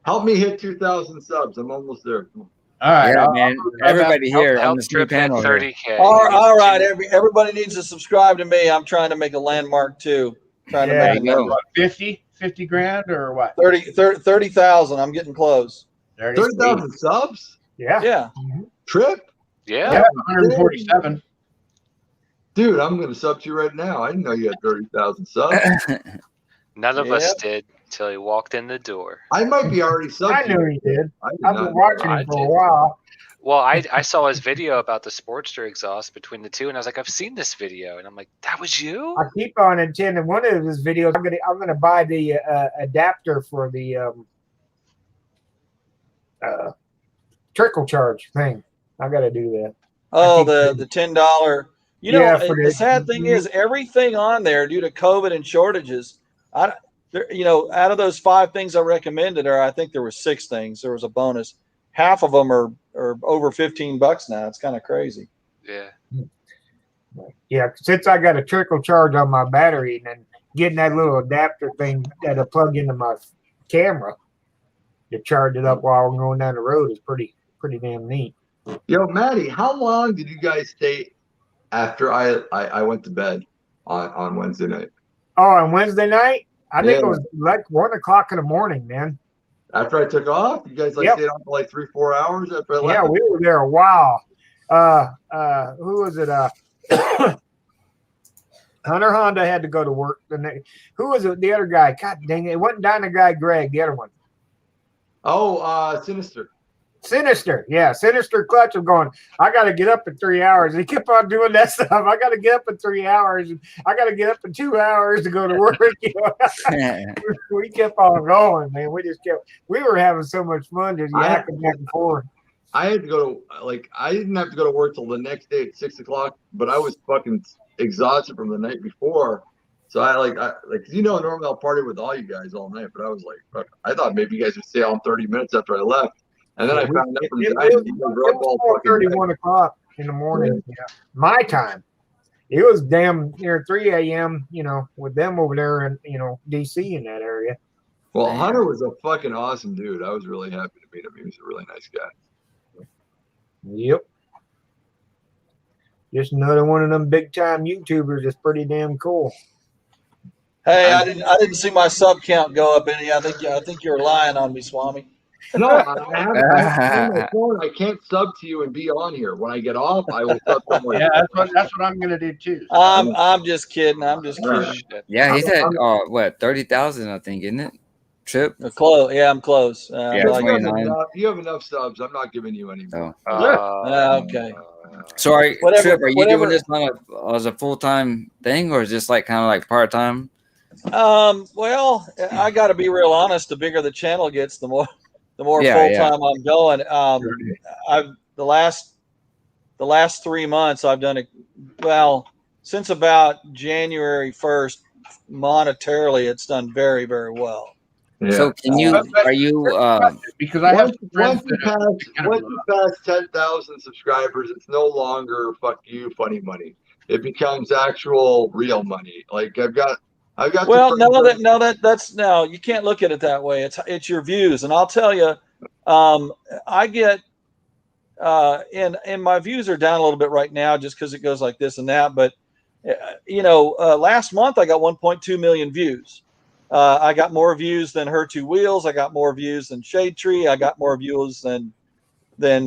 Help me hit 2,000 subs. I'm almost there. All right, yeah, man. Everybody here on this new panel. 30K. All right. Everybody needs to subscribe to me. I'm trying to make a landmark too. Trying to make it 50 grand or what? 30,000. I'm getting close. 30,000 subs? Yeah. Trip? Yeah. 147. Dude, I'm going to sub to you right now. I didn't know you had 30,000 subs. None of us did. Till he walked in the door. I might be already subbed. I knew he did. I did I've not been watching I him for a did. while. Well, I saw his video about the Sportster exhaust between the two, and I was like, I've seen this video, and I'm like, that was you? I keep on intending one of his videos. I'm gonna buy the adapter for the trickle charge thing. I got to do that. Oh, the $10. You know, Yeah, the sad thing is everything on there due to COVID and shortages. You know, out of those 5 things I recommended, or I think there were 6 things. There was a bonus. Half of them are over $15 now. It's kind of crazy. Yeah. Yeah, since I got a trickle charge on my battery and then getting that little adapter thing that'll plug into my camera to charge it up while I'm going down the road is pretty damn neat. Yo, Maddie, how long did you guys stay after I went to bed on Wednesday night? Oh, on Wednesday night? I think Yeah. it was like 1 o'clock in the morning, man. After I took off, you guys Yep. stayed on for like 3-4 hours after I left? Yeah, we were there a while. Who was it? Hunter Honda had to go to work. Who was it? The other guy? God dang it. It wasn't Dyna Guy Greg, the other one. Oh, Sinister. Sinister. Yeah, Sinister Clutch was going, I got to get up in 3 hours. He kept on doing that stuff. I got to get up in 3 hours. And I got to get up in 2 hours to go to work. You know? We kept on going, man. We were having so much fun just yakking back and forth. I had to go to, I didn't have to go to work till the next day at 6 o'clock, but I was fucking exhausted from the night before. So normally I'll party with all you guys all night, but I was like, fuck, I thought maybe you guys would stay on 30 minutes after I left. And then I found out from it was 4:31 o'clock in the morning. Yeah. My time. It was damn near 3 a.m., you know, with them over there in, you know, DC in that area. Well, Hunter was a fucking awesome dude. I was really happy to meet him. He was a really nice guy. Yep. Just another one of them big time YouTubers that's pretty damn cool. Hey, I didn't see my sub count go up any. I think you're lying on me, Swami. No, I have on my phone. I can't sub to you and be on here. When I get off, I will sub somewhere. Yeah, that's what I'm gonna do too. I'm just kidding. I'm just kidding. Yeah, he's at 30,000, I think, isn't it? Trip. Close. Yeah, I'm close. Yeah, like, 29. You have enough subs. I'm not giving you any more. Okay. So, Whatever- Trip, are you whatever- doing this as a full-time thing, or is this like kind of like part-time? Well, I got to be real honest. The bigger the channel gets, the more Yeah, full time I'm going. I've the last 3 months I've done it. Well, since about January 1st, monetarily, it's done very, very well. Yeah. So, are you? Because I have friends once you pass 10,000 subscribers, it's no longer fuck you funny money. It becomes actual real money. Like I've got. Well, that's you can't look at it that way. It's your views, and I'll tell you, I get and my views are down a little bit right now just because it goes like this and that. But last month I got 1.2 million views. I got more views than Her Two Wheels. I got more views than Shade Tree. I got more views than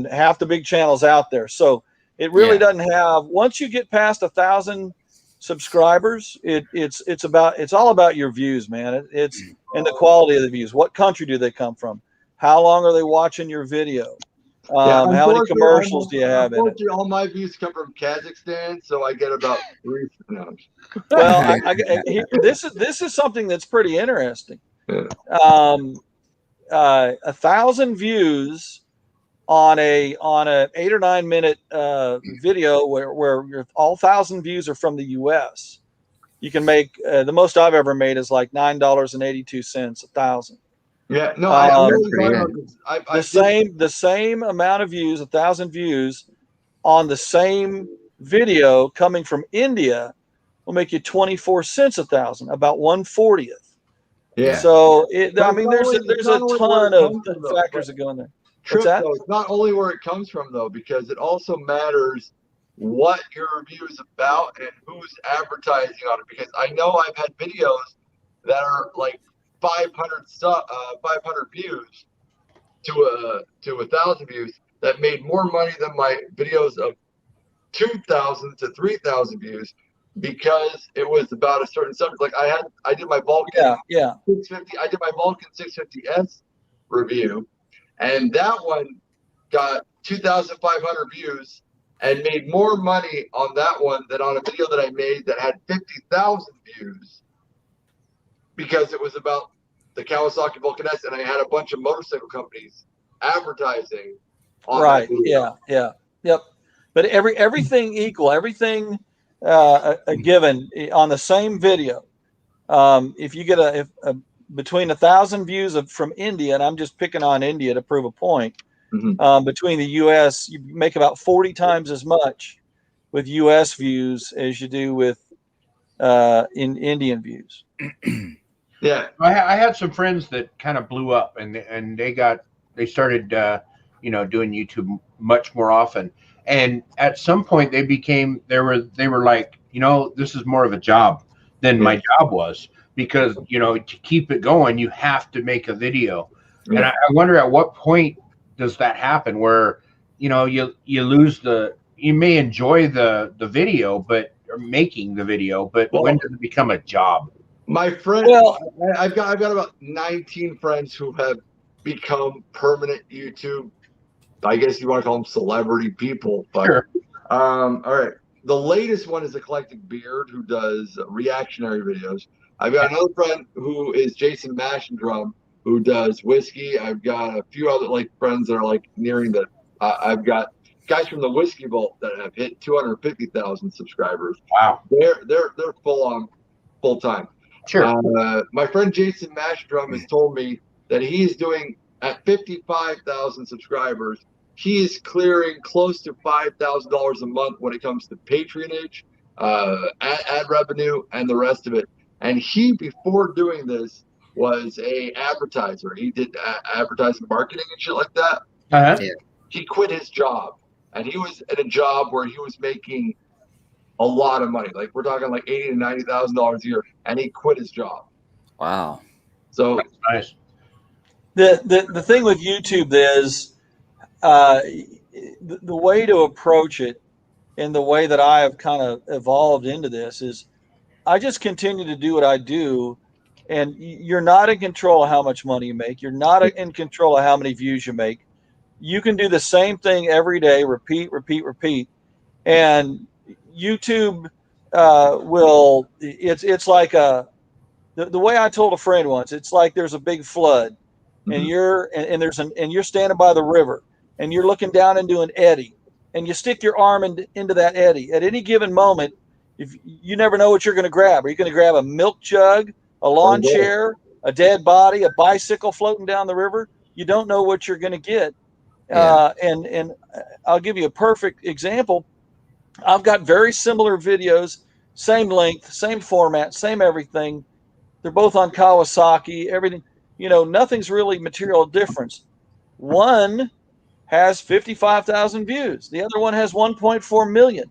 half the big channels out there. So it really doesn't have. Once you get past 1,000 subscribers, it's all about your views, man. It's and the quality of the views. What country do they come from? How long are they watching your video? How many commercials do you have in it? All my views come from Kazakhstan, so I get about 3. No. Well, this is something that's pretty interesting. 1,000 views on a 8 or 9 minute video where all 1,000 views are from the U.S. You can make the most I've ever made is like $9.82 1,000. Yeah, no, the same amount of views, 1,000 views on the same video coming from India will make you 24 cents 1,000, about 1/40th. Yeah. So there's a ton of factors that go in there. Though, it's not only where it comes from though, because it also matters what your review is about and who's advertising on it. Because I know I've had videos that are like 500 views to 1,000 views that made more money than my videos of 2,000 to 3,000 views because it was about a certain subject. Like I did my Vulcan 650. I did my Vulcan 650S review, and that one got 2,500 views and made more money on that one than on a video that I made that had 50,000 views, because it was about the Kawasaki Vulcan S, and I had a bunch of motorcycle companies advertising on that video. Yep. But everything equal, everything given on the same video. If you get between 1,000 views from India, and I'm just picking on India to prove a point, between the U.S., you make about 40 times as much with U.S. views as you do with in Indian views. Yeah, I had some friends that kind of blew up, and they started doing YouTube much more often. And at some point they were like, this is more of a job than my job was, because, to keep it going, you have to make a video. Yeah. And I wonder at what point does that happen where, you lose you may enjoy the video, or making the video, but when does it become a job? My friend, I've got about 19 friends who have become permanent YouTube, I guess you want to call them celebrity people. But sure. All right. The latest one is Eclectic Beard, who does reactionary videos. I've got another friend who is Jason Maschendrum, who does whiskey. I've got a few other friends that are nearing the. I've got guys from the Whiskey Vault that have hit 250,000 subscribers. Wow. They're full time. Sure. My friend Jason Maschendrum has told me that he is doing, at 55,000 subscribers, he is clearing close to $5,000 a month when it comes to patronage, ad revenue, and the rest of it. And he, before doing this, was a advertiser. He did advertising, marketing, and shit like that. Uh-huh. Yeah. He quit his job, and he was at a job where he was making a lot of money. We're talking $80,000 to $90,000 a year, and he quit his job. Wow. So that's nice. The thing with YouTube is the way to approach it, and the way that I have kind of evolved into this, is I just continue to do what I do, and you're not in control of how much money you make. You're not in control of how many views you make. You can do the same thing every day, repeat, and YouTube will. It's like the way I told a friend once. It's like there's a big flood, and you're standing by the river, and you're looking down into an eddy, and you stick your arm into that eddy. At any given moment, if you never know what you're going to grab. Are you going to grab a milk jug, a lawn chair, a dead body, a bicycle floating down the river? You don't know what you're going to get. Yeah. And I'll give you a perfect example. I've got very similar videos, same length, same format, same everything. They're both on Kawasaki, everything. Nothing's really material difference. One has 55,000 views. The other one has 1.4 million.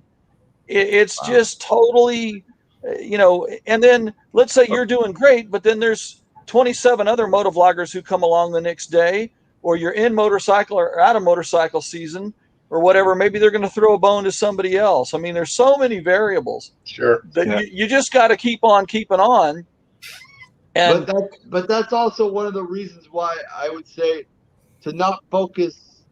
It's wow. Just totally, and then let's say you're doing great, but then there's 27 other motovloggers who come along the next day, or you're in motorcycle or out of motorcycle season or whatever. Maybe they're going to throw a bone to somebody else. I mean, there's so many variables. Sure. That you just got to keep on keeping on. And but that's also one of the reasons why I would say to not focus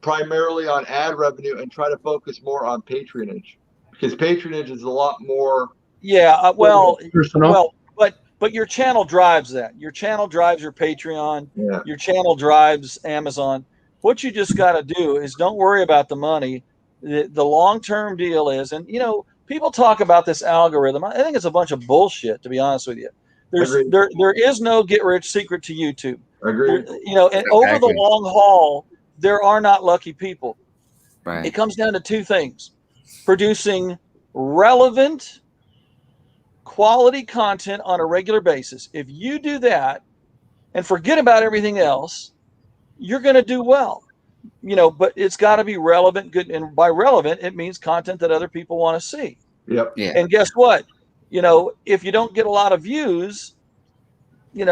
primarily on ad revenue and try to focus more on patronage, because patronage is a lot more. Yeah. Personal. But your channel drives that. Your channel drives your Patreon. Yeah. Your channel drives Amazon. What you just got to do is don't worry about the money. The long-term deal is, and people talk about this algorithm. I think it's a bunch of bullshit, to be honest with you. There is no get-rich secret to YouTube. Agreed. And over the long haul, there are not lucky people. Right. It comes down to two things: producing relevant, quality content on a regular basis. If you do that and forget about everything else, you're going to do well. But it's got to be relevant, good, and by relevant, it means content that other people want to see. Yep. Yeah. And guess what? If you don't get a lot of views, you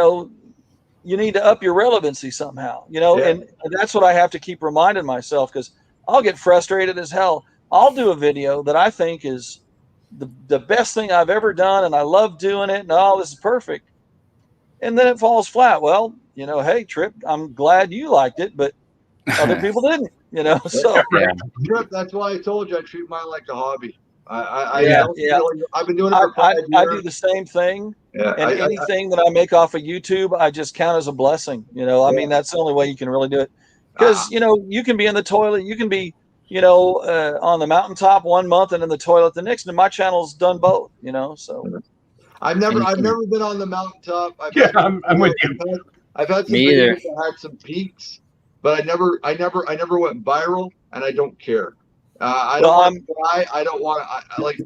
need to up your relevancy somehow. And that's what I have to keep reminding myself, because I'll get frustrated as hell. I'll do a video that I think is the best thing I've ever done, and I love doing it, and oh, this is perfect. And then it falls flat. Well, hey, Trip, I'm glad you liked it, but other people didn't, so. Yeah. Trip, that's why I told you I treat mine like a hobby. Yeah. I've been doing it for 5 years. I do the same thing. Yeah, and anything that I make off of YouTube, I just count as a blessing. I mean, that's the only way you can really do it. Because, you can be in the toilet, you can be, on the mountaintop 1 month and in the toilet the next, and my channel's done both, so. I've never been on the mountaintop. I'm with you. I've had some videos that had some peaks, but I never went viral, and I don't care. I don't want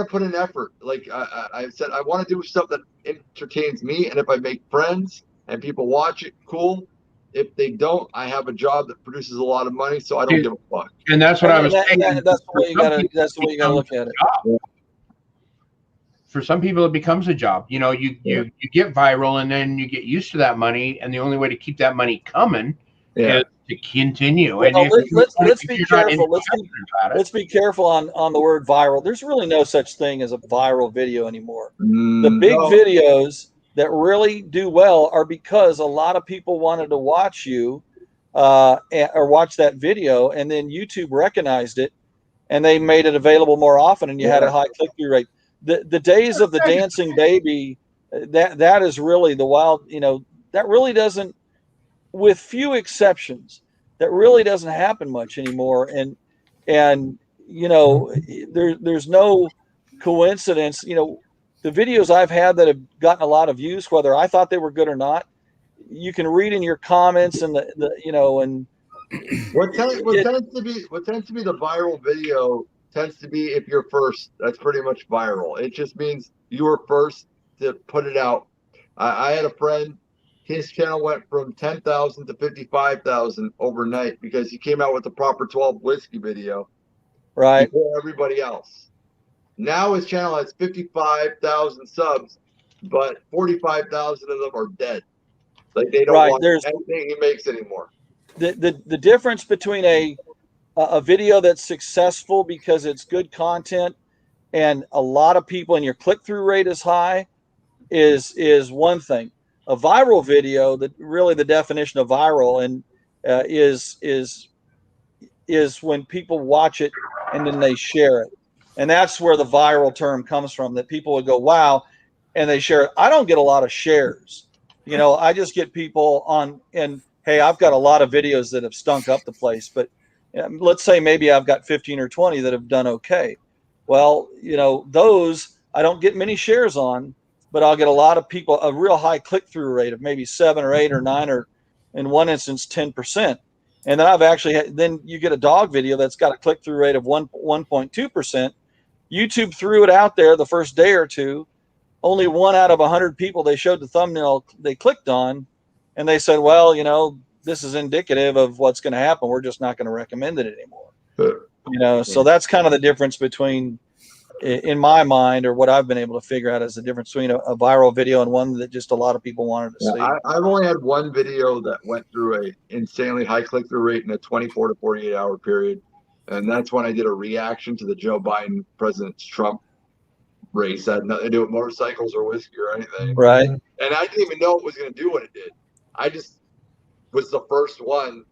to put in effort. Like I said, I want to do stuff that entertains me, and if I make friends and people watch it, cool. If they don't, I have a job that produces a lot of money, so I don't give a fuck. And that's what I was saying. That's the way you gotta look at it. For some people, it becomes a job. You get viral, and then you get used to that money, and the only way to keep that money coming is to continue. Well, and let's be careful. Let's be careful on the word viral. There's really no such thing as a viral video anymore. The big videos that really do well are because a lot of people wanted to watch you or watch that video, and then YouTube recognized it, and they made it available more often, and you had a high click-through rate. The days of the dancing baby, that is really the wild, that really doesn't, with few exceptions, that really doesn't happen much anymore. And there's no coincidence. The videos I've had that have gotten a lot of views, whether I thought they were good or not, you can read in your comments and and what tends to be the viral video tends to be if you're first. That's pretty much viral. It just means you were first to put it out. I had a friend, his channel went from 10,000 to 55,000 overnight because he came out with the proper 12 whiskey video before everybody else. Now his channel has 55,000 subs, but 45,000 of them are dead. Like they don't watch anything he makes anymore. The difference between a video that's successful because it's good content and a lot of people and your click-through rate is high is one thing. A viral video, that really the definition of viral and is when people watch it and then they share it. And that's where the viral term comes from, that people would go, wow, and they share it. I don't get a lot of shares. I just get people on, and hey, I've got a lot of videos that have stunk up the place, but let's say maybe I've got 15 or 20 that have done okay. Well, those I don't get many shares on, but I'll get a lot of people, a real high click-through rate of maybe 7 or 8 or 9 or in one instance 10%. And then I've actually then you get a dog video that's got a click-through rate of 1.2%. YouTube threw it out there the first day or two. Only 1 out of 100 people they showed the thumbnail they clicked on, and they said, well, this is indicative of what's going to happen. We're just not going to recommend it anymore. So that's kind of the difference between, in my mind, or what I've been able to figure out is the difference between a viral video and one that just a lot of people wanted to see. I've only had one video that went through a insanely high click-through rate in a 24 to 48 hour period. And that's when I did a reaction to the Joe Biden President Trump race. That had nothing to do with motorcycles or whiskey or anything. Right. And I didn't even know it was going to do what it did. I just was the first one.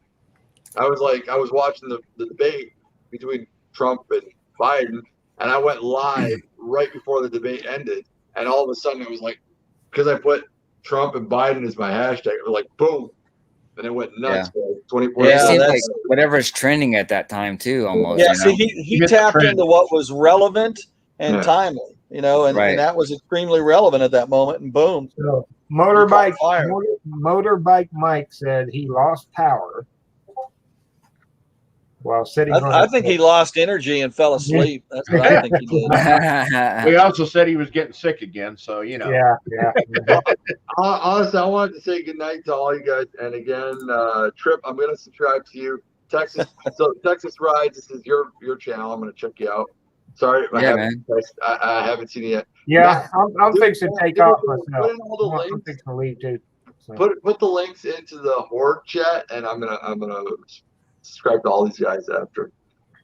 I was watching the debate between Trump and Biden, and I went live right before the debate ended. And all of a sudden it was like, because I put Trump and Biden as my hashtag, it was like, boom. And it went nuts for like 24 hours. It seemed like hours. whatever's trending at that time too, almost. Yeah, see, he tapped into what was relevant and timely, and that was extremely relevant at that moment, and boom. So, Motobikemike said he lost power while sitting on I think he lost energy and fell asleep. That's what I think he did. We also said he was getting sick again, so Yeah. Honestly, I wanted to say goodnight to all you guys. And again, Trip, I'm going to subscribe to you. Texas Rides, this is your channel. I'm going to check you out. Sorry, I haven't seen it yet. Yeah, I'm fixing to take off myself. Put in all the links. I'm fixing to leave too. So. Put the links into the Horde chat, and I'm gonna subscribe to all these guys after.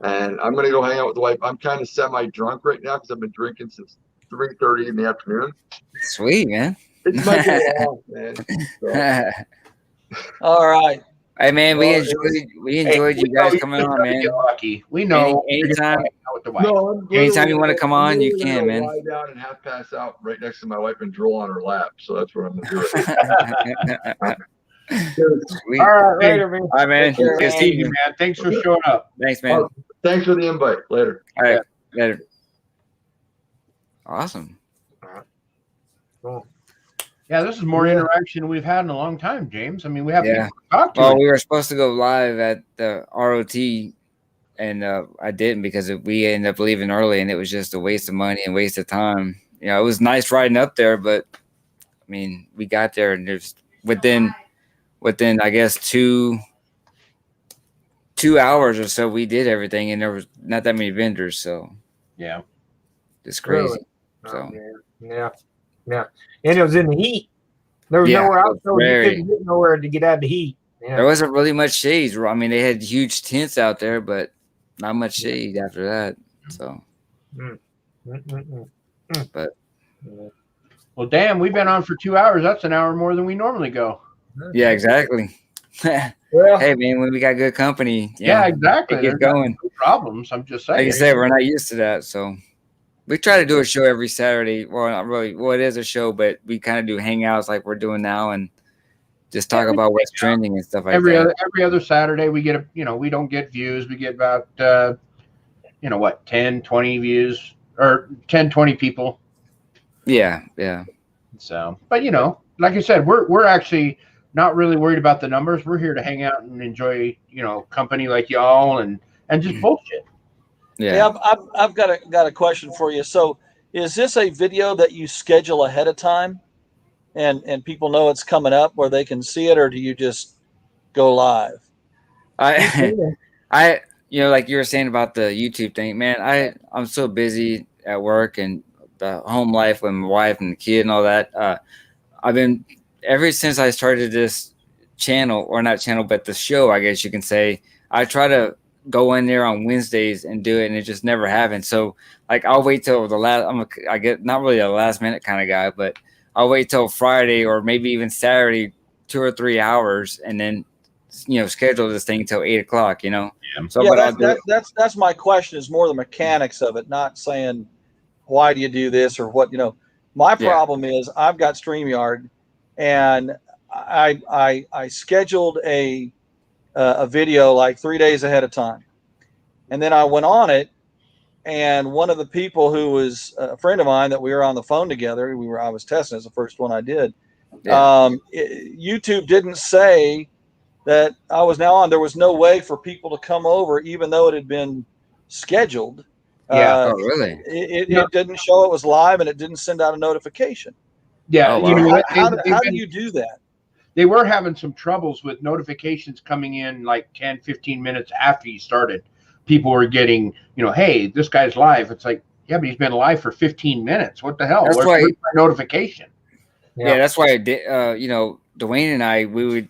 and I'm gonna go hang out with the wife. I'm kind of semi-drunk right now because I've been drinking since 3:30 in the afternoon. Sweet, man. It's my day off, man. So, All right. Hey, man, Well, we enjoyed you guys coming on, man. Get lucky. We know. Anytime, With the wife. no, anytime you want to come on, you can, man. Lie down and half pass out right next to my wife and drool on her lap. So that's what I'm gonna do. Sweet. All right, later, man. All right, man. Take care, Good Thank seeing you, you. man. Thanks for showing up. Thanks, man. Thanks for the invite. Later. All right, later. Awesome. Cool. Yeah, this is more interaction than we've had in a long time, James. I mean, we have Yeah. people to talk to. Well, we were supposed to go live at the ROT, and I didn't because we ended up leaving early, and it was just a waste of money and waste of time. You know, it was nice riding up there, but I mean, we got there, and there's within I guess 2 hours or so, we did everything, and there was not that many vendors, so Yeah. it's crazy. Really? So Yeah. And it was in the heat. There was Yeah, nowhere it else. was So you very- couldn't get nowhere to get out of the heat. Yeah. there wasn't really much shade. I mean, they had huge tents out there, but not much shade after that. So, Mm-mm-mm. but Yeah. Well, damn, we've been on for 2 hours. That's an hour more than we normally go. yeah, exactly. Well, Hey, man, when we got good company, Yeah, exactly. it There's gets going. no problems. I'm just saying. Like I said, we're not used to that, so we try to do a show every Saturday. Well, not really. Well, it is a show, but we kind of do hangouts like we're doing now, and just talk about what's trending and stuff like every that. other Saturday we get we don't get views. We get about 10, 20 views or 10, 20 people. Yeah. So, but like I said, we're actually not really worried about the numbers. We're here to hang out and enjoy, company like y'all and just bullshit. Yeah. I've got a question for you. So, is this a video that you schedule ahead of time, and people know it's coming up where they can see it, or do you just go live? I like you were saying about the YouTube thing, man. I'm so busy at work and the home life with my wife and the kid and all that. I've been ever since I started this channel, or not channel, but the show, I guess you can say. I try to go in there on Wednesdays and do it, and it just never happens. So like I'll wait till the last. I get not really a last minute kind of guy, but I'll wait till Friday or maybe even Saturday, 2 or 3 hours, and then schedule this thing till 8 o'clock. So that's my question. Is more the mechanics of it, not saying why do you do this or what. My problem is I've got StreamYard, and I scheduled a video like 3 days ahead of time, and then I went on it, and one of the people who was a friend of mine that we were on the phone together, I was testing. It's the first one I did. YouTube didn't say that I was now on. There was no way for people to come over, even though it had been scheduled. Oh, really? It didn't show it was live, and it didn't send out a notification. Yeah. Oh, wow. How do you do that? They were having some troubles with notifications coming in like 10, 15 minutes after you started. People were getting, hey, this guy's live. It's like, yeah, but he's been live for 15 minutes. What the hell? Where's my notification? Yeah, that's why I did. Dwayne and I, we would,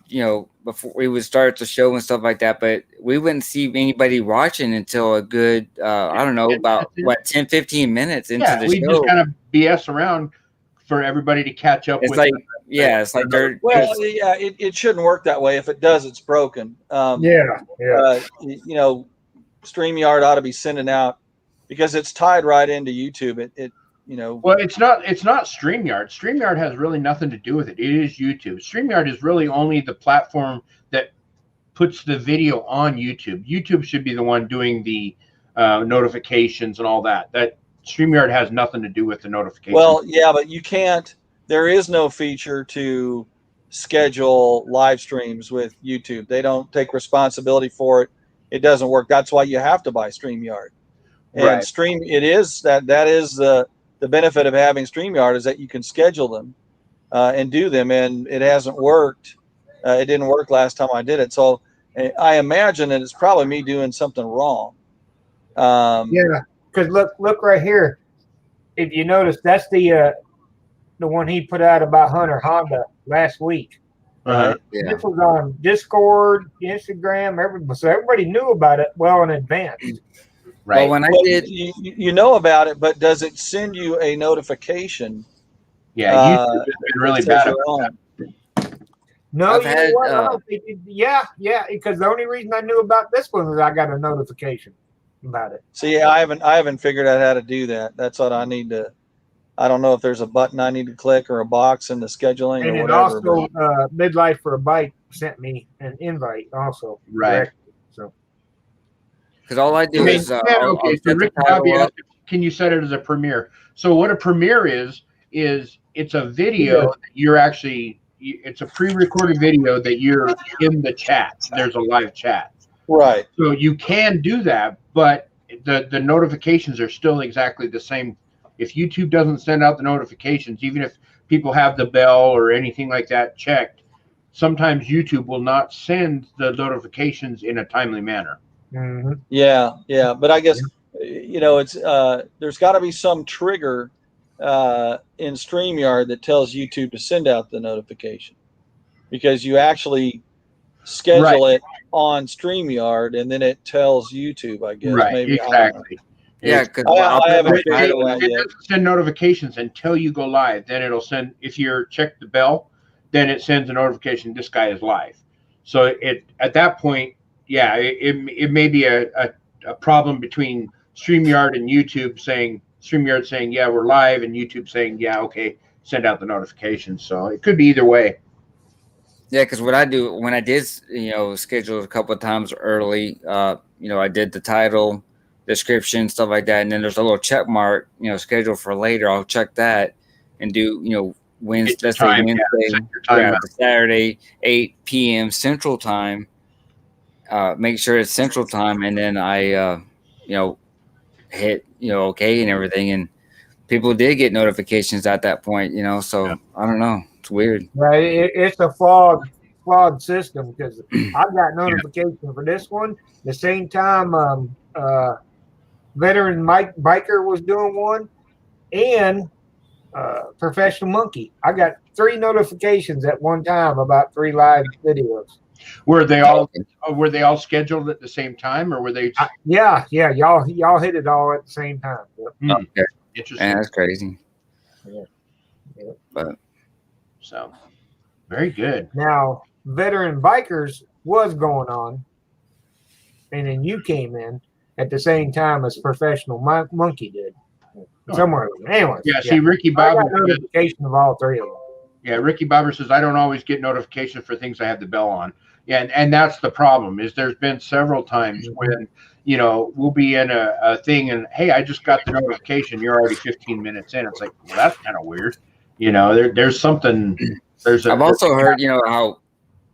before we would start the show and stuff like that, but we wouldn't see anybody watching until a good, I don't know, about 10, 15 minutes into the we show. Just kind of BS around for everybody to catch up It's with. like, it's like they're. Well, it shouldn't work that way. If it does, it's broken. StreamYard ought to be sending out, because it's tied right into YouTube. Well, it's not StreamYard. StreamYard has really nothing to do with it. It is YouTube. StreamYard is really only the platform that puts the video on YouTube. YouTube should be the one doing the notifications and all that. That StreamYard has nothing to do with the notifications. Well, yeah, but you can't. There is no feature to schedule live streams with YouTube. They don't take responsibility for it. It doesn't work. That's why you have to buy StreamYard. And Right. That is the benefit of having StreamYard, is that you can schedule them and do them, and it hasn't worked. It didn't work last time I did it. So I imagine that it's probably me doing something wrong. Because look right here. If you notice, that's the one he put out about Hunter Honda last week. right? Yeah. This was on Discord, Instagram, everybody, so everybody knew about it well in advance. Right. Well, when I Well, did, you know about it, but does it send you a notification? Yeah, YouTube has been really that says bad you're about on? No, I've you had, know what? I don't think yeah, because the only reason I knew about this one was I got a notification about it. See, I haven't figured out how to do that. That's what I need to. I don't know if there's a button I need to click or a box in the scheduling And or then whatever. also, Midlife for a Bike sent me an invite also. Right. directly, so. because all I do I mean, is yeah, I'll okay. So set the Rick Bobby title up. asked, can you set it as a premiere? So what a premiere is it's a video that you're actually. It's a pre-recorded video that you're in the chat. There's a live chat. Right. So you can do that, but the notifications are still exactly the same. If YouTube doesn't send out the notifications, even if people have the bell or anything like that checked, sometimes YouTube will not send the notifications in a timely manner. Mm-hmm. Yeah, but I guess it's there's got to be some trigger in StreamYard that tells YouTube to send out the notification, because you actually schedule it on StreamYard and then it tells YouTube, I guess. Right, Maybe exactly. Yeah, because I haven't figured It it out yet. doesn't send notifications until you go live. Then it'll send, if you're check the bell, then it sends a notification this guy is live. So it at that point, yeah, it may be a problem between StreamYard and YouTube saying, StreamYard saying, yeah, we're live, and YouTube saying, yeah, okay, send out the notifications. So it could be either way. Yeah, because what I do when I did, schedule a couple of times early, I did the title, description, stuff like that, and then there's a little check mark, schedule for later. I'll check that and do, Wednesday, let's say Wednesday, Saturday, 8 p.m. Central Time. Make sure it's Central Time, and then I, hit, okay and everything, and people did get notifications at that point, So I don't know. It's weird. Right, it's a flawed system, because I got notification for this one the same time veteran Mike Biker was doing one, and Professional Monkey. I got 3 notifications at one time about 3 live videos. Were they all scheduled at the same time, or were they? Yeah, y'all hit it all at the same time. Yep. Okay. Interesting. Yeah, that's crazy. Yeah. But So very good. Now, Veteran Bikers was going on, and then you came in at the same time as Professional Monkey did. Somewhere. Anyways. Yeah, see, Ricky I Bobber got notification of all 3 of them. Yeah, Ricky Bobber says, I don't always get notifications for things I have the bell on. Yeah, and that's the problem, is there's been several times when, we'll be in a thing and, hey, I just got the notification. You're already 15 minutes in. It's like, well, that's kind of weird. There's something. I've also heard,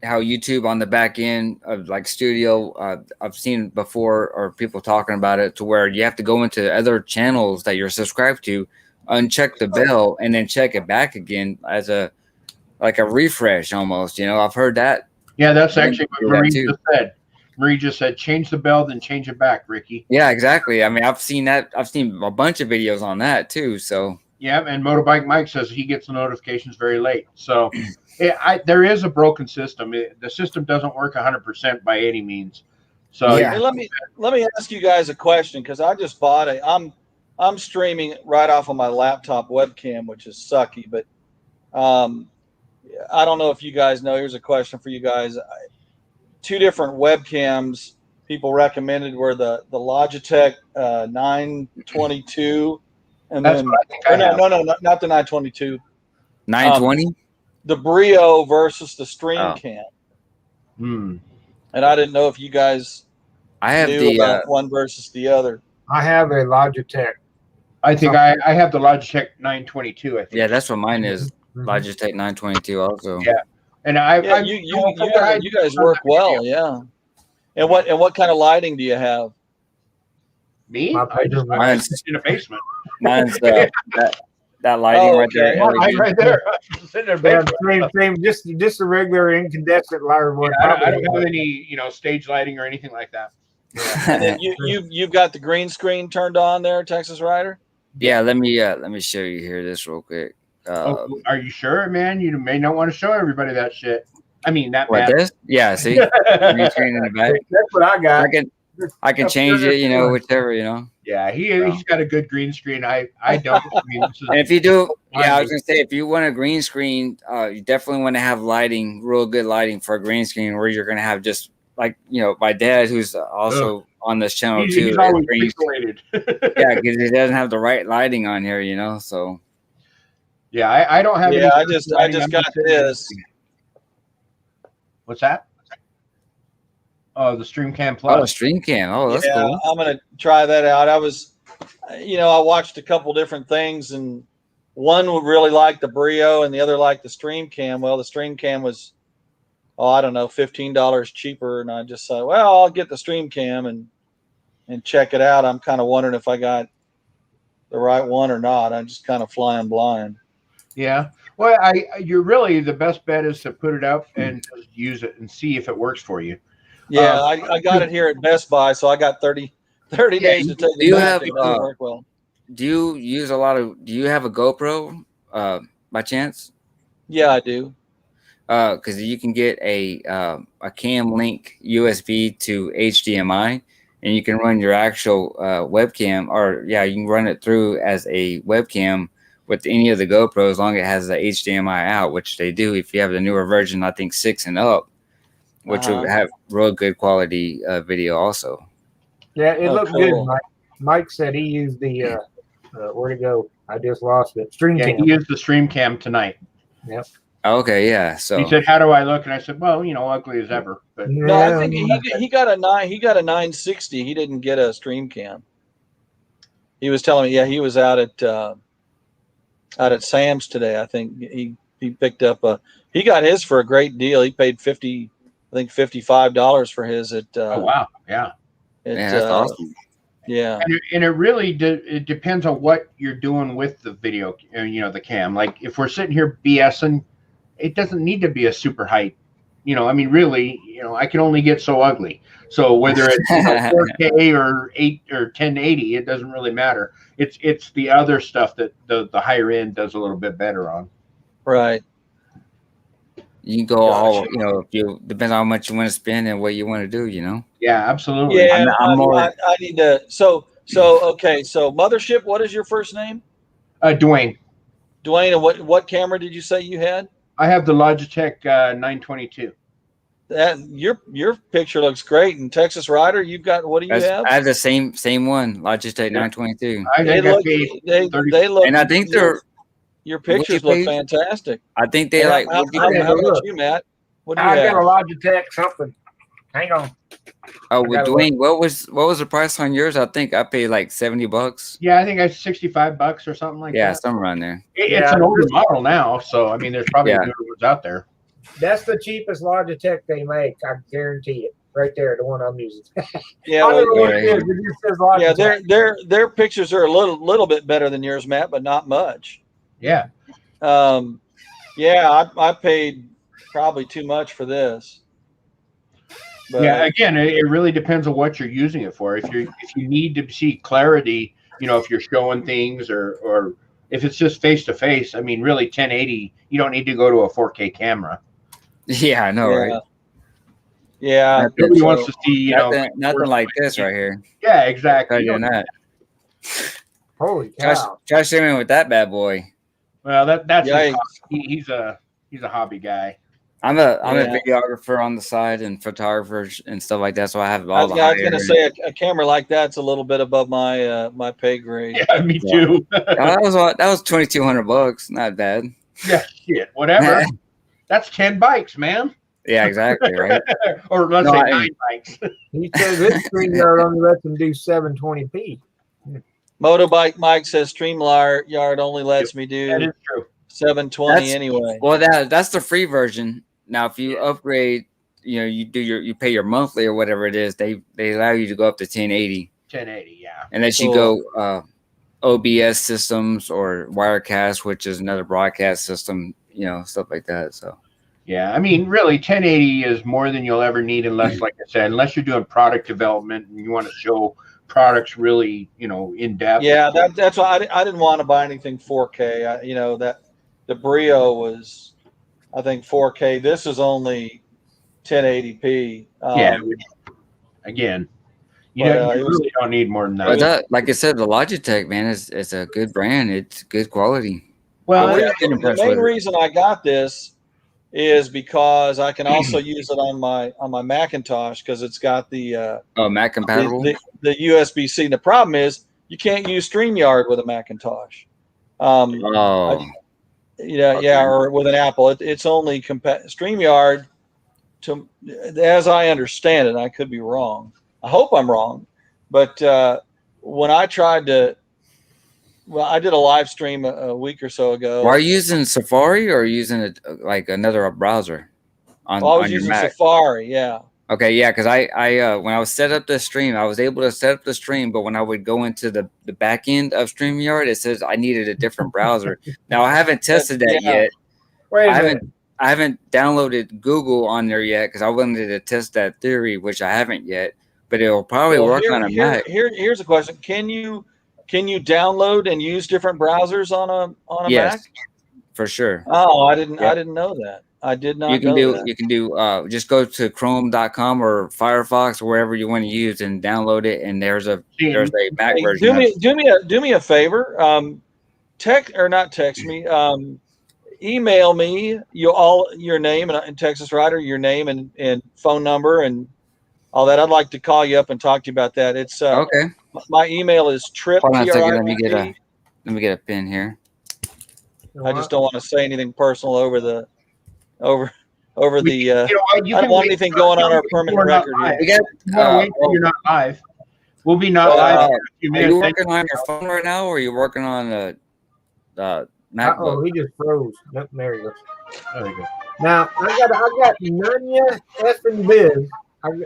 how YouTube on the back end of like studio, I've seen before, or people talking about it, to where you have to go into other channels that you're subscribed to, uncheck the bell, and then check it back again as a refresh almost. I've heard that. Yeah, that's actually what Marie just said. Marie just said, change the bell, then change it back, Ricky. Yeah, exactly. I mean, I've seen that. I've seen a bunch of videos on that too. So yeah, and Motobikemike says he gets the notifications very late. So there is a broken system. The system doesn't work 100% by any means. So Hey, let me ask you guys a question, because I just bought it. I'm streaming right off of my laptop webcam, which is sucky, but I don't know if you guys know. Here's a question for you guys. 2 different webcams people recommended were the Logitech 922, and that's then what I think I have. no, not the 922. 920. The Brio versus the StreamCam. Hmm. And I didn't know if you guys I have knew about one versus the other. I have a Logitech. I think I have the Logitech 922. I think. Yeah, that's what mine is. Logitech 922 also. Yeah. And you guys work well, yeah. And what kind of lighting do you have? Me? I'm just in a basement. Mine's that lighting right there. I'm right there. Same, just a regular incandescent light. I don't have any, stage lighting or anything like that. Yeah. And then you've got the green screen turned on there, Texas Rider. Yeah, let me show you here this real quick. Are you sure, man? You may not want to show everybody that shit. I mean, that What matters. this? Yeah, see, green screen in the back. That's what I got. I can change it, whichever, Yeah, he's got a good green screen. I don't. I mean, And if you do, I was gonna say, if you want a green screen, you definitely want to have lighting, real good lighting for a green screen, where you're gonna have just like my dad, who's also on this channel too. He's always pixelated. Yeah, because he doesn't have the right lighting on here, so. Yeah, I don't have. Yeah, I just got this. What's that? Oh, the StreamCam Plus. Oh, StreamCam. Oh, that's cool. I'm gonna try that out. I was, I watched a couple different things, and one would really like the Brio, and the other liked the StreamCam. Well, the StreamCam was, I don't know, $15 cheaper, and I just said, well, I'll get the StreamCam and check it out. I'm kind of wondering if I got the right one or not. I'm just kind of flying blind. Yeah. Well, you're really, the best bet is to put it up and just use it and see if it works for you. Yeah, I got it here at Best Buy, so I got 30 days to take it. Do you have work well. Do you use do you have a GoPro by chance? Yeah, I do. Because you can get a cam link USB to HDMI, and you can run your actual webcam, or you can run it through as a webcam with any of the GoPros, as long as it has the HDMI out, which they do if you have the newer version, I think 6 and up, which would have real good quality video also. Yeah, it looked cool. good. Mike said he used the where'd it go? I just lost it. StreamCam. Yeah, he used the StreamCam tonight. Yep. Okay, yeah. So he said, "How do I look?" And I said, "Well, ugly as ever." But no, I think he got a 960. He didn't get a StreamCam. He was telling me, he was out at Sam's today. I think he picked up he got his for a great deal. He paid $55 for his at. Oh wow! Yeah. That's awesome. Yeah, and it really it depends on what you're doing with the video, the cam. Like if we're sitting here BSing, it doesn't need to be a super height. I mean, really, I can only get so ugly. So whether it's 4K or 8 or 1080, it doesn't really matter. It's the other stuff that the higher end does a little bit better on. Right. You can go all, depends on how much you want to spend and what you want to do, Yeah, absolutely. Yeah, I need to. So okay. So Mothership, what is your first name? Dwayne. Dwayne, and what camera did you say you had? I have the Logitech 922. That your picture looks great. And Texas Rider, you've got, what do you have? I have the same one, Logitech 922. They look, and I think your pictures look fantastic. I think they how about you, Matt? What do you have? I got a Logitech something. Hang on. Oh, with Dwayne, what was the price on yours? I think I paid like $70. Yeah, I think I $65 or something like that. Yeah, somewhere around there. It's an older model now, so I mean, there's probably newer ones out there. That's the cheapest Logitech they make. I guarantee it. Right there, the one I'm using. Yeah, their pictures are a little bit better than yours, Matt, but not much. Yeah. I paid probably too much for this. But, again, it really depends on what you're using it for. If you need to see clarity, if you're showing things or if it's just face to face, I mean, really 1080, you don't need to go to a 4K camera. Yeah, I know, right? Yeah. Nobody wants to see, nothing like this right here. Yeah, exactly. That. Holy cow! Try streaming with that bad boy. Well, that's he's a hobby guy. I'm a videographer on the side and photographer and stuff like that, so I have all the. I was going to say a camera like that's a little bit above my my pay grade. Yeah, me too. that was $2,200. Not bad. Yeah, shit, whatever. That's 10 bikes, man. Yeah, exactly, right. Or let's say 9 bikes. He says this StreamYard only lets him do 720p. Motobikemike says StreamYard only lets me do that is true. 720 anyway. Well, that's the free version. Now, if you upgrade, you pay your monthly or whatever it is, they allow you to go up to 1080. 1080, yeah. Unless you go OBS systems or Wirecast, which is another broadcast system, stuff like that. So. Yeah, I mean, really, 1080 is more than you'll ever need, unless, like I said, unless you're doing product development and you want to show products really, in depth. Yeah, that's why I didn't want to buy anything 4K. That the Brio was I think 4K. This is only 1080p. Yeah. Again, you really don't need more than that. But that, like I said, the Logitech, man, is a good brand. It's good quality. Well, the main reason I got this is because I can also use it on my Macintosh because it's got the Mac compatible, the USB-C. The problem is you can't use StreamYard with a Macintosh. Or with an Apple. It's only StreamYard. As I understand it, I could be wrong. I hope I'm wrong, but when I tried to. Well, I did a live stream a week or so ago. Are you using Safari or using like another browser? I was using Mac? Safari, yeah. Okay, yeah, because I when I was set up the stream, I was able to set up the stream, but when I would go into the back end of StreamYard, it says I needed a different browser. Now I haven't tested that yet. I haven't downloaded Google on there yet because I wanted to test that theory, which I haven't yet. But it'll probably work on a Mac. Here's a question: Can you download and use different browsers on a Mac? For sure. Oh, I didn't know that. I did not know that. You can do just go to chrome.com or Firefox or wherever you want to use and download it, and there's a Mac version. Do me a favor. Text me. Email me your name and Texas Rider, your name and phone number and all that. I'd like to call you up and talk to you about that. It's okay. My email is trip. Hold on a second. Let me get a pen here. I just don't want to say anything personal over the. I don't want anything going on our permanent record here. Wait till you're not live. We'll be not live in a few minutes. Are you working on your phone right now, or are you working on the MacBook? Oh, he just froze. Nope, there he goes. There we go. Now I got Nunya F and Biz. I'm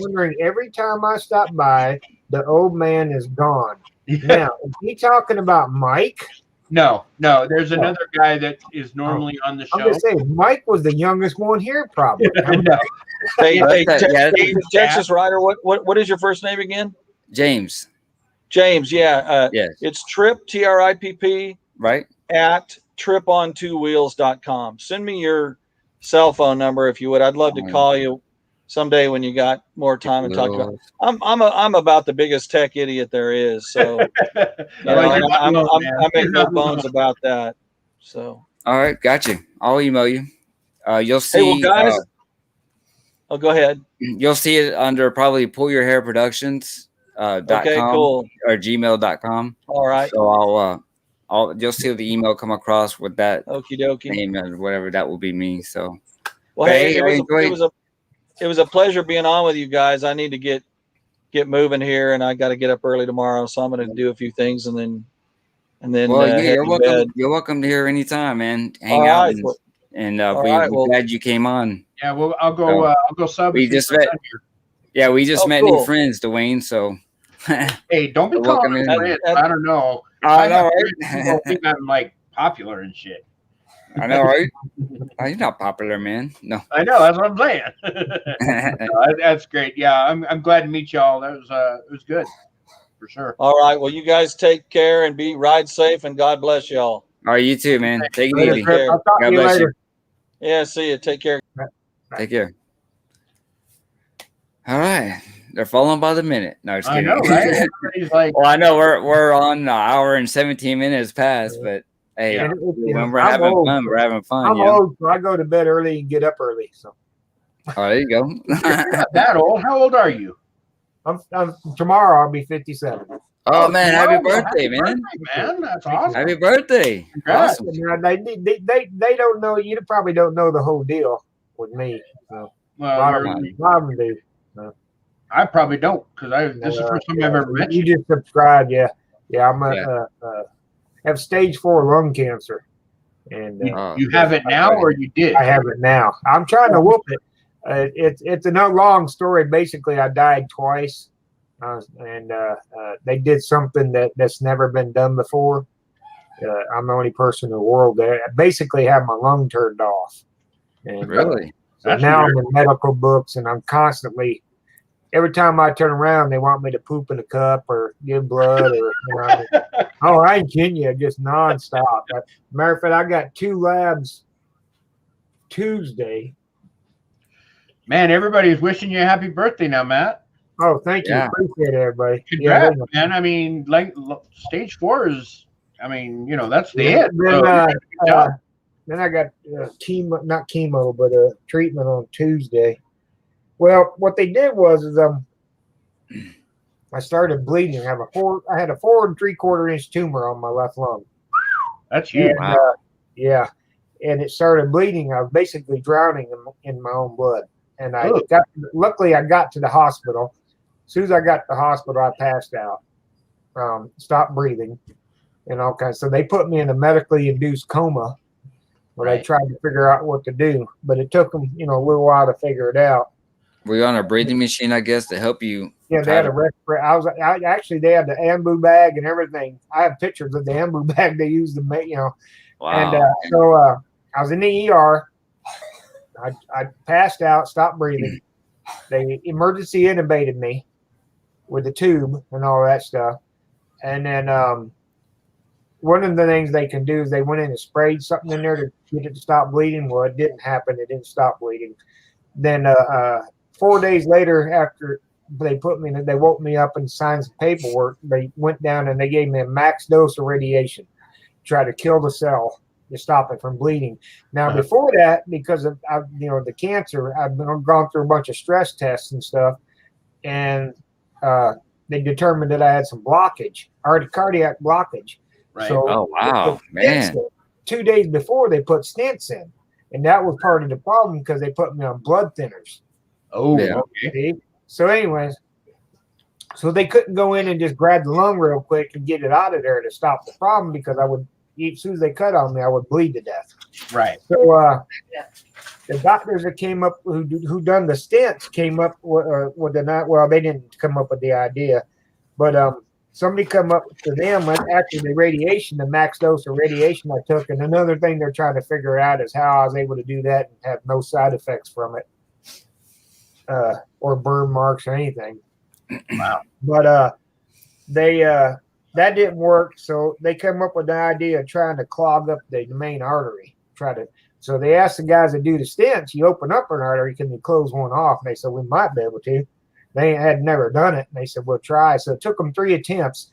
wondering every time I stop by, the old man is gone. Now, is he talking about Mike? No. There's another guy that is normally on the show. I'm gonna say Mike was the youngest one here, probably. Texas Rider. What is your first name again? James. Yeah. Yes. It's Trip TRIPP. Right. At tripontwowheels.com. Send me your cell phone number if you would. I'd love to call you someday when you got more time and talk about. I'm about the biggest tech idiot there is, so I make no bones about that. So all right, got you. I'll email you. You'll see. Hey, well, guys. Go ahead. You'll see it under probably pullyourhairproductions. Okay, cool. Or gmail.com. All right. So you'll see the email come across with that okie dokie name and whatever that will be me. So well, hey, it was a pleasure being on with you guys. I need to get moving here, and I got to get up early tomorrow, so I'm going to do a few things and then. Well, you're welcome. You're welcome to here anytime, man. Hang out, we're glad you came on. Yeah, well, I'll go sub. We just met. Yeah, we just met new friends, Dwayne. So hey, don't be calling me friends. I don't know. I know, right? I think I'm like popular and shit. I know, right? You're not popular, man. No, I know. That's what I'm saying. No, that's great. Yeah, I'm glad to meet y'all. That was it was good for sure. All right. Well, you guys take care and ride safe, and God bless y'all. All right, you too, man. Take it easy. God bless you. Yeah, see you. Take care. Take care. All right. They're falling by the minute. No, just kidding. I know, right? Well, I know we're on an hour and 17 minutes past, but hey, when we're having fun, we're having fun. I'm old, so I go to bed early and get up early. So. Oh, there you go. You're not that old. How old are you? I'm tomorrow. I'll be 57. Oh man, happy birthday, man! Man, that's awesome. Happy birthday! Awesome. They don't know. You probably don't know the whole deal with me. So. Well, Robin do. No. I probably don't because this is the first time I've ever met you. You just subscribed, yeah. I'm have stage 4 lung cancer, and you have it now, or you did? I have it now. I'm trying to whoop it. It's a long story. Basically, I died twice, and they did something that's never been done before. I'm the only person in the world that basically had my lung turned off. And, really? So now I'm in medical books, and I'm constantly. Every time I turn around, they want me to poop in a cup or give blood or, I ain't kidding you, just nonstop. Matter of fact, I got 2 Tuesday. Man, everybody's wishing you a happy birthday now, Matt. Oh, thank you. Yeah. Appreciate it, everybody. Congrats, Yeah, man. I mean, like stage 4 is, I mean, you know, that's the yeah. end. So, Then I got chemo, not chemo, but treatment on Tuesday. Well, what they did was I started bleeding. I had a 4 3/4 inch tumor on my left lung. that's huge. And, yeah, and it started bleeding. I was basically drowning in my own blood. And luckily I got to the hospital. As soon as I got to the hospital, I passed out, stopped breathing, and all kinds. So they put me in a medically induced coma, where they tried to figure out what to do. But it took them, a little while to figure it out. Were you on a breathing machine, I guess, to help you? Yeah, they had a respirator. Actually, they had the ambu bag and everything. I have pictures of the ambu bag they used to make, Wow. And so I was in the ER. I passed out, stopped breathing. They emergency intubated me with the tube and all that stuff. And then one of the things they can do is they went in and sprayed something in there to get it to stop bleeding. Well, it didn't happen. It didn't stop bleeding. Then 4 days later, after they woke me up and signed some paperwork. They went down and they gave me a max dose of radiation to try to kill the cell to stop it from bleeding. Now, before that, because of the cancer, I've gone through a bunch of stress tests and stuff, and they determined that I had some blockage, cardiac blockage. Right. So Oh, wow, man. 2 days before, they put stents in, and that was part of the problem because they put me on blood thinners. Oh, Yeah. okay. So anyways, so they couldn't go in and just grab the lung real quick and get it out of there to stop the problem, because as soon as they cut on me, I would bleed to death. Right. So the doctors that came up who done the stents came up with they didn't come up with the idea, but somebody come up to them with actually the max dose of radiation I took. And another thing they're trying to figure out is how I was able to do that and have no side effects from it. Or burn marks or anything. Wow. But that didn't work, so they come up with the idea of trying to clog up the main artery. So they asked the guys that do the stents, you open up an artery, can you close one off? And they said, we might be able to. They had never done it, and they said, we'll try. So it took them 3 attempts.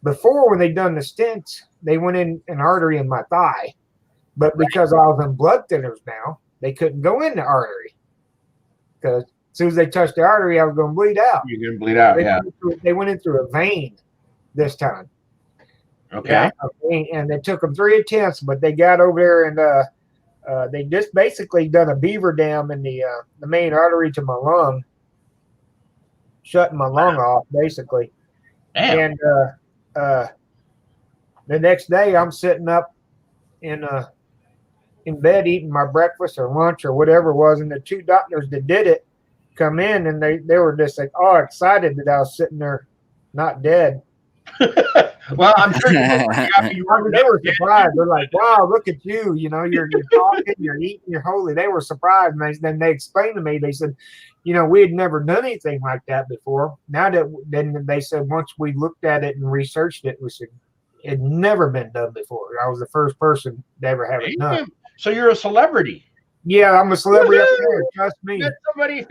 Before, when they done the stents, they went in an artery in my thigh, but because I was on blood thinners now, they couldn't go in the artery, because as soon as they touched the artery, I was going to bleed out. You're going to bleed out, They went in through a vein this time. Okay. Yeah, and it took them 3 attempts, but they got over there and they just basically done a beaver dam in the main artery to my lung, shutting my lung off, basically. Damn. And the next day, I'm sitting up in bed eating my breakfast or lunch or whatever it was, and the 2 doctors that did it come in, and they were just like, excited that I was sitting there not dead. Well, I'm sure they were surprised. They're like, wow, look at you. You're talking, you're eating, you're holy. They were surprised. And then they explained to me, they said, we had never done anything like that before. Then they said, once we looked at it and researched it, we said, it had never been done before. I was the first person to ever have it done. So you're a celebrity. Yeah, I'm a celebrity up there. Trust me. Somebody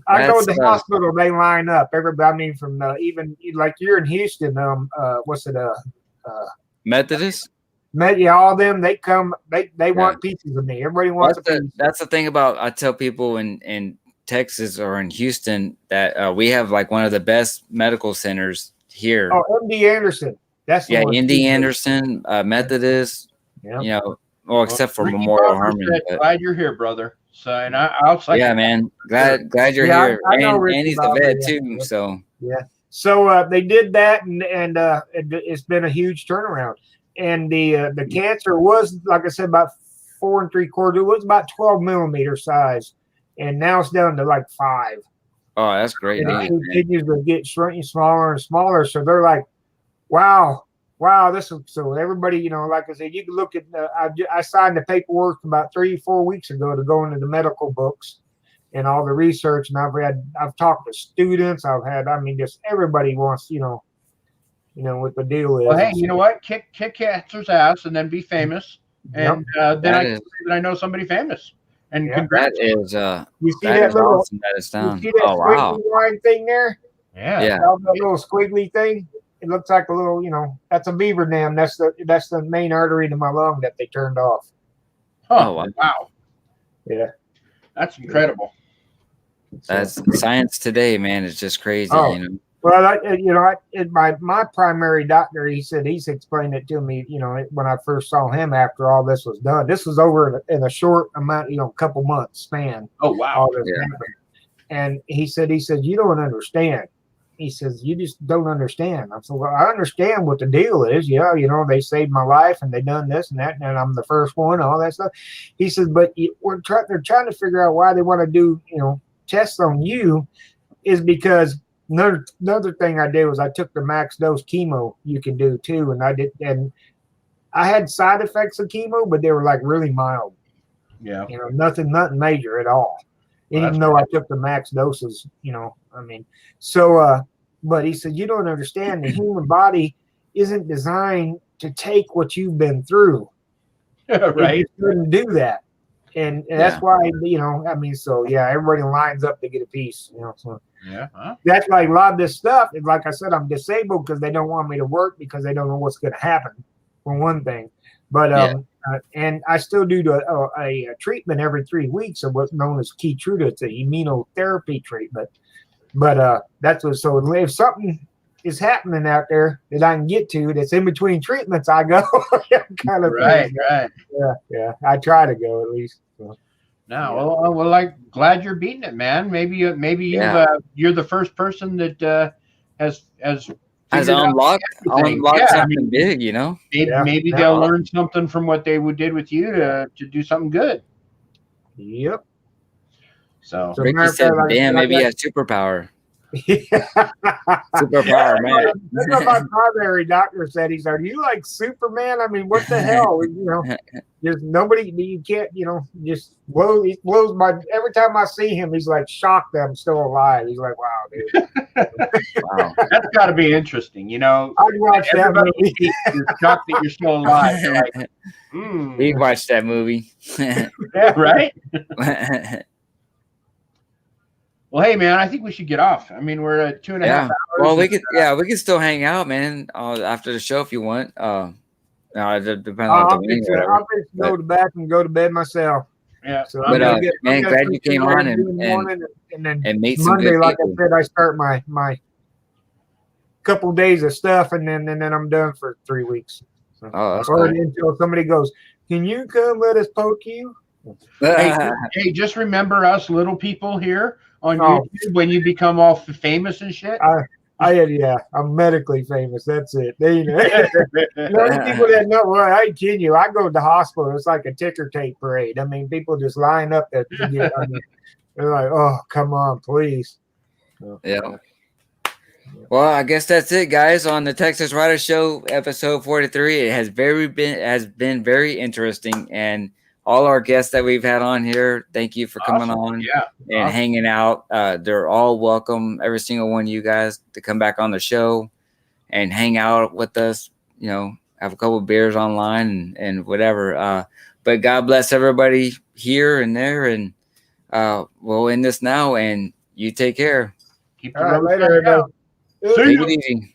I go to the hospital. They line up. Everybody. I mean, from even like you're in Houston. Methodist? Yeah, all of them. They come. They want pieces of me. Everybody wants a piece. That's the thing about. I tell people in Texas or in Houston that we have like one of the best medical centers here. Oh, MD Anderson. That's MD Anderson, Methodist. Yeah. Well, except for Memorial Harmony. Glad you're here, brother. So, and I'll second. Yeah, man. Glad you're here. And he's a vet too. So yeah. So they did that, and it's been a huge turnaround. And the cancer was, like I said, about 4 3/4. It was about 12 millimeter size, and now it's down to like 5. Oh, that's great. And it continues to get shrinking smaller and smaller. So they're like, wow, this is so everybody, like I said, you can look at I signed the paperwork about 3-4 weeks ago to go into the medical books and all the research, and I've talked to students. Just everybody wants, what the deal is. Well, hey, you know what? Kick cancer's ass and then be famous. and then I can say that I know somebody famous. And congrats. That is you see that that is little, awesome that it's done. you see that Oh wow. squiggly line thing there? Yeah. That little squiggly thing. It looks like a little, that's a beaver dam. That's the main artery to my lung that they turned off. Huh. Oh, wow. Yeah. That's incredible. That's science today, man. It's just crazy, Oh. Well, my primary doctor, he said he's explained it to me, when I first saw him after all this was done. This was over in a short amount, couple months span. Oh, wow. All this happened. And he said, you don't understand. He says, you just don't understand. I said, well, I understand what the deal is. Yeah, they saved my life and they done this and that, and I'm the first one, all that stuff. He says, but they're trying to figure out why they want to do, tests on you is because another thing I did was I took the max dose chemo you can do too. And I had side effects of chemo, but they were like really mild. Yeah. Nothing major at all. Well, even though I took the max doses, but he said, you don't understand, the human body isn't designed to take what you've been through. Right. It couldn't do that. And that's why, everybody lines up to get a piece, so yeah. that's like a lot of this stuff. And like I said, I'm disabled because they don't want me to work because they don't know what's going to happen, for one thing. But and I still do a treatment every 3 weeks of what's known as Keytruda. It's an immunotherapy treatment. But that's what. So if something is happening out there that I can get to that's in between treatments, I go. Kind of right, thing. right. Yeah. I try to go at least. So. No, well, I'm glad you're beating it, man. Maybe you're the first person that has unlocked something big, Maybe they'll learn something from what they did with you to do something good. Yep. So Ricky said, "Damn, maybe he has superpower." Superpower, man. That's what my primary doctor said. He said, "Are you like Superman? I mean, what the hell? Just nobody. You can't. Just he blows my. Every time I see him, he's like shocked that I'm still alive. He's like, wow, dude. Wow, that's got to be interesting. I'd watch that movie. You're shocked that you're still alive. You're like, we watched that movie. Yeah, right. Well, hey, man, I think we should get off. I mean, we're at 2.5 hours. Well, we could still hang out, man, after the show if you want. It depends on I'll just go to the back and go to bed myself. Yeah. So but man, glad you came on and then made some Monday, good like people. I said, I start my couple days of stuff, and then I'm done for 3 weeks. So, that's or cool. until somebody goes, "Can you come let us poke you?" Hey, just remember us little people here on YouTube when you become all famous and shit. I'm medically famous. That's it. The people that know, well, I ain't kidding you. I go to the hospital. It's like a ticker tape parade. I mean, people just line up to get. They're like, "Oh, come on, please." Yeah. Well, I guess that's it, guys, on the Texas Rider Show episode 43. It has been very interesting, and all our guests that we've had on here, thank you for coming on and hanging out. They're all welcome, every single one of you guys, to come back on the show and hang out with us, have a couple of beers online and whatever. But God bless everybody here and there, and we'll end this now, and you take care. Keep the later. Take it easy.